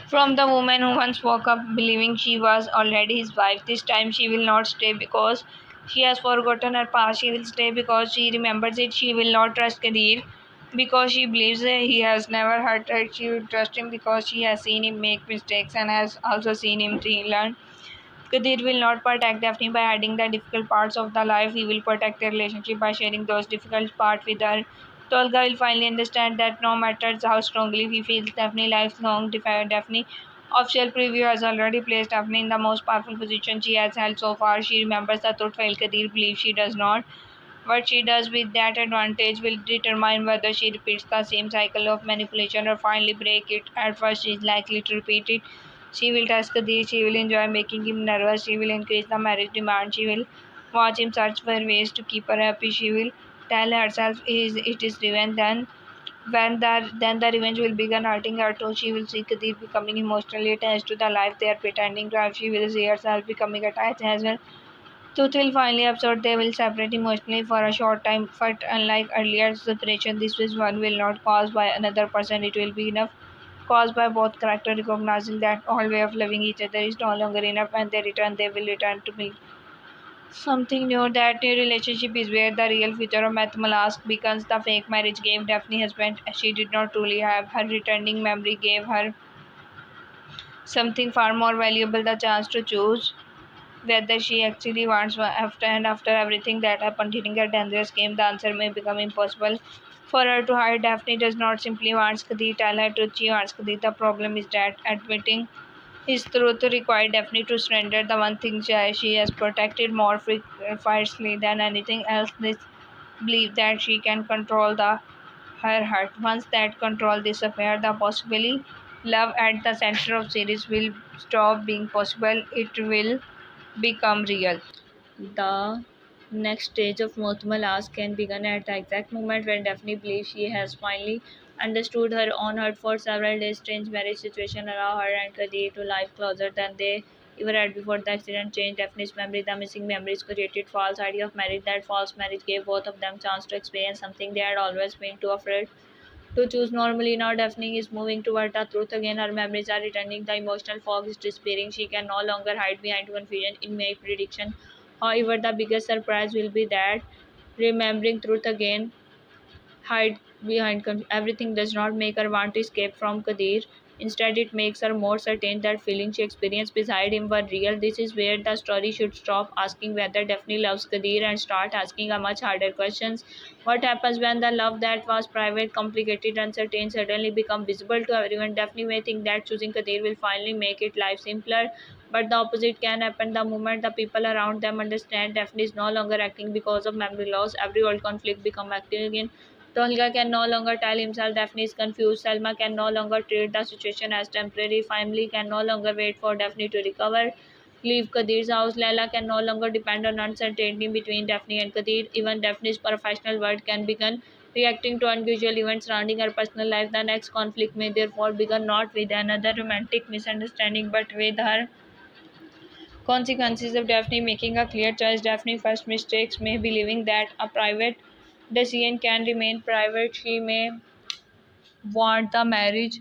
from the woman who once woke up believing she was already his wife. This time she will not stay because she has forgotten her past. She will stay because she remembers it. She will not trust Kadir because she believes he has never hurt her. She will trust him because she has seen him make mistakes and has also seen him learn. Kadir will not protect Daphne by hiding the difficult parts of the life. He will protect their relationship by sharing those difficult parts with her. Tolga will finally understand that no matter how strongly he feels Daphne lifelong Daphne. Official preview has already placed Daphne in the most powerful position she has held so far. She remembers the truth while Kadir believes she does not. What she does with that advantage will determine whether she repeats the same cycle of manipulation or finally break it. At first, she is likely to repeat it. She will trust Kadir, she will enjoy making him nervous, she will increase the marriage demand, she will watch him search for ways to keep her happy, she will tell herself it is revenge. Then the revenge will begin hurting her too. She will see Kadir becoming emotionally attached to the life they are pretending to have. She will see herself becoming attached as well. Truth will finally absorb. They will separate emotionally for a short time, but unlike earlier separation, this is one will not caused by another person. It will be enough caused by both character recognizing that all way of loving each other is no longer enough. When they return, they will return to me. Something new. That new relationship is where the real future of Mathmalas becomes. The fake marriage gave Daphne husband she did not truly have. Her returning memory gave her something far more valuable, the chance to choose whether she actually wants one after everything that happened during her dangerous game. The answer may become impossible for her to hide. Daphne does not simply want Kadir tell her truth, she wants Kadir. The problem is that admitting his truth required Daphne to surrender the one thing she has protected more fiercely than anything else, this belief that she can control her heart. Once that control disappears, the possibly love at the center of series will stop being possible. It will become real. The next stage of Muhtemel Ask can begin at the exact moment when Daphne believes she has finally understood her own hurt. For several days. Strange marriage situation allow her and Kadir to live closer than they ever had before the accident changed Daphne's memory. The missing memories created false idea of marriage. That false marriage gave both of them chance to experience something they had always been too afraid to choose. Normally now Daphne is moving toward the truth again. Her memories are returning. The emotional fog is disappearing. She can no longer hide behind confusion in May prediction. However, the biggest surprise will be that remembering truth again hide behind everything does not make her want to escape from Kadir. Instead, it makes her more certain that feelings she experienced beside him were real. This is where the story should stop asking whether Daphne loves Kadir and start asking a much harder questions. What happens when the love that was private, complicated, uncertain suddenly become visible to everyone? Daphne may think that choosing Kadir will finally make it life simpler, but the opposite can happen the moment the people around them understand Daphne is no longer acting because of memory loss. Every old conflict become active again. Tolga can no longer tell himself Daphne is confused. Selma can no longer treat the situation as temporary. Family can no longer wait for Daphne to recover. Leave Kadir's house. Leila can no longer depend on uncertainty between Daphne and Kadir. Even Daphne's professional world can begin reacting to unusual events surrounding her personal life. The next conflict may therefore begin not with another romantic misunderstanding but with her consequences of Daphne making a clear choice. Daphne's first mistakes may be believing that a private decision can remain private. She may want the marriage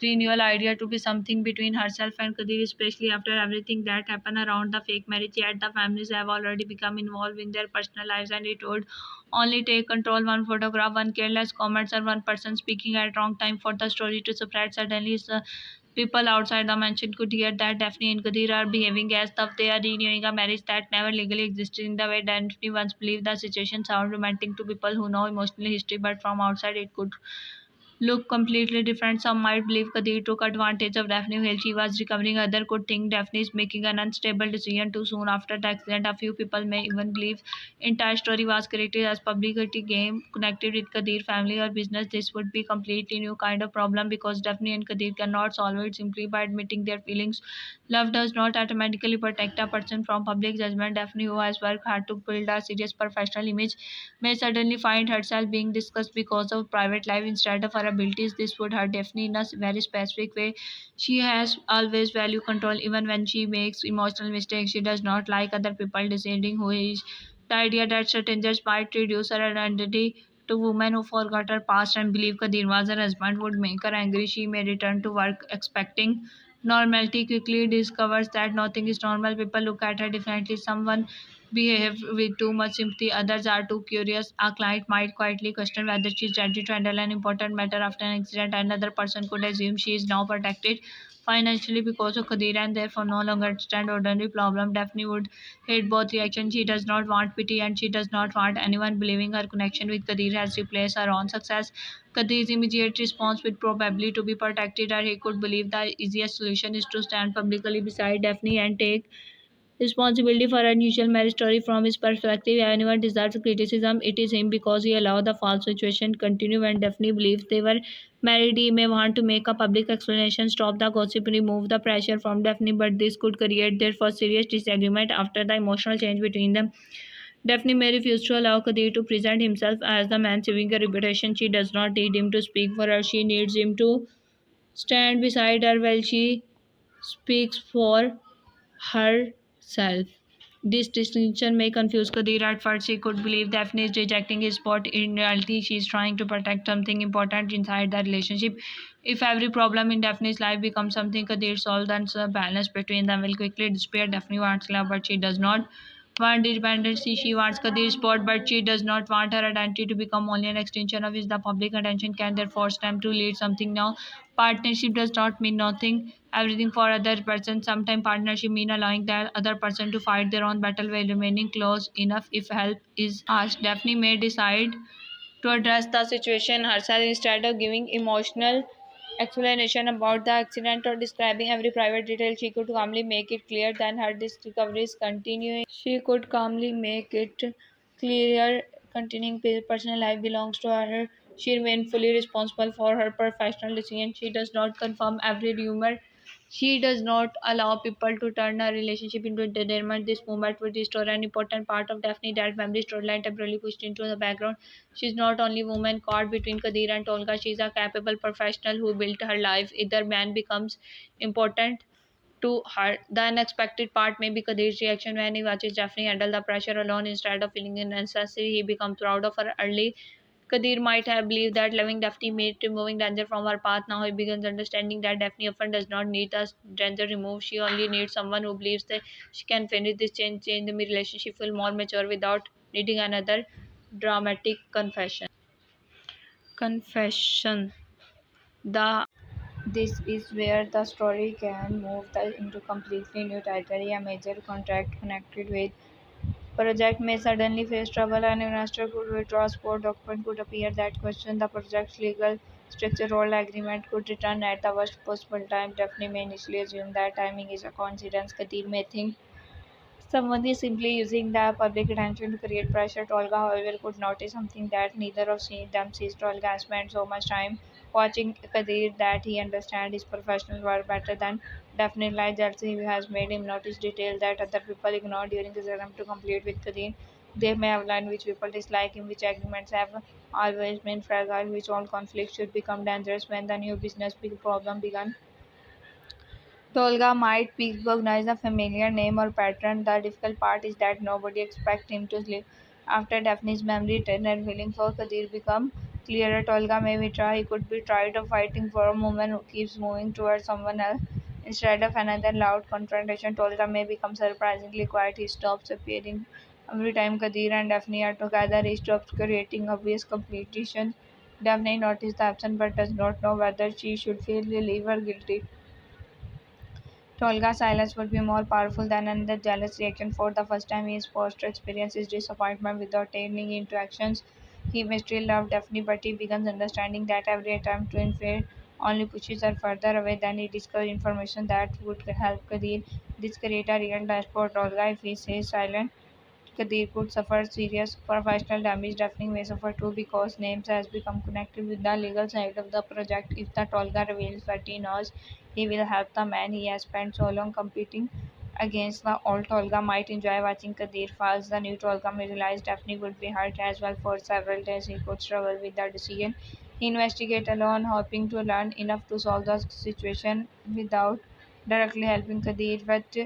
renewal idea to be something between herself and Kadir, especially after everything that happened around the fake marriage. Yet the families have already become involved in their personal lives, and it would only take control one photograph, one careless comments, or one person speaking at wrong time for the story to spread. Suddenly, people outside the mansion could hear that Daphne and Kadir are behaving as though they are renewing a marriage that never legally existed. In the way Daphne once believed, the situation sounded romantic to people who know emotional history, but from outside it could look completely different. Some might believe Kadir took advantage of Daphne while she was recovering. Others could think Daphne is making an unstable decision too soon after the accident. A few people may even believe entire story was created as publicity game connected with Kadir family or business. This would be completely new kind of problem because Daphne and Kadir cannot solve it simply by admitting their feelings. Love does not automatically protect a person from public judgment. Daphne, who has worked hard to build a serious professional image, may suddenly find herself being discussed because of private life instead of her abilities. This would hurt Daphne in a very specific way. She has always value control even when she makes emotional mistakes. She does not like other people deciding who is. The idea that strangers might reduce her identity to women who forgot her past and believe Kadir was her husband would make her angry. She may return to work expecting normality, quickly discovers that nothing is normal. People look at her differently. Someone behave with too much sympathy, others are too curious. A client might quietly question whether she is ready to handle an important matter after an accident. Another person could assume she is now protected financially because of Khadira and therefore no longer understand ordinary problem. Daphne would hate both reactions. She does not want pity and she does not want anyone believing her connection with Kadir has replaced her own success. Kadir's immediate response would probably to be protected, or he could believe the easiest solution is to stand publicly beside Daphne and take responsibility for unusual marriage story from his perspective. Anyone deserves criticism. It is him because he allowed the false situation continue when Daphne believes they were married. He may want to make a public explanation, stop the gossip, remove the pressure from Daphne, but this could create their first serious disagreement after the emotional change between them. Daphne may refuse to allow Kadir to present himself as the man saving a reputation. She does not need him to speak for her. She needs him to stand beside her while she speaks for herself. This distinction may confuse Kadir at first. He could believe Daphne is rejecting his spot. In reality, she is trying to protect something important inside the relationship. If every problem in Daphne's life becomes something Kadir solves, then the balance between them will quickly disappear. Daphne wants love, but she does not want dependency. She wants Kadir's spot, but she does not want her identity to become only an extension of his. The public attention can therefore force them to lead something now. Partnership does not mean nothing, everything for other person. Sometimes partnership mean allowing that other person to fight their own battle while remaining close enough if help is asked. Daphne may decide to address the situation herself instead of giving emotional explanation about the accident or describing every private detail. She could calmly make it clear that her discovery is continuing. She could calmly make it clear continuing personal life belongs to her. She remains fully responsible for her professional decision. She does not confirm every rumor. She does not allow people to turn her relationship into entertainment. This moment would restore an important part of Daphne that memory storyline temporarily pushed into the background. She is not only a woman caught between Kadir and Tolga, she is a capable professional who built her life. Either man becomes important to her. The unexpected part may be Kadir's reaction when he watches Daphne handle the pressure alone instead of feeling unnecessary. He becomes proud of her early. Kadir might have believed that loving Daphne meant removing danger from her path. Now he begins understanding that Daphne often does not need the danger removed. She only needs someone who believes that she can finish this change the relationship, feel more mature without needing another dramatic confession. Confession. The This is where the story can into completely new territory. A major contract connected with project may suddenly face trouble. An investor could withdraw support. Document could appear that question the project's legal structure or agreement could return at the worst possible time. Daphne may initially assume that timing is a coincidence. Kadir may think someone is simply using the public attention to create pressure. Tolga, however, could notice something that neither of them sees. Tolga has spent so much time watching Kadir that he understands his professional work better than definitely jealousy has made him notice details that other people ignore during his attempt to complete with Kadir. They may have learned which people dislike him, which agreements have always been fragile, which all conflicts should become dangerous when the new business big problem began. Tolga might recognize a familiar name or pattern. The difficult part is that nobody expects him to sleep. After Daphne's memory return and feeling for Kadir become clearer, Tolga may withdraw. He could be tired of fighting for a woman who keeps moving towards someone else. Instead of another loud confrontation, Tolga may become surprisingly quiet. He stops appearing every time Kadir and Daphne are together. He stops creating obvious competition. Daphne notices the absence but does not know whether she should feel relieved or guilty. Tolga's silence would be more powerful than another jealous reaction. For the first time, he is forced to experience his disappointment without turning into actions. He may still love Daphne, but he begins understanding that every attempt to interfere only pushes her further away. Then he discovers information that would help Kadir. This create a real dashboard. Tolga, if he stays silent, Kadir could suffer serious professional damage. Daphne may suffer too because names has become connected with the legal side of the project. If the Tolga reveals what he knows, he will help the man he has spent so long competing against. The old Tolga might enjoy watching Kadir falls. The new Tolga may realize Daphne would be hurt as well. For several days. He could struggle with the decision. He investigate alone, hoping to learn enough to solve the situation without directly helping Kadir. But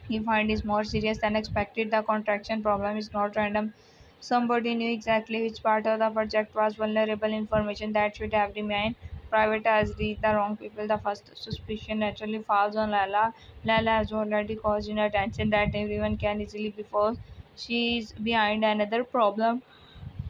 he find is more serious than expected. The contraction problem is not random. Somebody knew exactly which part of the project was vulnerable. Information that should have remained private has reached the wrong people. The first suspicion naturally falls on Lala. Lala has already caused in attention that everyone can easily before she is behind another problem.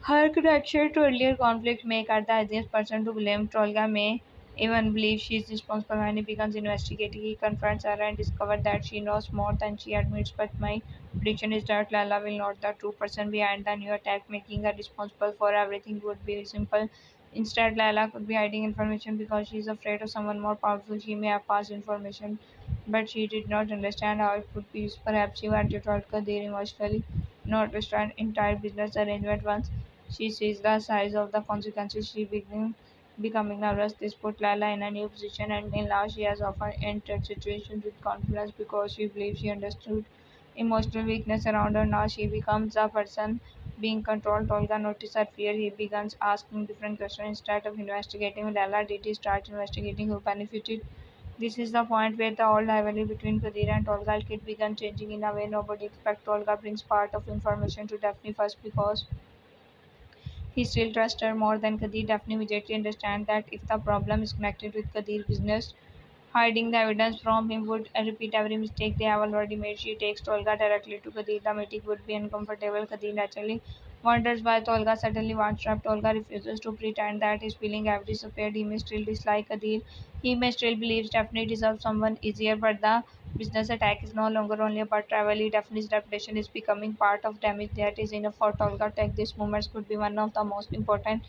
Her connection to earlier conflict make her the easiest person to blame. Tolga may even believe she is responsible. When he begins investigating, he confronts her and discovers that she knows more than she admits. But my prediction is that Lala will not the true person behind the new attack, making her responsible for everything would be simple. Instead, Lala could be hiding information because she is afraid of someone more powerful. She may have passed information, but she did not understand how it could be used. Perhaps she wanted to hurt Kadir emotionally, not destroy an entire business arrangement once she sees the size of the consequences. She begins becoming nervous. This put Lala in a new position, and in now she has often entered situations with confidence because she believes she understood emotional weakness around her. Now she becomes a person being controlled. Tolga notices her fear. He begins asking different questions instead of investigating. Lala did he start investigating who benefited. This is the point where the old rivalry between Kadir and Tolga kid began changing in a way nobody expected. Tolga brings part of information to Daphne first because he still trusts her more than Kadir. Daphne immediately understands that if the problem is connected with Kadir's business, hiding the evidence from him would repeat every mistake they have already made. She takes Tolga directly to Kadir. The meeting would be uncomfortable. Kadir naturally wonders why Tolga suddenly wants to. Tolga refuses to pretend that his feeling have disappeared. He may still dislike Kadir. He may still believe Daphne deserves someone easier, but the business attack is no longer only about rivalry. Daphne's reputation is becoming part of damage that is enough for Tolga. Take this moment could be one of the most important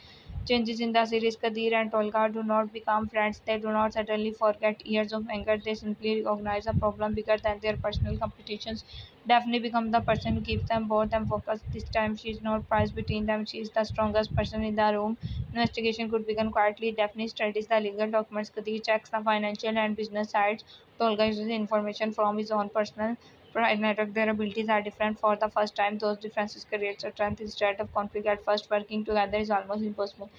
changes in the series. Kadir and Tolga do not become friends. They do not suddenly forget years of anger. They simply recognize a problem bigger than their personal competitions. Daphne becomes the person who keeps them both and focused. This time she is not prized between them. She is the strongest person in the room. Investigation could begin quietly. Daphne studies the legal documents. Kadir checks the financial and business sides. Tolga uses information from his own personal private network. Their abilities are different for the first time. Those differences create strength instead of conflict. At first, working together is almost impossible.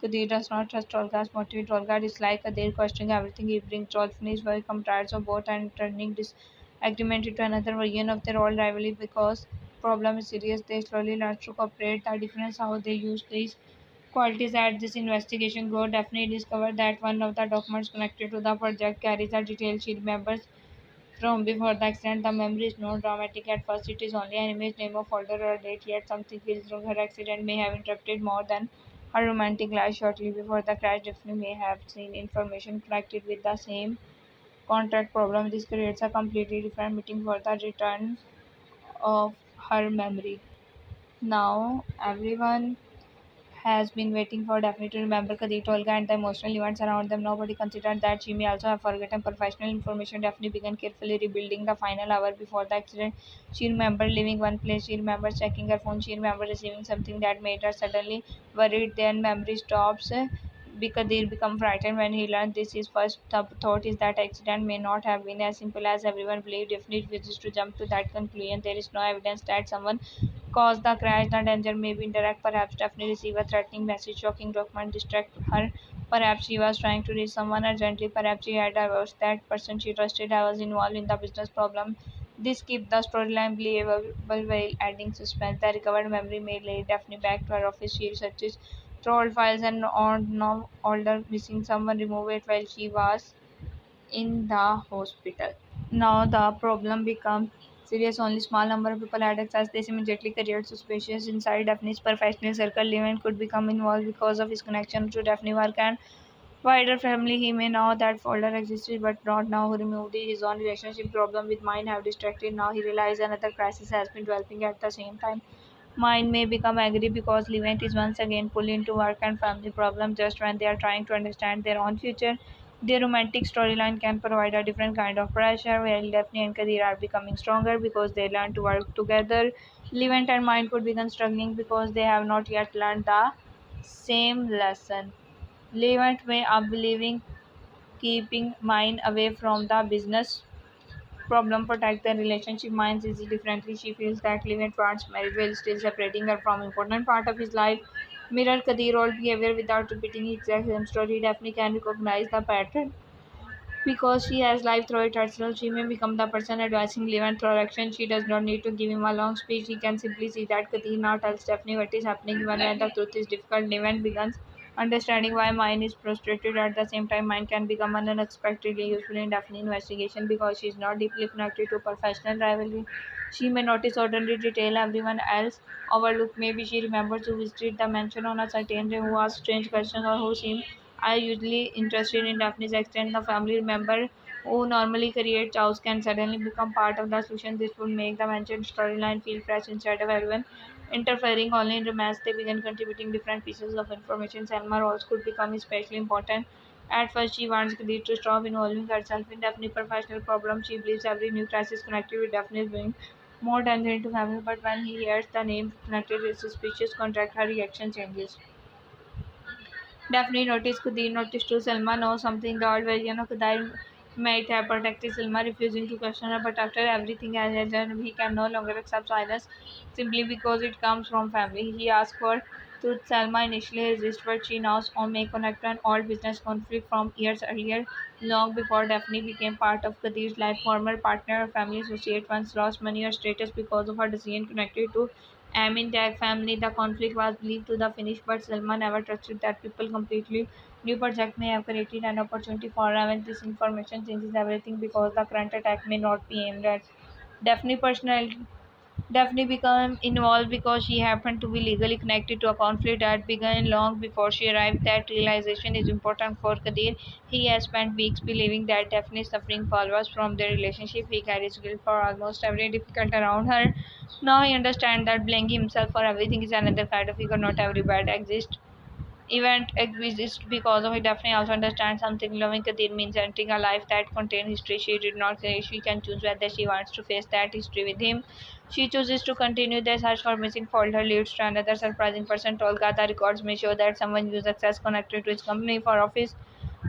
Kadir does not trust Olga's motive. Olga dislikes Kadir questioning everything he brings. Troll finish will become tired of both and turning disagreement into another version of their old rivalry because problem is serious. They slowly learn to cooperate. The difference how they use these qualities at this investigation go definitely discovered that one of the documents connected to the project carries a detail she remembers from before the accident. The memory is not dramatic at first, it is only an image, name of folder or date, yet something feels wrong. Her accident may have interrupted more than her romantic life shortly before the crash. Definitely may have seen information connected with the same contract problem. This creates a completely different meeting for the return of her memory. Now everyone has been waiting for Daphne to remember Kadita, Olga, and the emotional events around them. Nobody considered that she may also have forgotten professional information. Daphne began carefully rebuilding the final hour before the accident. She remembered leaving one place. She remembered checking her phone. She remembered receiving something that made her suddenly worried. Then memory stops. Kadir become frightened when he learned this. His first thought is that accident may not have been as simple as everyone believed. Daphne refuses to jump to that conclusion. There is no evidence that someone caused the crash. The danger may be indirect. Perhaps Stephanie received a threatening message, shocking document distract her. Perhaps she was trying to reach someone urgently. Perhaps she had divorced that person she trusted. I was involved in the business problem. This kept the storyline believable while adding suspense. The recovered memory may lead Daphne back to her office. She researches through old files and on now older missing someone removed it while she was in the hospital. Now the problem becomes serious. Only small number of people had access. This immediately created suspicious inside Daphne's professional circle. Levin could become involved because of his connection to Daphne work and wider family. He may know that folder existed, but not now. Who removed it. His own relationship problem with mine have distracted. Now he realizes another crisis has been developing at the same time. Mine may become angry because Levent is once again pulled into work and family problems just when they are trying to understand their own future. Their romantic storyline can provide a different kind of pressure, while Daphne and Kadir are becoming stronger because they learn to work together. Levent and Mine could begin struggling because they have not yet learned the same lesson. Levent may up believing keeping Mine away from the business problem protect their relationship. Minds is differently. She feels that Levent wants marriage while still separating her from important part of his life. Mirror Kadir old behavior without repeating the exact same story. Daphne can recognize the pattern. Because she has life through it herself, she may become the person advising Levent through action. She does not need to give him a long speech. He can simply see that Kadir now tells Stephanie what is happening even when the truth is difficult. Levent begins understanding why mine is frustrated. At the same time, mine can become an unexpectedly useful in Daphne investigation because she is not deeply connected to professional rivalry. She may notice ordinary detail everyone else overlooked. Maybe she remembers who visited the mansion on a certain day, who asked strange questions, or who seemed are usually interested in Daphne's extent. The family member who normally create chaos can suddenly become part of the solution. This would make the mentioned storyline feel fresh instead of everyone interfering only in romance. They begin contributing different pieces of information. Selma roles could become especially important. At first, she wants Khalid to stop involving herself in Daphne's professional problems. She believes every new crisis connected with Daphne is bringing more danger into family. But when he hears the name connected with suspicious contract, her reaction changes. Daphne noticed Kudir noticed too. Selma knows something. The old version of Kudir might have protected Selma, refusing to question her. But after everything has ended, he can no longer accept silence simply because it comes from family. He asked for truth. Selma initially resisted, but she now may connect to an old business conflict from years earlier, long before Daphne became part of Kadir's life. Former partner or family associate once lost money or status because of her decision connected to Amin Tag family. The conflict was believed to the finish, but Salman never trusted that people completely. New project may have created an opportunity for him, and this information changes everything because the current attack may not be aimed at Daphne personality. Daphne became involved because she happened to be legally connected to a conflict that began long before she arrived. That realization is important for Kadir. He has spent weeks believing that Daphne's suffering follows from their relationship. He carries guilt for almost every difficult around her. Now he understands that blaming himself for everything is another kind of ego. Not every bad exists event exists because of it. Daphne also understands something. Loving Kadir means entering a life that contains history she did not create. She can choose whether she wants to face that history with him. She chooses to continue the search for missing folder leads to another surprising person. Tolga, the records may show that someone used access connected to his company for office.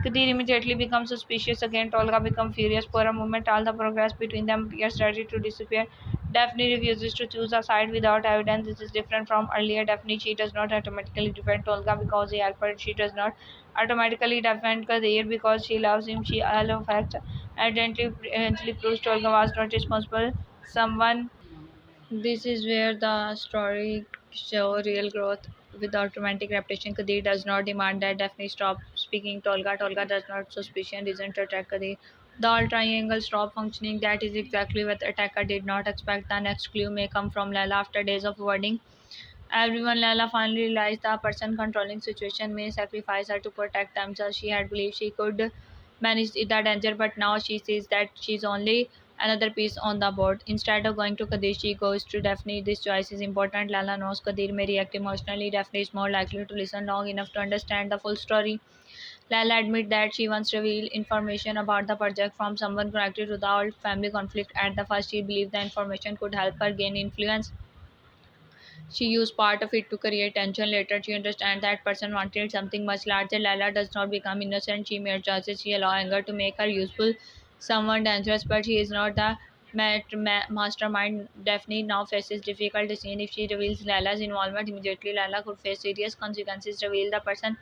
Kadir immediately becomes suspicious again. Tolga becomes furious for a moment. All the progress between them appears ready to disappear. Daphne refuses to choose a side without evidence. This is different from earlier Daphne. She does not automatically defend Olga because he helped her. She does not automatically defend Kadir because she loves him. She all fact eventually proves Olga was not responsible. Someone. This is where the story show real growth without romantic repetition. Kadir does not demand that Daphne stop speaking to Olga. Olga does not suspicion reason to attack Kadir. The all triangle stop functioning. That is exactly what the attacker did not expect. The next clue may come from Lala after days of wording. Everyone Lala finally realized the person controlling situation may sacrifice her to protect themselves. She had believed she could manage the danger, but now she sees that she's only another piece on the board. Instead of going to Kadir, she goes to Daphne. This choice is important. Lala knows Kadir may react emotionally. Daphne is more likely to listen long enough to understand the full story. Lala admits that she once revealed information about the project from someone connected to the old family conflict. At the first, she believed the information could help her gain influence. She used part of it to create tension. Later, she understands that person wanted something much larger. Lala does not become innocent. She made choices. She allows anger to make her useful, someone dangerous, but she is not the mastermind. Daphne now faces difficult decision. If she reveals Lala's involvement immediately, Lala could face serious consequences. Reveal the person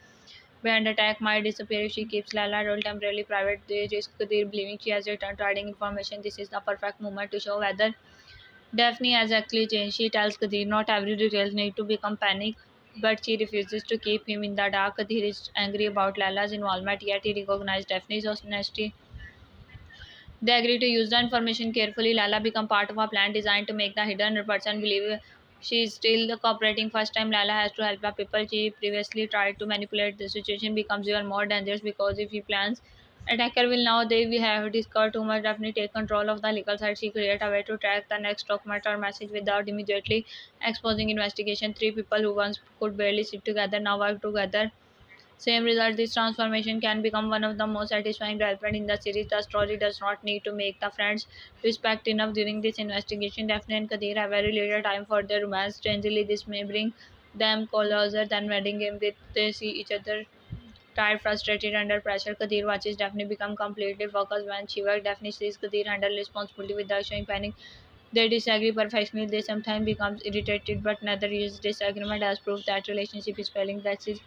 behind the attack might disappear if she keeps Lala role temporarily private. They risk their believing she has returned to hiding information. This is the perfect moment to show whether Daphne has actually changed. She tells Kadir not every detail need to become panic, but she refuses to keep him in the dark. Kadir is angry about Lala's involvement, yet he recognizes Daphne's honesty. They agree to use the information carefully. Lala become part of a plan designed to make the hidden person believe she is still the cooperating. First time Lala has to help the people she previously tried to manipulate. The situation becomes even more dangerous because if he plans, attacker will now they we have discovered too much. Daphne take control of the legal side. She create a way to track the next document or message without immediately exposing investigation. Three people who once could barely sit together now work together same result, this transformation can become one of the most satisfying developments in the series. The story does not need to make the friends respect enough during this investigation. Daphne and Kadir have very little time for their romance. Strangely, this may bring them closer than wedding game with they see each other tired, frustrated, under pressure. Kadir watches Daphne become completely focused when she works. Daphne sees Kadir handle responsibility without showing panic. They disagree perfectly. They sometimes become irritated, but neither uses disagreement as proof that relationship is failing. That is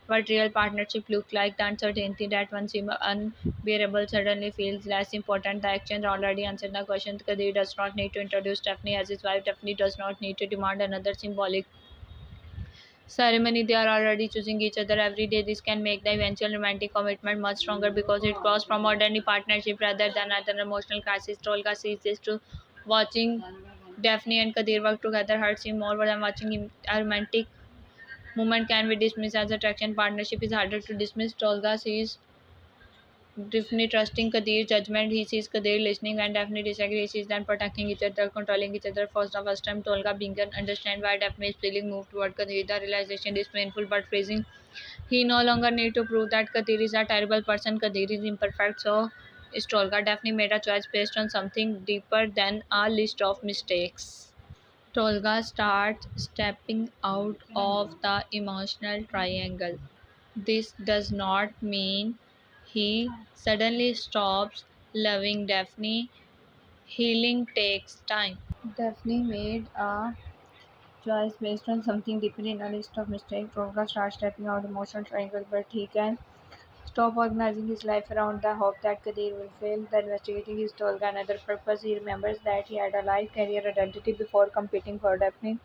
what real partnership look like. The uncertainty that once seemed unbearable suddenly feels less important. The actions already answered the question. Kadir does not need to introduce Stephanie as his wife. Stephanie does not need to demand another symbolic ceremony. They are already choosing each other every day. This can make the eventual romantic commitment much stronger because it grows from ordinary partnership rather than an emotional crisis. Tolga sees this too. Watching Daphne and Kadir work together hurts him more than watching him a romantic moment can be dismissed as attraction. Partnership is harder to dismiss. Tolga sees Daphne trusting Kadir's judgment. He sees Kadir listening when Daphne disagrees. He sees them protecting each other, controlling each other. For the first time, Tolga began understand why Daphne is feeling moved toward Kadir. The realization is painful but freezing. He no longer need to prove that Kadir is a terrible person. Kadir is imperfect. So is Tolga. Daphne made a choice based on something deeper than a list of mistakes. Tolga starts stepping out of the emotional triangle. This does not mean he suddenly stops loving Daphne. Healing takes time. Daphne made a choice based on something deeper in a list of mistakes. Tolga starts stepping out emotional triangle, but he can stop organizing his life around the hope that Kadir will fail. The investigating is Tolga another purpose. He remembers that he had a life, career, identity before competing for Daphne.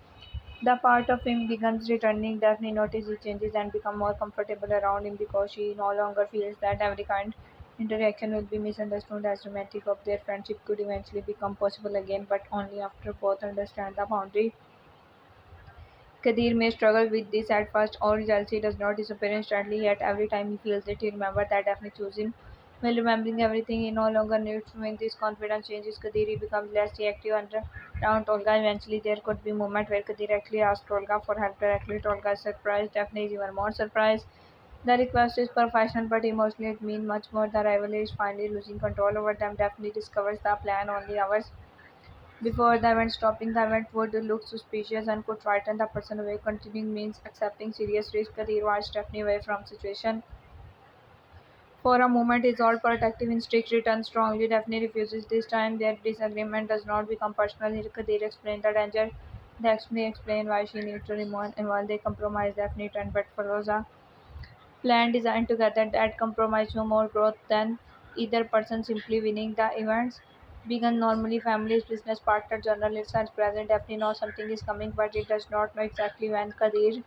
The part of him begins returning. Daphne notices he changes and becomes more comfortable around him because she no longer feels that every kind interaction will be misunderstood as romantic. Of their friendship could eventually become possible again, but only after both understand the boundary. Kadir may struggle with this at first, or jealousy does not disappear instantly, yet every time he feels it, he remembers that Daphne chose him. While remembering everything, he no longer needs to win. This confidence changes Kadir. He becomes less reactive and around Tolga. Eventually, there could be a moment where Kadir actually asks Tolga for help directly. Tolga is surprised. Daphne is even more surprised. The request is professional, but emotionally it means much more. The rivalry is finally losing control over them. Daphne discovers the plan only hours before the event. Stopping the event would look suspicious and could frighten the person away. Continuing means accepting serious risk. Kadir wants Stephanie away from situation For a moment, is all protective instinct returns strongly. Daphne refuses this time. Their disagreement does not become personal. Kadir explains the danger. Daphne explains why she needs to remain, and while they compromise, Daphne turns but follows a plan designed together that compromise show more growth than either person simply winning. The events begin normally. Families, business partner, journalists are present. Daphne knows something is coming, but it does not know exactly when. Kadir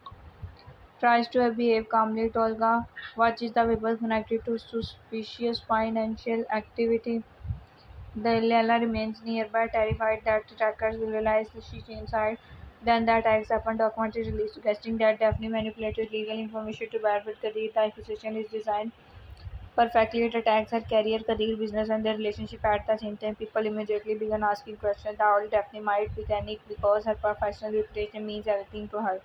tries to behave calmly. Tolga watches the people connected to suspicious financial activity. Delilah remains nearby, terrified that attackers will realize that she's inside. Then the attacks happen. Document is released, suggesting that Daphne manipulated legal information to benefit Kadir. The accusation is designed perfectly. It attacks her career, Kadir business, and their relationship at the same time. People immediately began asking questions. The old Daphne might be panicked because her professional reputation means everything to her.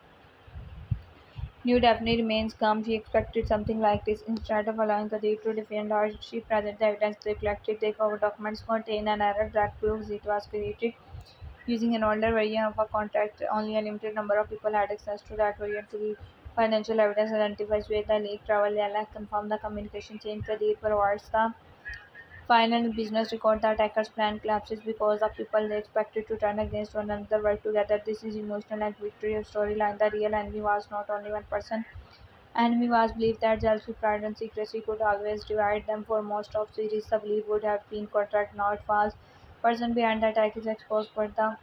New Daphne remains calm. She expected something like this. Instead of allowing Kadir to defend her, she presented the evidence they collected. They cover documents contain an error that proves it was created using an older version of a contract. Only a limited number of people had access to that version. To the financial evidence identifies where the leak travel. Yala confirmed the communication chain. Kadir provides the final business record. The attackers' plan collapses because the people they expected to turn against one another work together. This is emotional and victory of storyline. The real enemy was not only one person. Enemy was believed that jealousy, pride, and secrecy could always divide them. For most of series, the belief would have been contract, not false. Person behind the attack is exposed, but the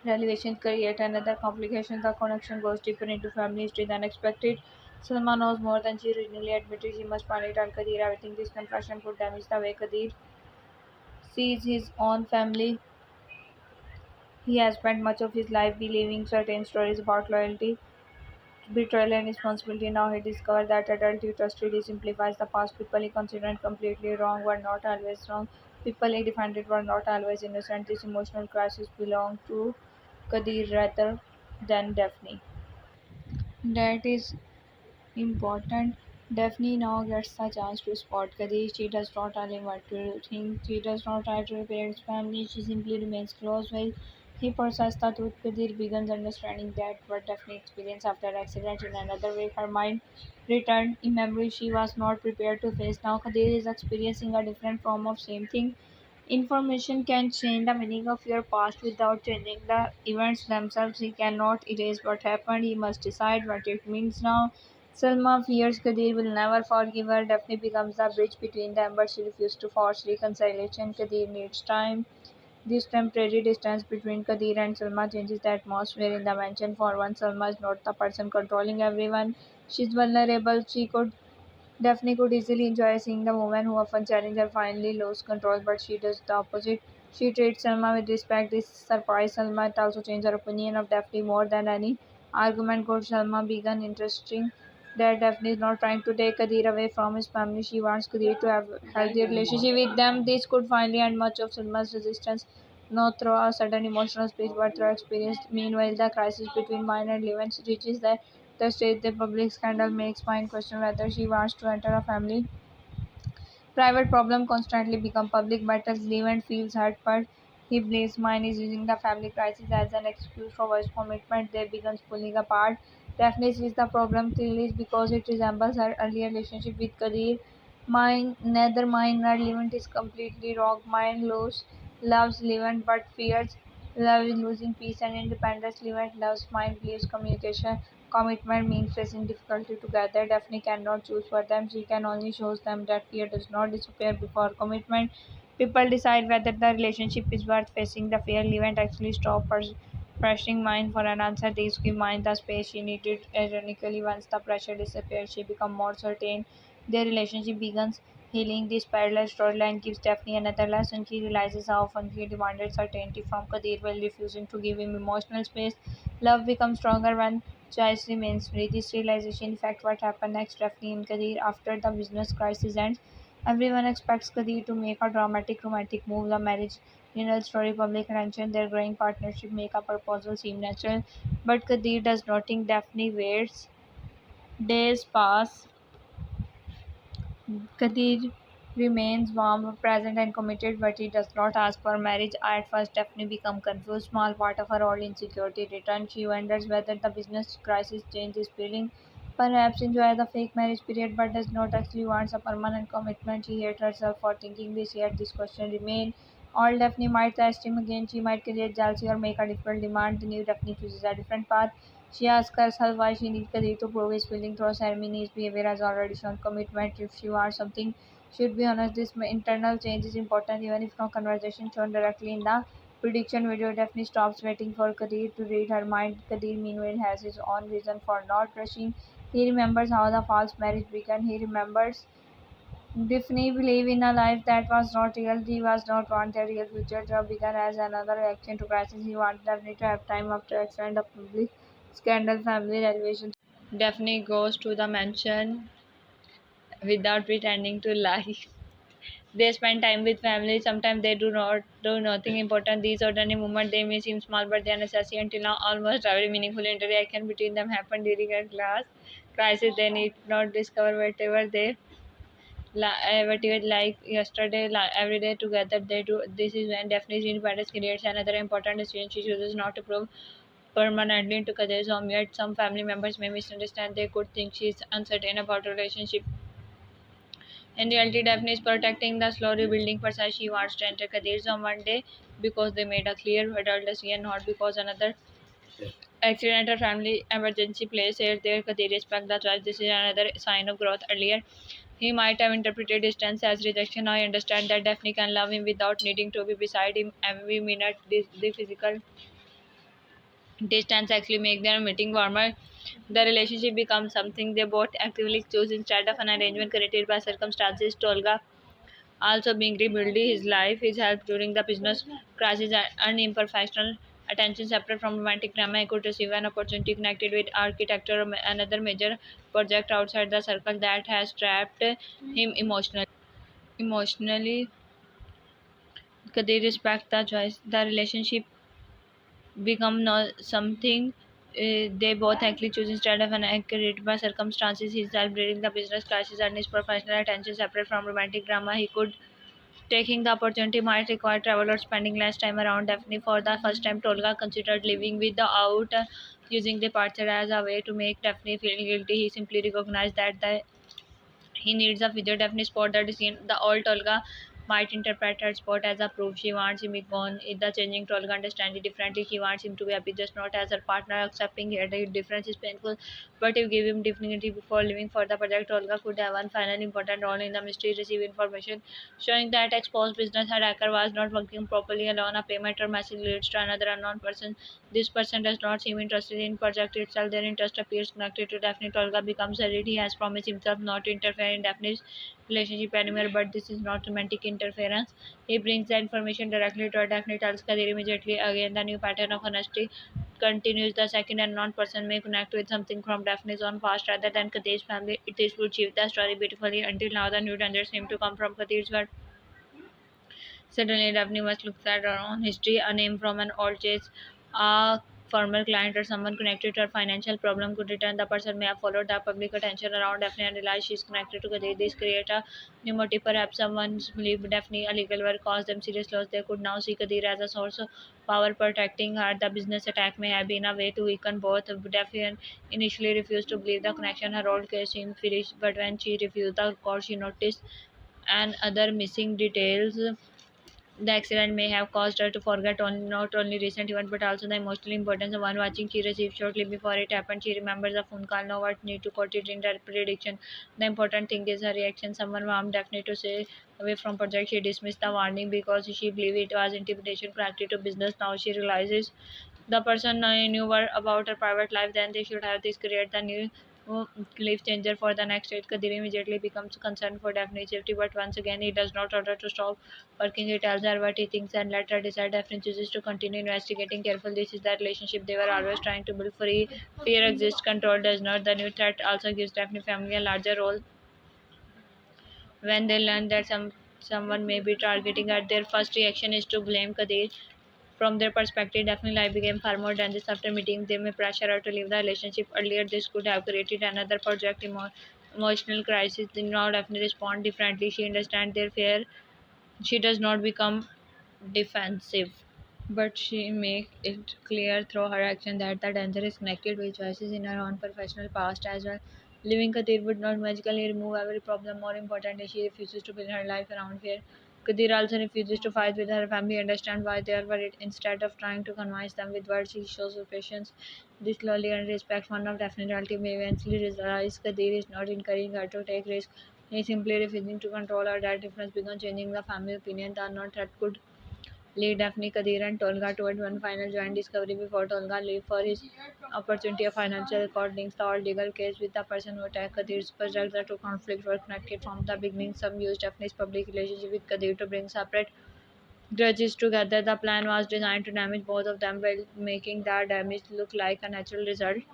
revelations create another complication. The connection goes deeper into family history than expected. Salma knows more than she originally admitted. She must finally tell Kadir everything. This confession could damage the way Kadir sees his own family. He has spent much of his life believing certain stories about loyalty, betrayal, and responsibility. Now he discovered that adult he trusted he simplifies the past. People he considered completely wrong were not always wrong. People he defended were not always innocent. This emotional crisis belonged to Kadir rather than Daphne. That is important. Daphne now gets the chance to spot Kadir. She does not tell him what to think. She does not try to repair his family. She simply remains close while he processes the truth. Kadir begins understanding that what Daphne experienced after the accident in another way. Her mind returned in memory she was not prepared to face. Now Kadir is experiencing a different form of same thing. Information can change the meaning of your past without changing the events themselves. He cannot erase what happened. He must decide what it means now. Selma fears Kadir will never forgive her. Daphne becomes the bridge between them, but she refuses to force reconciliation. Kadir needs time. This temporary distance between Kadir and Selma changes the atmosphere in the mansion. For once, Selma is not the person controlling everyone. She's vulnerable. Daphne could easily enjoy seeing the woman who often challenges her finally lose control, but she does the opposite. She treats Selma with respect. This surprised Selma. It also changed her opinion of Daphne more than any argument could. Selma began interesting that Daphne is not trying to take Kadir away from his family. She wants Kadir to have a healthy relationship with them. This could finally end much of Selma's resistance, not through a sudden emotional speech, but through experience. Meanwhile, the crisis between Mine and Levens reaches the stage. The public scandal makes Mine question whether she wants to enter a family. Private problems constantly become public battles. Levent feels hurt, but he believes Mine is using the family crisis as an excuse for his commitment. They begin pulling apart. Daphne sees the problem clearly because it resembles her earlier relationship with Kadir. Neither Mine nor Levent is completely wrong. Loves Levent but fears love is losing peace and independence. Levent loves Mine, believes communication commitment means facing difficulty together. Daphne cannot choose for them. She can only show them that fear does not disappear before commitment. People decide whether the relationship is worth facing. The fear event actually stop pressuring mind for an answer. These give mind the space she needed. Ironically, once the pressure disappears, she becomes more certain. Their relationship begins healing. This parallel storyline gives Daphne another lesson. She realizes how often he demanded certainty from Kadir while refusing to give him emotional space. Love becomes stronger when choice remains free. This realization affects what happens next. Daphne and Kadir after the business crisis ends. Everyone expects Kadir to make a dramatic romantic move. The marriage renewal story, public attention, their growing partnership make a proposal seem natural. But Kadir does not think. Daphne waits. Days pass. Kadir remains warm, present, and committed, but he does not ask for marriage. At first, Daphne becomes confused. Small part of her old insecurity returns. She wonders whether the business crisis changed his feeling. perhaps enjoy the fake marriage period but does not actually want a permanent commitment. She hates herself for thinking this, yet this question remains. All Daphne might test him again, she might create jealousy or make a different demand. The new Daphne chooses a different path. She asks herself why she needs Kadir to prove his feeling through ceremony. His behavior has already shown commitment. If she wants something, she should be honest. This internal change is important, even if no conversation shown directly in the prediction video. Daphne stops waiting for Kadir to read her mind. Kadir, meanwhile, has his own reason for not rushing. He remembers how the false marriage began. He remembers Daphne believed in a life that was not real. He was not want a real future. Job began as another reaction to crisis. He wanted Daphne to have time after accident, a public scandal, family relations. Daphne goes to the mansion without pretending to lie. They spend time with family. Sometimes they do not do nothing important. These ordinary moments they may seem small, but they are necessary. Until now, almost every meaningful interaction between them happened during a class crisis. They need not discover whatever they whatever like yesterday, every day together. They do. This is when Daphne's independence creates another important decision. She chooses not to prove permanently into Kadir's home. Yet some family members may misunderstand. They could think she is uncertain about relationship. In reality, Daphne is protecting the slow rebuilding process. She wants to enter Kadir's on one day because they made a clear adult decision, not because another accident or family emergency plays here. There, Kadir respect the choice. This is another sign of growth. Earlier, he might have interpreted distance as rejection. I understand that Daphne can love him without needing to be beside him every minute. The physical distance actually make their meeting warmer. The relationship becomes something they both actively choose instead of an arrangement created by circumstances. Tolga also being rebuilt his life, his help during the business crisis, and improfessional attention separate from romantic drama. He could receive an opportunity connected with architecture or another major project outside the circle that has trapped him emotionally. Emotionally, they respect the choice. The relationship become not something they both actually choose instead of an accurate by circumstances. His help during the business crisis and his professional attention separate from romantic drama. He could taking the opportunity might require travel or spending less time around Daphne. For the first time, Tolga considered living without using departure as a way to make Daphne feel guilty. He simply recognized that he needs a figure definite spot that is in the old Tolga might interpret her spot as a proof she wants him gone. If the changing Tolga understands it differently, she wants him to be happy, just not as her partner. Accepting here the difference is painful, but if give him dignity before leaving for the project, Tolga could have one final important role in the mystery. Receive information showing that exposed business hacker was not working properly alone. A payment or message leads to another unknown person. This person does not seem interested in project itself. Their interest appears connected to Daphne. Tolga becomes worried. He has promised himself not to interfere in Daphne's relationship anymore, but this is not romantic interference. He brings the information directly to her. Daphne tells Kadir immediately. Again, the new pattern of honesty continues. The second unknown person may connect with something from Daphne's own past rather than Kadir's family. This would achieve the story beautifully. Until now, the new dangers seem to come from Kadir's world. Suddenly, Daphne must look at her own history, a name from an old chase, a former client, or someone connected to her financial problem could return. The person may have followed the public attention around Daphne and realized she is connected to Kadir. This create a new motive. Perhaps someone believed Daphne a legal work caused them serious loss. They could now see Kadir as a source of power protecting her. The business attack may have been a way to weaken both. Daphne initially refused to believe the connection. Her old case seemed finished, but when she refused the call, she noticed and other missing details. The accident may have caused her to forget not only recent event but also the emotional importance of one watching she received shortly before it happened. She remembers the phone call, no what need to quote it in the prediction. The important thing is her reaction. Someone warned Daphne to stay away from project. She dismissed the warning because she believed it was intimidation connected to business. Now she realizes the person knew more about her private life than they should have. This create the new life changer for the next state. Kadir immediately becomes concerned for Daphne's safety, but once again he does not order to stop working. He tells her what he thinks and let her decide. Daphne chooses to continue investigating careful. This is the relationship they were always trying to build. Free fear exists, control does not. The new threat also gives Daphne family a larger role. When they learn that someone may be targeting her, their first reaction is to blame Kadir. From their perspective, Daphne life became far more dangerous after meeting. They may pressure her to leave the relationship earlier. This could have created another project emotional crisis. Now Daphne respond differently. She understands their fear. She does not become defensive. but she make it clear through her action that the danger is connected with choices in her own professional past as well. Leaving Kadir would not magically remove every problem. More importantly, she refuses to build her life around fear. Kadir also refuses to fight with her family, understand why they are worried. Instead of trying to convince them with words, she shows her patience. This slowly and respect one of definitely may eventually realize Kadir is not encouraging her to take risks. He is simply refusing to control her. That difference began changing the family opinion. The unknown threat could lead Daphne, Kadir, and Tolga toward one final joint discovery before Tolga left for his opportunity. A financial record links the old legal case with the person who attacked Kadir's project. The two conflicts were connected from the beginning. Some used Daphne's public relationship with Kadir to bring separate grudges together. The plan was designed to damage both of them while making the damage look like a natural result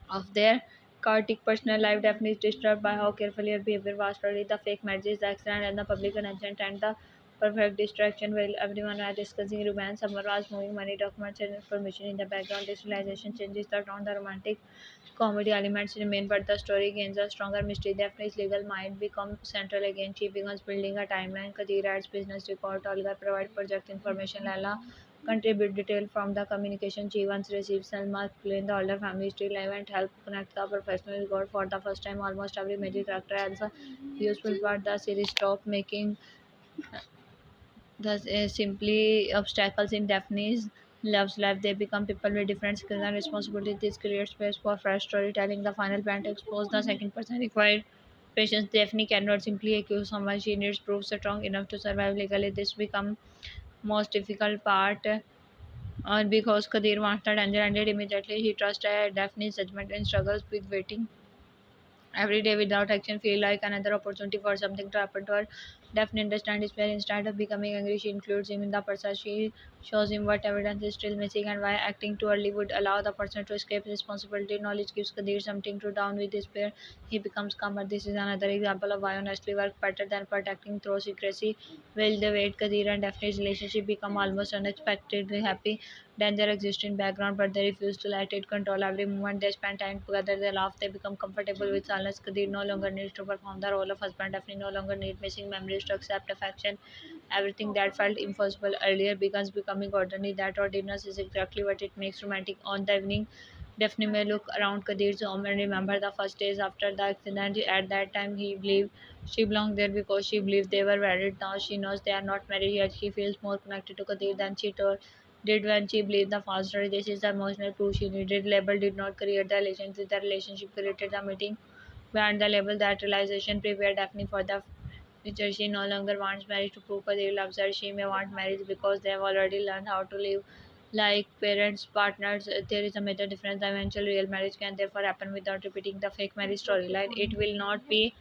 of their chaotic personal life. Daphne is disturbed by how carefully her behavior was studied, the fake marriages, the accident, and the public announcement, and the perfect distraction while everyone was discussing romance. Someone was moving money documents and information in the background. This realization changes the tone. The romantic comedy elements remain, but the story gains a stronger mystery. Daphne's legal mind becomes central again. She begins building a timeline. Kadir adds business record. Olga provides project information. Lala contribute detail from the communication she once received. Selma explained the older family history live and help connect the professional record for the first time. Almost every major character has a useful part. The series stopped making thus simply obstacles in Daphne's love's life. They become people with different skills and responsibilities. This creates space for fresh storytelling. The final plan to expose the second person required patience. Daphne cannot simply accuse someone. She needs proof strong enough to survive legally. This become most difficult part. Because Kadir wants the danger ended immediately, he trusts Daphne's judgment and struggles with waiting. Every day without action feel like another opportunity for something to happen to her. Daphne understands despair. Instead of becoming angry, she includes him in the process. She shows him what evidence is still missing and why acting too early would allow the person to escape responsibility. Knowledge gives Kadir something to down with despair. He becomes calmer. This is another example of why honestly work better than protecting through secrecy. Will the wait Kadir and Daphne's relationship become almost unexpectedly happy. Danger exists in background, but they refuse to let it control every moment. They spend time together, they laugh, they become comfortable with silence. Kadir no longer needs to perform the role of husband. Daphne no longer needs missing memories to accept affection. Everything that felt impossible earlier begins becoming ordinary. That ordinariness is exactly what it makes romantic. On the evening, Daphne may look around Kadir's home and remember the first days after the accident. At that time, he believed she belonged there because she believed they were married. Now she knows they are not married yet. She feels more connected to Kadir than she did when she believed the false story. This is the emotional proof she needed. Label did not create the relationship. The relationship created the meeting. Beyond the label, that realization prepared Daphne for the future. She no longer wants marriage to prove Kadir loves her. She may want marriage because they have already learned how to live like parents, partners. There is a major difference. The eventual real marriage can therefore happen without repeating the fake marriage storyline. It will not be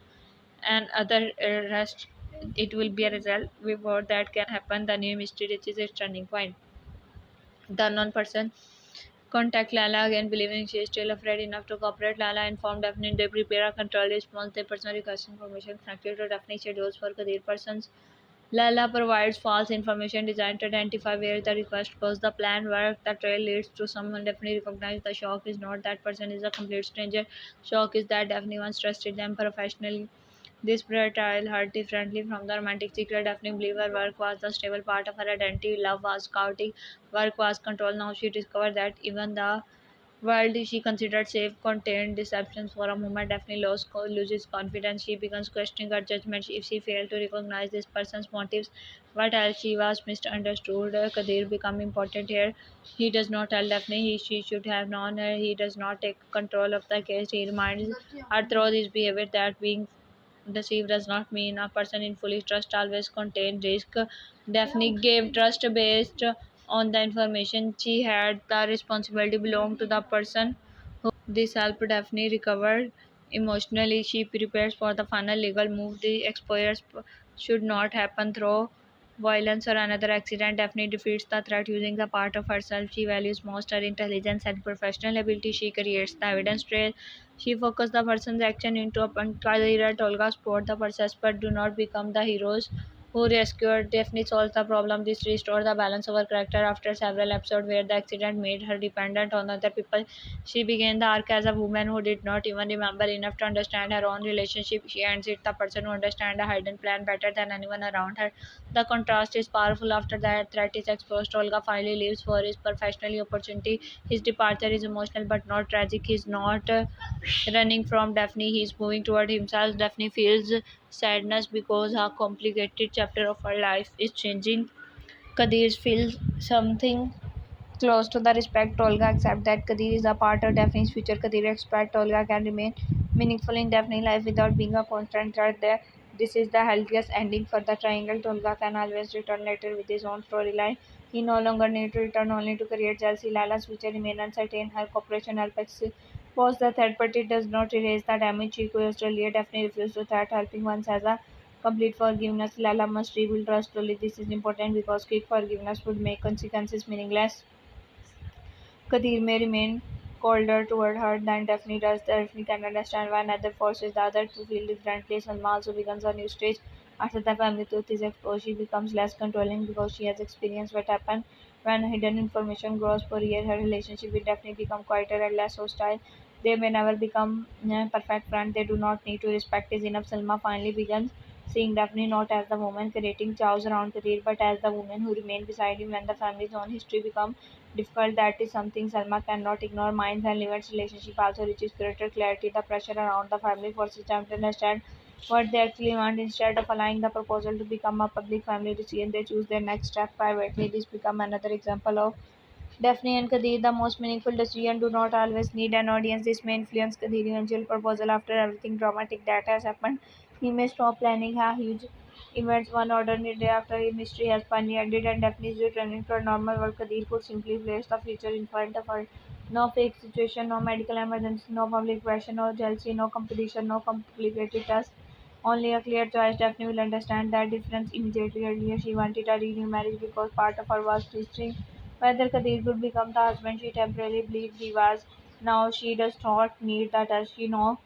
an other rest. It will be a result. Before that can happen, the new mystery reaches its turning point. The unknown person contact Lala again, believing she is still afraid enough to cooperate. Lala informed Daphne they prepare a controlled response. They personally request information connected to Daphne's schedules for Kadir persons. Lala provides false information designed to identify where the request goes. The plan works. The trail leads to someone Daphne recognized. The shock is not that person is a complete stranger. Shock is that Daphne once trusted them professionally. This betrayal hurt differently from the romantic secret. Daphne believed her work was the stable part of her identity. Love was chaotic. Work was control. Now she discovered that even the world she considered safe contained deceptions. For a moment, Daphne loses confidence. She begins questioning her judgment if she failed to recognize this person's motives. What else she was misunderstood? Kadir become important here. He does not tell Daphne she should have known her. He does not take control of the case. He reminds her through his behavior that being deceived does not mean a person in fully trust always contain risk. Daphne gave trust based on the information she had. The responsibility belonged to the person. This helped Daphne recover emotionally. She prepares for the final legal move. The exposure should not happen through violence or another accident. Daphne defeats the threat using the part of herself she values most, her intelligence and professional ability. She creates the evidence trail. She focuses the person's action into a Kadir and Tolga support the process but do not become the heroes. who rescued Daphne solves the problem. This restores the balance of her character after several episodes where the accident made her dependent on other people. She began the arc as a woman who did not even remember enough to understand her own relationship. She ends it the person who understands the hidden plan better than anyone around her. The contrast is powerful after that threat is exposed. Olga finally leaves for his professional opportunity. His departure is emotional but not tragic. He's not running from Daphne, he's moving toward himself. Daphne feels sadness because a complicated chapter of her life is changing. Kadir feels something close to the respect Olga accept that Kadir is a part of Daphne's future. Kadir expect Olga can remain meaningful in Daphne's life without being a constant threat there. This is the healthiest ending for the triangle. Olga can always return later with his own storyline. He no longer need to return only to create jealousy. Lala's future remains uncertain. Her cooperation helps expose the threat, but it does not erase the damage she caused earlier. Daphne refused to threat, helping once as a complete forgiveness. Lala must rebuild trust slowly. This is important because quick forgiveness would make consequences meaningless. Kadir may remain colder toward her than Daphne does. Daphne can understand why neither forces the other to feel differently. Salma also begins a new stage. After the family truth is exposed, she becomes less controlling because she has experienced what happened when hidden information grows for years. Her relationship with Daphne becomes quieter and less hostile. They may never become perfect friends. They do not need to respect is enough. Salma finally begins seeing Daphne not as the woman creating chaos around Kadir, but as the woman who remained beside him when the family's own history becomes difficult. That is something Salma cannot ignore. Minds and Levi's relationship also reaches greater clarity. The pressure around the family forces them to understand what they actually want. Instead of allowing the proposal to become a public family decision, they choose their next step privately. This becomes another example of Daphne and Kadir, the most meaningful decision, do not always need an audience. This may influence Kadir's eventual proposal after everything dramatic that has happened. He may stop planning a huge events one ordinary day after a mystery has finally ended and Daphne is returning to a normal world. Kadir could simply place the future in front of her. No fake situation, no medical emergency, no public pressure, no jealousy, no competition, no complicated task. Only a clear choice. Daphne will understand that difference immediately. Earlier, she wanted a renew marriage because part of her was history whether Kadir could become the husband she temporarily believed he was. Now she does not need that as she knows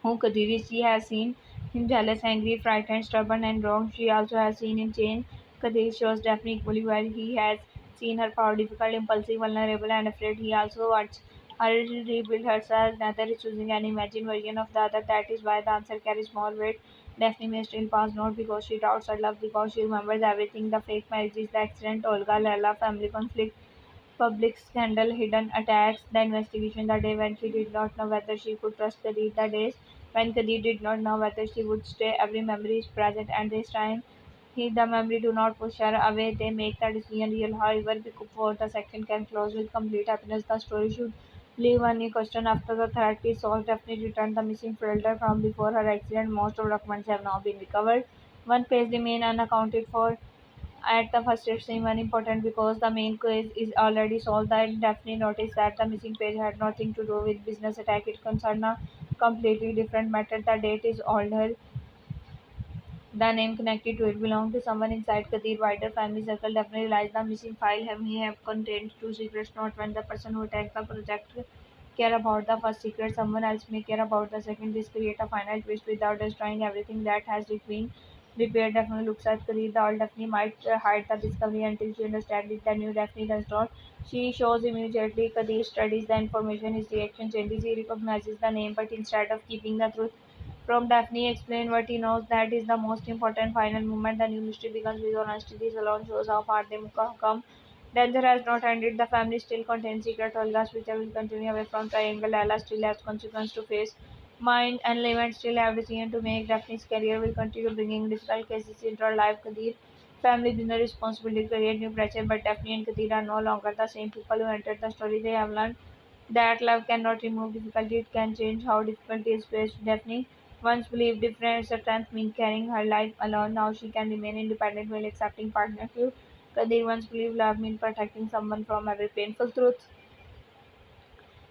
who Kadir is. She has seen him jealous, angry, frightened, stubborn, and wrong. She also has seen him change. Kadir shows Daphne equally well. He has seen her proud, difficult, impulsive, vulnerable, and afraid. He also wants her to rebuild herself. Neither is choosing an imagined version of the other. That is why the answer carries more weight. Daphne may still pass, not because she doubts her love, because she remembers everything the fake marriages, the accident, Olga, Lala, family conflict, public scandal, hidden attacks, the investigation the day when she did not know whether she could trust Kadir, the days when Kadir did not know whether she would stay. Every memory is present, and this time the memory do not push her away. They make the decision real. However, before the section can close with complete happiness, the story should leave one new question. After the threat is solved, definitely return the missing folder from before her accident. Most of the documents have now been recovered. One page remain unaccounted for at the first it seemed unimportant because the main case is already solved. I definitely noticed that the missing page had nothing to do with business attack. It concerned a completely different matter. The date is older. The name connected to it belonged to someone inside Kadir wider family circle. Definitely realized the missing file may have contained two secrets. Not when the person who attacked the project care about the first secret, someone else may care about the second. This create a final twist without destroying everything that has been repaired. Definitely looks at Kadir. The old Daphne might hide the discovery until she understands it. The new Daphne does not. She shows immediately. Kadir studies the information. His reaction changes. He recognizes the name, but instead of keeping the truth from Daphne explain what he knows. That is the most important final moment. The new mystery begins with honesty. This alone shows how far they come. Danger has not ended. The family still contains secret. Olga's future will continue away from Triangle. Ella still has consequences to face. Mind and Levent still have decision to make. Daphne's career will continue bringing difficult cases into her life. Kadir family business responsibility create new pressure, but Daphne and Kadir are no longer the same people who entered the story. They have learned that love cannot remove difficulty, it can change how difficulty is faced. Daphne once believed different strength meant carrying her life alone. Now she can remain independent while accepting partnership. Kadir once believed love meant protecting someone from every painful truth.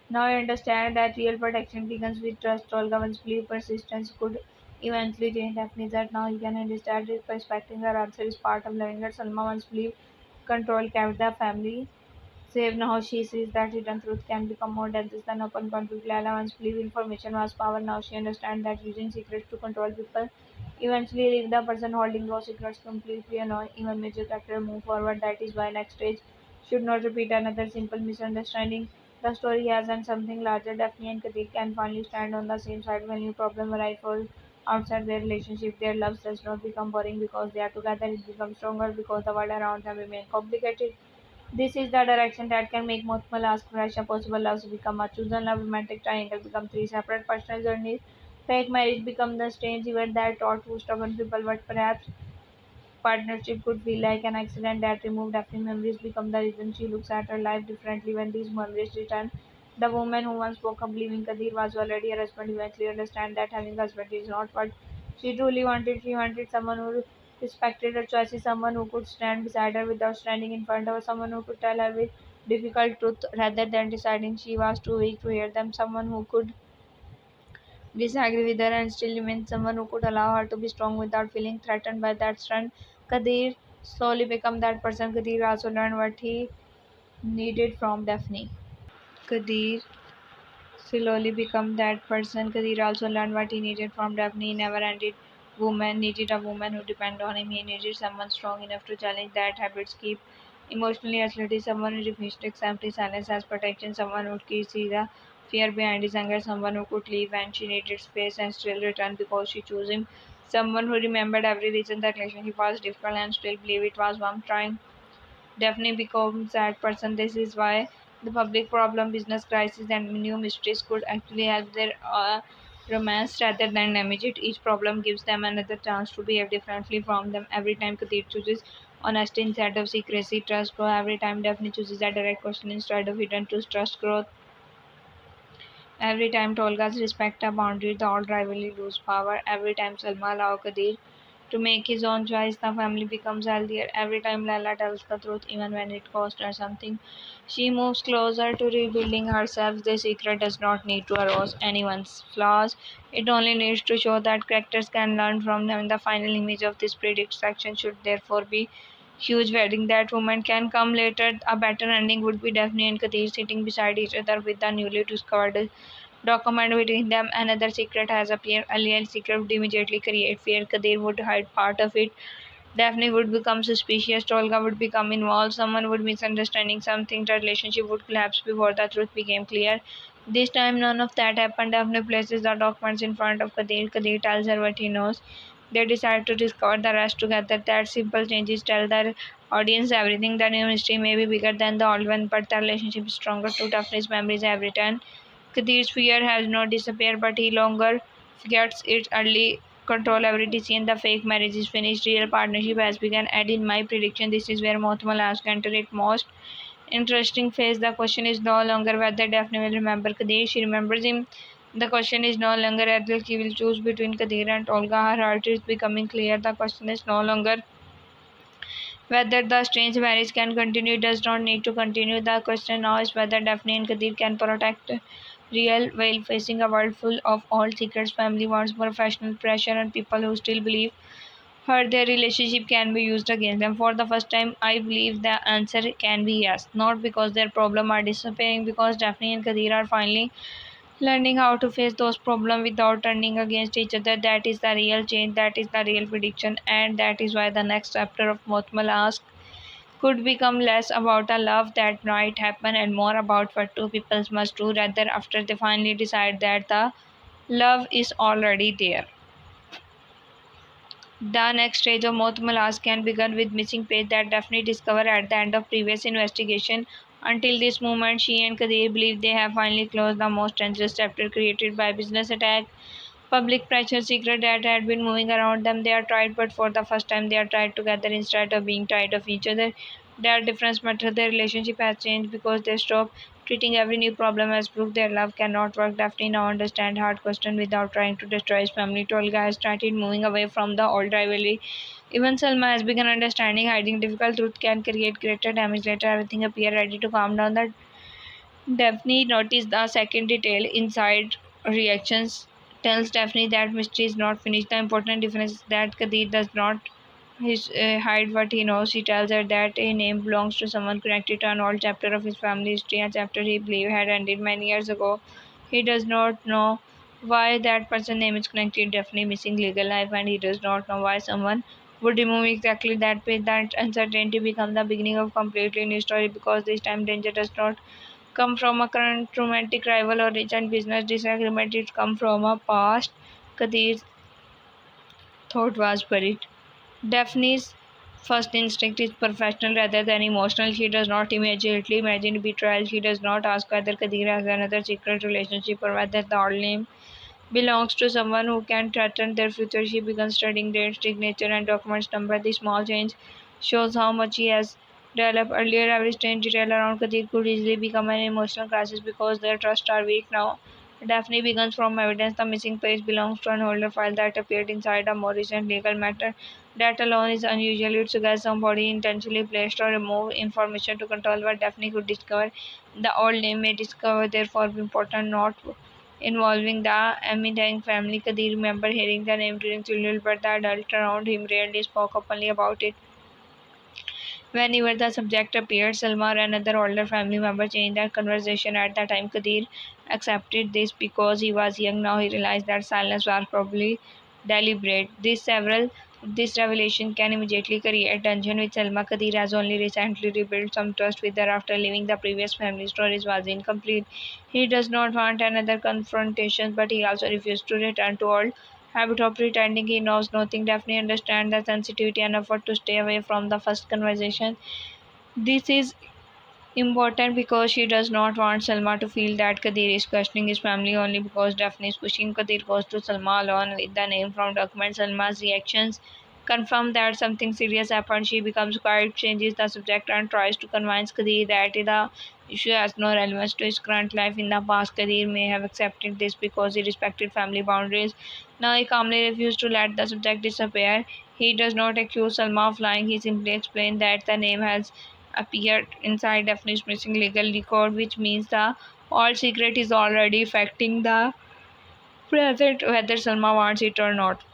Now I understand that real protection begins with trust. Olga once believed persistence could eventually change Daphne that now he can understand it. Respecting her answer is part of loving her. Salma once believed control kept the family save. Now she sees that hidden truth can become more dangerous than open conflict. Lala once believed information was power. Now she understands that using secrets to control people eventually leave the person holding those secrets completely alone. Even major character move forward. That is why next stage should not repeat another simple misunderstanding. The story has and something larger. Daphne and Kadir can finally stand on the same side when new problem arrive for outside their relationship. Their love does not become boring because they are together. It becomes stronger because the world around them remains complicated. This is the direction that can make multiple ask fresh possible loves become a chosen love, romantic triangle become three separate personal journeys, fake marriage become the strange event that taught two stubborn people what perhaps partnership could feel like an accident that removed happy memories become the reason she looks at her life differently when these memories return. The woman who once spoke of believing Kadir was already her husband eventually understand that having a husband is not what she truly wanted. She wanted someone who respected her choices, someone who could stand beside her without standing in front of her, someone who could tell her with difficult truth rather than deciding she was too weak to hear them, someone who could disagree with her and still remain someone who could allow her to be strong without feeling threatened by that strength. Kadir slowly became that person. Kadir also learned what he needed from Daphne. Kadir slowly become that person. Kadir also learned what he needed from Daphne. He never ended woman needed a woman who depended on him. He needed someone strong enough to challenge that habits keep emotionally isolated, someone who refused to accept his silence as protection, someone who could see the fear behind his anger, someone who could leave when she needed space and still return because she chose him, someone who remembered every reason the relationship was difficult and still believed it was one trying. Daphne becomes that person. This is why the public problem, business crisis, and new mysteries could actually help their romance rather than damage it. Each problem gives them another chance to behave differently from them. Every time Kadir chooses honesty instead of secrecy, trust grows. Every time Daphne chooses a direct question instead of hidden truth, trust growth. Every time Tolga's respect a boundary, the old rivalry lose power. Every time Salma allows Kadir to make his own choice, the family becomes healthier. Every time Lala tells the truth, even when it costs her something, she moves closer to rebuilding herself. The secret does not need to erase anyone's flaws. It only needs to show that characters can learn from them. The final image of this predict section should therefore be huge wedding. That woman can come later. A better ending would be Daphne and Kadir sitting beside each other with the newly discovered document between them. Another secret has appeared. Alien secret would immediately create fear. Kadir would hide part of it. Daphne would become suspicious. Tolga would become involved. Someone would misunderstanding something. The relationship would collapse before the truth became clear. This time, none of that happened. Daphne places the documents in front of Kadir. Kadir tells her what he knows. They decide to discover the rest together. That simple changes tell their audience everything. The new mystery may be bigger than the old one, but the relationship is stronger too. Daphne's memories have returned. Kadir's fear has not disappeared, but he longer forgets its early control every decision. The fake marriage is finished. Real partnership has begun. And in my prediction, this is where Muhtemel has entered its most interesting phase. The question is no longer whether Daphne will remember Kadir. She remembers him. The question is no longer whether she will choose between Kadir and Olga. Her heart is becoming clear. The question is no longer whether the strange marriage can continue. It does not need to continue. The question now is whether Daphne and Kadir can protect real while facing a world full of all secrets. Family wants professional pressure and people who still believe her their relationship can be used against them. For the first time, I believe the answer can be yes. Not because their problems are disappearing, because Daphne and Kadir are finally learning how to face those problems without turning against each other. That is the real change, that is the real prediction, and that is why the next chapter of Motmal Ask could become less about a love that might happen and more about what two people must do rather after they finally decide that the love is already there. The next stage of Mothmalas can begin with missing page that Daphne discovered at the end of previous investigation. Until this moment, she and Kadir believe they have finally closed the most dangerous chapter created by business attack. Public pressure secret that had been moving around them. They are tried, but for the first time, they are tried together instead of being tied of each other. Their difference matter. Their relationship has changed because they stop treating every new problem as proof their love cannot work. Daphne now understand hard question without trying to destroy his family. Tolga has started moving away from the old rivalry. Even Salma has begun understanding hiding difficult truth can create greater damage later. Everything appear ready to calm down. The Daphne noticed the second detail inside reactions tells Daphne that mystery is not finished. The important difference is that Kadir does not hide what he knows. He tells her that a name belongs to someone connected to an old chapter of his family history, a chapter he believed had ended many years ago. He does not know why that person name is connected, definitely missing legal life, and he does not know why someone would remove exactly that page. That uncertainty becomes the beginning of completely new story, because this time danger does not come from a current romantic rival or recent business disagreement. It comes from a past Kadir's thought was buried. Daphne's first instinct is professional rather than emotional. She does not immediately imagine betrayal. She does not ask whether Kadir has another secret relationship or whether the old name belongs to someone who can threaten their future. She begins studying dates, signature, and documents number. This small change shows how much he has developed. Earlier, every strange detail around Kadir could easily become an emotional crisis because their trusts are weak now. Daphne begins from evidence. The missing page belongs to an older file that appeared inside a more recent legal matter. That alone is unusual. It suggests somebody intentionally placed or removed information to control what Daphne could discover. The old name may discover, therefore, be important, not involving the Amidang family. Kadir remember hearing the name during childhood, but the adults around him rarely spoke openly about it. Whenever the subject appeared, Salma or another older family member changed the conversation. At the time, Kadir accepted this because he was young. Now he realized that silence was probably deliberate. This revelation can immediately create tension with Salma. Kadir has only recently rebuilt some trust with her after leaving the previous family. Stories was incomplete. He does not want another confrontation, but he also refused to return to old habit of pretending he knows nothing. Daphne understands the sensitivity and effort to stay away from the first conversation. This is important because she does not want Salma to feel that Kadir is questioning his family only because Daphne is pushing. Kadir goes to Salma alone with the name from documents. Salma's reactions confirm that something serious happened. She becomes quiet, changes the subject, and tries to convince Kadir that the issue has no relevance to his current life. In the past, Kadir may have accepted this because he respected family boundaries. Now he calmly refuses to let the subject disappear. He does not accuse Salma of lying. He simply explains that the name has appeared inside Daphne's missing legal record, which means the all secret is already affecting the present, whether Salma wants it or not.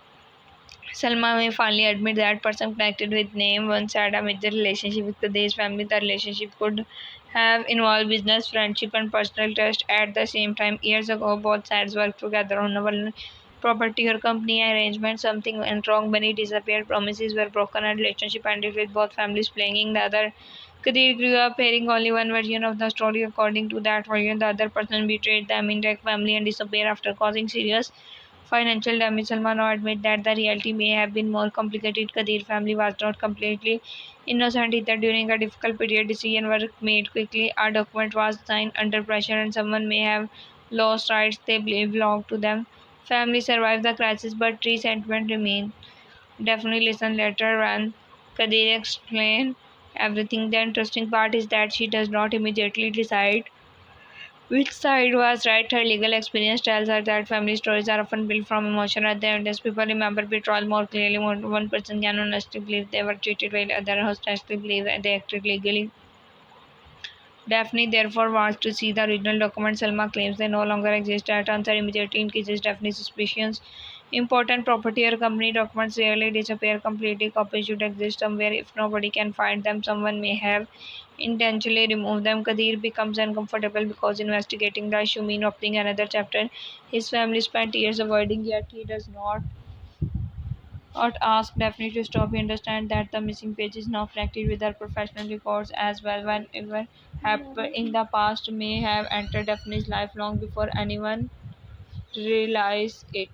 Salma may finally admit that person connected with name once had a major relationship with Kadir's family. The relationship could have involved business, friendship, and personal trust at the same time. Years ago, both sides worked together on a property or company arrangement. Something went wrong, money disappeared, promises were broken, and relationship ended with both families playing the other. Kadir grew up hearing only one version of the story. According to that version, the other person betrayed the Amindak family and disappeared after causing serious financial damage. Salman now admit that the reality may have been more complicated. Kadir family was not completely innocent either. During a difficult period, decisions were made quickly. A document was signed under pressure, and someone may have lost rights they believe belonged to them. Family survived the crisis, but resentment remained. Definitely listen later when Kadir explained everything. The interesting part is that she does not immediately decide which side was right. Her legal experience tells her that family stories are often built from emotion rather than evidence. People remember betrayal more clearly. One person can honestly believe they were treated well, other honestly believe they acted legally. Daphne therefore wants to see the original documents. Selma claims they no longer exist. That answer immediately increases Daphne's suspicions. Important property or company documents rarely disappear completely. Copies should exist somewhere. If nobody can find them, someone may have intentionally removed them. Kadir becomes uncomfortable because investigating the issue means opening another chapter. His family spent years avoiding, yet he does not ask Daphne to stop. He understands that the missing page is now connected with her professional records as well. Whenever happened in the past may have entered Daphne's life long before anyone realized it.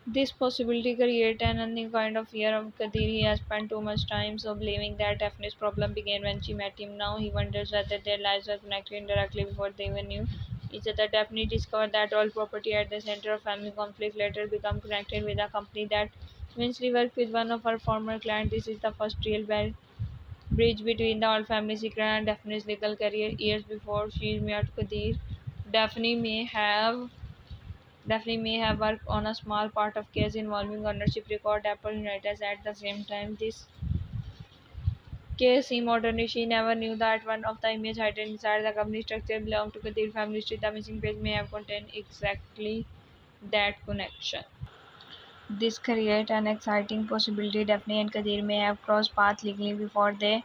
This possibility creates an unknown kind of fear of Kadir. He has spent too much time so believing that Daphne's problem began when she met him. Now he wonders whether their lives were connected indirectly before they even knew each other. Daphne discovered that all property at the center of family conflict later become connected with a company that eventually worked with one of her former clients. This is the first real bridge between the old family secret and Daphne's legal career. Years before she met Kadir, Daphne may have Daphne may have worked on a small part of case involving ownership record Apple United at the same time. This case seemed ordinary. She never knew that one of the images hidden inside the company structure belonged to Kadir family tree. The missing page may have contained exactly that connection. This creates an exciting possibility. Daphne and Kadir may have crossed paths legally before they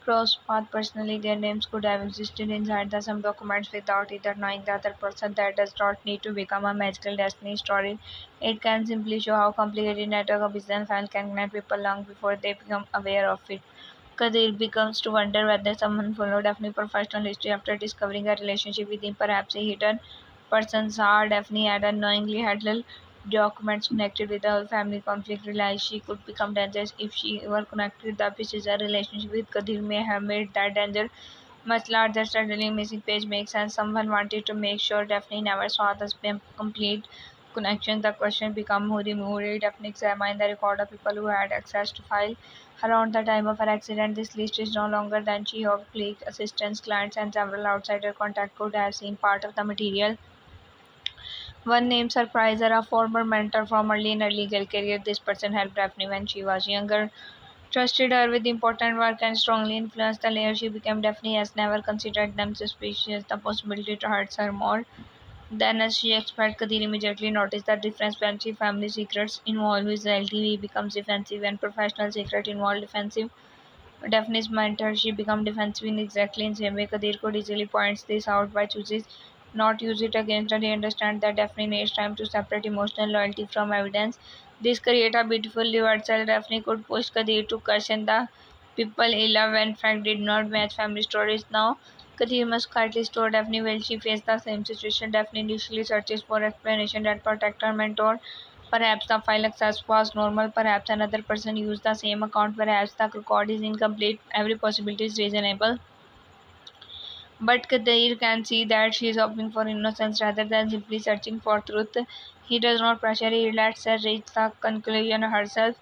crossed paths personally, their names could have existed inside the some documents without either knowing the other person. That does not need to become a magical destiny story. It can simply show how complicated network of business files can connect people long before they become aware of it. Kadir begins to wonder whether someone followed Daphne's professional history after discovering a relationship with him. Perhaps a hidden person saw Daphne had unknowingly handled documents connected with the whole family conflict. Realized she could become dangerous if she were connected. The pieces her relationship with Kadir may have made that danger much larger. Suddenly, missing page makes sense. Someone wanted to make sure Daphne never saw the complete connection. The question became who removed it. Daphne examined the record of people who had access to file around the time of her accident. This list is no longer than she hoped. Colleagues, assistants, clients, and several outsider contacts could have seen part of the material. One name surprised her, a former mentor from early in her legal career. This person helped Daphne when she was younger, trusted her with important work, and strongly influenced the layer she became. Daphne has never considered them suspicious. The possibility to hurt her more than as she expected. Kadir immediately noticed the difference when she family secrets involve his LTV becomes defensive and professional secret involved defensive. Daphne's mentor, she become defensive in exactly the same way. Kadir could easily point this out by choosing not use it against her. They understand that Daphne needs time to separate emotional loyalty from evidence. This create a beautiful reversal. Daphne could push Kadir to question the people he loved when fact did not match family stories. Now Kadir must quietly store Daphne. Will she face the same situation? Daphne initially searches for explanation that protect her mentor. Perhaps the file access was normal, perhaps another person used the same account, perhaps the record is incomplete. Every possibility is reasonable. But Kadir can see that she is hoping for innocence rather than simply searching for truth. He does not pressure, he lets her reach the conclusion herself.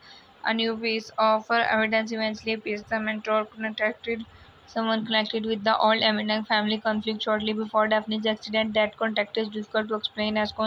A new piece of evidence eventually appears. The mentor contacted someone connected with the old Eminem family conflict shortly before Daphne's accident. That contact is difficult to explain as